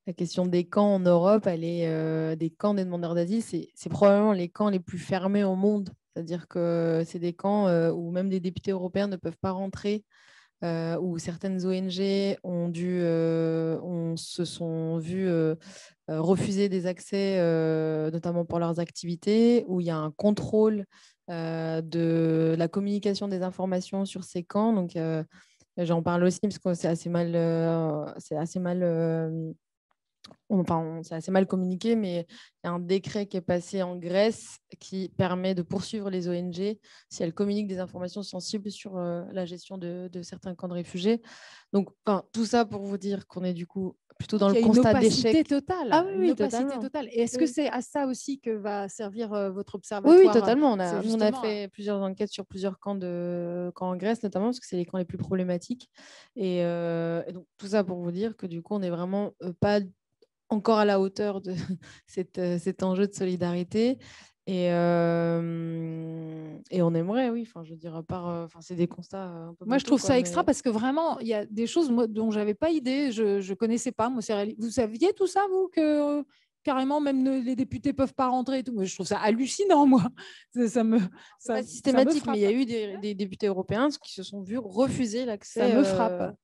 la question des camps en Europe, elle est des camps des demandeurs d'asile, c'est probablement les camps les plus fermés au monde. C'est-à-dire que c'est des camps où même des députés européens ne peuvent pas rentrer, où certaines ONG se sont vues refuser des accès, notamment pour leurs activités, où il y a un contrôle de la communication des informations sur ces camps. Donc, j'en parle aussi parce que c'est assez mal c'est assez mal communiqué, mais il y a un décret qui est passé en Grèce qui permet de poursuivre les ONG si elles communiquent des informations sensibles sur la gestion de certains camps de réfugiés. Donc, tout ça pour vous dire qu'on est du coup plutôt dans le constat d'échec. Il y a une opacité totale. Ah oui, une opacité totalement. totale. Et est-ce que c'est à ça aussi que va servir votre observatoire? Oui, totalement. On a fait plusieurs enquêtes sur plusieurs camps en Grèce, notamment parce que c'est les camps les plus problématiques. Et donc, tout ça pour vous dire que du coup, on n'est vraiment pas encore à la hauteur de cet enjeu de solidarité. Et on aimerait, oui, je veux dire, à part, c'est des constats un peu Moi, je trouve ça extra parce que vraiment, il y a des choses dont je n'avais pas idée, je ne connaissais pas. Moi, vous saviez tout ça, vous, que carrément, même les députés ne peuvent pas rentrer et tout. Moi, je trouve ça hallucinant, moi. Ça me, pas systématique, mais il y a eu des députés européens qui se sont vus refuser l'accès. Ça me frappe.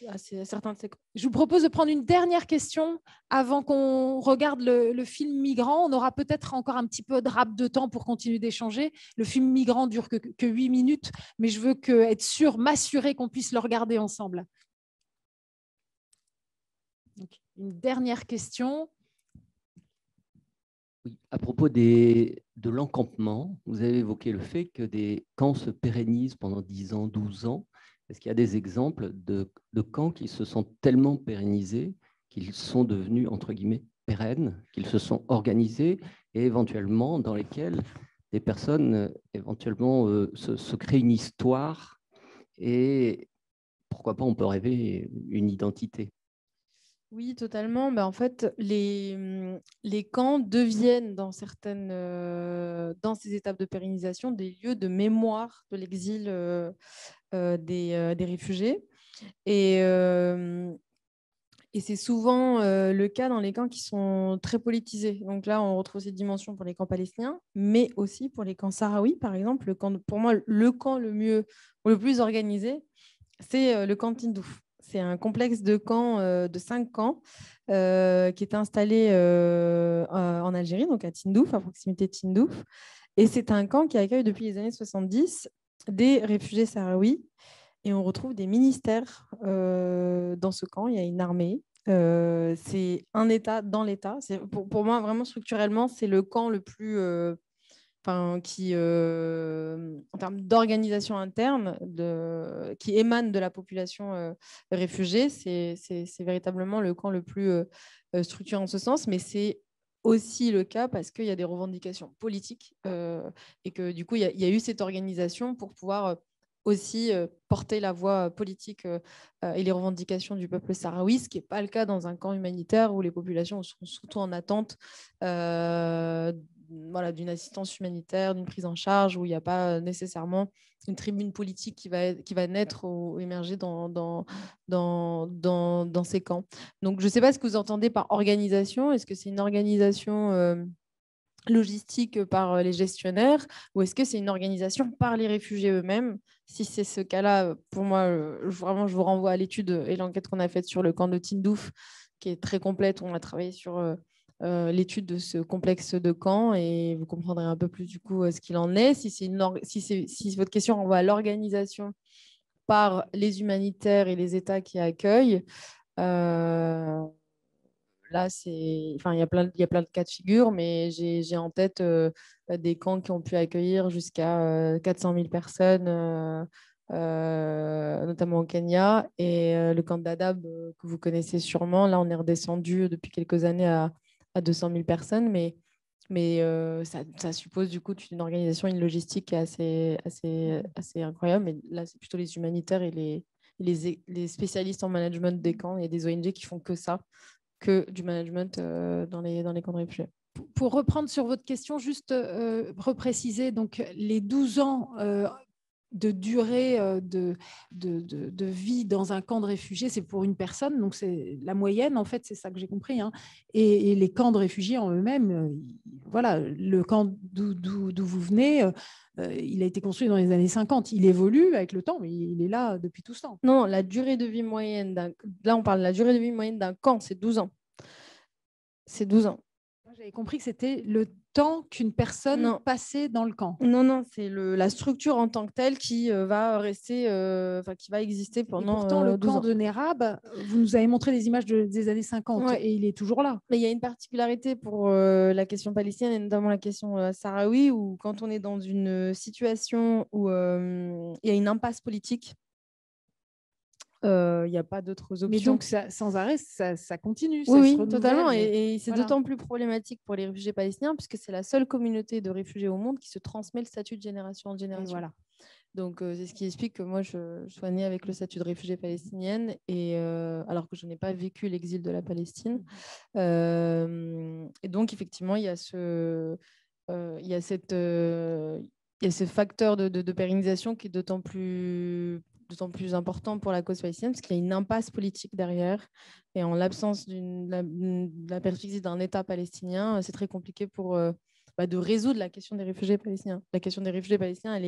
À certains de ces... Je vous propose de prendre une dernière question avant qu'on regarde le film Migrant. On aura peut-être encore un petit peu de rap de temps pour continuer d'échanger. Le film Migrant dure que 8 minutes, mais je veux m'assurer qu'on puisse le regarder ensemble. Donc, une dernière question. Oui, à propos de l'encampement, vous avez évoqué le fait que des camps se pérennisent pendant 10 ans, 12 ans. Est-ce qu'il y a des exemples de camps qui se sont tellement pérennisés qu'ils sont devenus, entre guillemets, pérennes, qu'ils se sont organisés et éventuellement dans lesquels des personnes éventuellement se créent une histoire et pourquoi pas on peut rêver une identité. Oui, totalement. En fait, les camps deviennent dans ces étapes de pérennisation des lieux de mémoire de l'exil des réfugiés. Et c'est souvent le cas dans les camps qui sont très politisés. Donc là, on retrouve cette dimension pour les camps palestiniens, mais aussi pour les camps sahraouis, par exemple. Pour moi, le camp le plus organisé, c'est le camp de Tindouf. C'est un complexe de camps, de 5 camps, qui est installé en Algérie, donc à Tindouf, à proximité de Tindouf. Et c'est un camp qui accueille depuis les années 70 des réfugiés sahraouis. Et on retrouve des ministères dans ce camp. Il y a une armée. C'est un État dans l'État. Pour moi, vraiment structurellement, c'est le camp le plus... qui, en termes d'organisation interne, qui émane de la population réfugiée, c'est véritablement le camp le plus structuré en ce sens, mais c'est aussi le cas parce qu'il y a des revendications politiques et que du coup, il y a eu cette organisation pour pouvoir aussi porter la voix politique et les revendications du peuple sahraoui, ce qui n'est pas le cas dans un camp humanitaire où les populations sont surtout en attente d'une assistance humanitaire, d'une prise en charge, où il n'y a pas nécessairement une tribune politique qui va naître ou émerger dans ces camps. Donc, je ne sais pas ce que vous entendez par organisation. Est-ce que c'est une organisation logistique par les gestionnaires ou est-ce que c'est une organisation par les réfugiés eux-mêmes? Si c'est ce cas-là, pour moi, vraiment, je vous renvoie à l'étude et l'enquête qu'on a faite sur le camp de Tindouf, qui est très complète. On a travaillé sur l'étude de ce complexe de camps et vous comprendrez un peu plus du coup ce qu'il en est. Si votre question renvoie à l'organisation par les humanitaires et les États qui accueillent, là, il y a plein de cas de figure, mais j'ai en tête des camps qui ont pu accueillir jusqu'à 400 000 personnes, notamment au Kenya. Et le camp de Dadaab, que vous connaissez sûrement, là, on est redescendu depuis quelques années à 200 000 personnes, mais ça suppose du coup une organisation, une logistique qui est assez incroyable. Mais là, c'est plutôt les humanitaires et les spécialistes en management des camps. Il y a des ONG qui font que ça, que du management dans les camps de réfugiés. Pour reprendre sur votre question, juste repréciser, donc les 12 ans de durée de vie dans un camp de réfugiés, c'est pour une personne, donc c'est la moyenne, en fait, c'est ça que j'ai compris. Hein. Et les camps de réfugiés en eux-mêmes, voilà, le camp d'où vous venez, il a été construit dans les années 50. Il évolue avec le temps, mais il est là depuis tout ce temps. Non, la durée de vie moyenne là, on parle de la durée de vie moyenne d'un camp, c'est 12 ans. C'est 12 ans. J'avais compris que c'était le temps qu'une personne passait dans le camp. Non, c'est la structure en tant que telle qui va rester, qui va exister pendant. Et pourtant, le 12 camp ans. de Nerab, vous nous avez montré des images des années 50 ouais. Et il est toujours là. Mais il y a une particularité pour la question palestinienne et notamment la question sahraoui, où quand on est dans une situation où il y a une impasse politique, il n'y a pas d'autres options. Mais donc, sans arrêt, ça continue. Oui, totalement. Et c'est d'autant plus problématique pour les réfugiés palestiniens, puisque c'est la seule communauté de réfugiés au monde qui se transmet le statut de génération en génération. Et voilà. Donc, c'est ce qui explique que moi, je sois née avec le statut de réfugiée palestinienne, alors que je n'ai pas vécu l'exil de la Palestine. Et donc, effectivement, il y a ce facteur de pérennisation qui est d'autant plus important pour la cause palestinienne, parce qu'il y a une impasse politique derrière. Et en l'absence de la perspective d'un État palestinien, c'est très compliqué de résoudre la question des réfugiés palestiniens. La question des réfugiés palestiniens, elle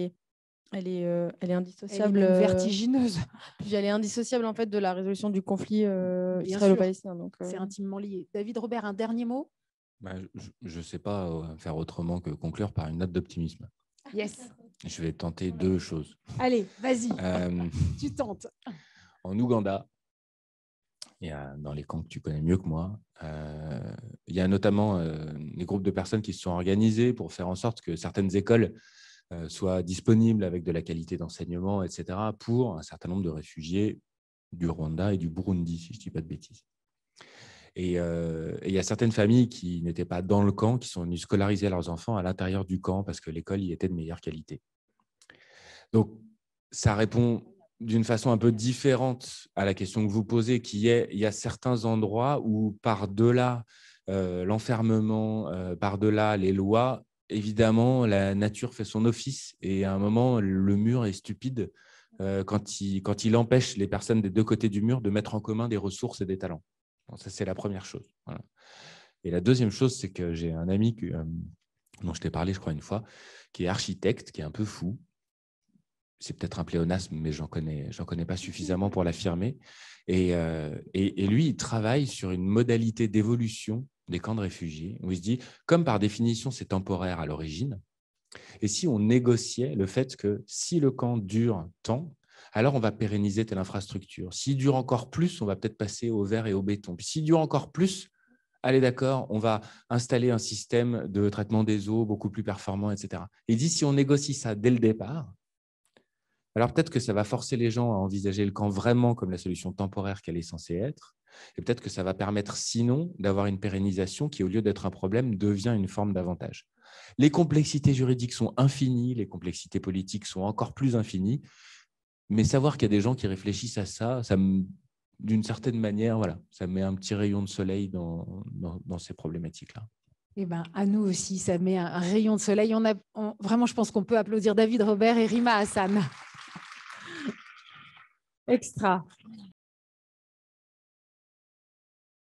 est indissociable. Elle est vertigineuse. Puis elle est indissociable en fait de la résolution du conflit israélo-palestinien. Donc, c'est intimement lié. David Robert, un dernier mot? Je ne sais pas faire autrement que conclure par une note d'optimisme. Yes. Je vais tenter deux choses. Allez, vas-y. Tu tentes. En Ouganda, dans les camps que tu connais mieux que moi, il y a notamment des groupes de personnes qui se sont organisés pour faire en sorte que certaines écoles soient disponibles avec de la qualité d'enseignement, etc., pour un certain nombre de réfugiés du Rwanda et du Burundi, si je ne dis pas de bêtises. Et il y a certaines familles qui n'étaient pas dans le camp, qui sont venues scolariser leurs enfants à l'intérieur du camp parce que l'école y était de meilleure qualité. Donc, ça répond d'une façon un peu différente à la question que vous posez, qui est, il y a certains endroits où par-delà l'enfermement, par-delà les lois, évidemment, la nature fait son office et à un moment, le mur est stupide quand il empêche les personnes des deux côtés du mur de mettre en commun des ressources et des talents. Bon, ça, c'est la première chose. Voilà. Et la deuxième chose, c'est que j'ai un ami dont je t'ai parlé, je crois, une fois, qui est architecte, qui est un peu fou. C'est peut-être un pléonasme, mais j'en connais pas suffisamment pour l'affirmer. Et lui, il travaille sur une modalité d'évolution des camps de réfugiés, où il se dit, comme par définition, c'est temporaire à l'origine, et si on négociait le fait que si le camp dure tant, alors on va pérenniser telle infrastructure. S'il dure encore plus, on va peut-être passer au verre et au béton. Puis s'il dure encore plus, allez d'accord, on va installer un système de traitement des eaux beaucoup plus performant, etc. Et il dit, si on négocie ça dès le départ, alors peut-être que ça va forcer les gens à envisager le camp vraiment comme la solution temporaire qu'elle est censée être. Et peut-être que ça va permettre sinon d'avoir une pérennisation qui, au lieu d'être un problème, devient une forme d'avantage. Les complexités juridiques sont infinies, les complexités politiques sont encore plus infinies, mais savoir qu'il y a des gens qui réfléchissent à ça, d'une certaine manière, voilà, ça met un petit rayon de soleil dans ces problématiques-là. Eh ben, à nous aussi, ça met un rayon de soleil. Vraiment, je pense qu'on peut applaudir David Robert et Rima Hassan. Extra.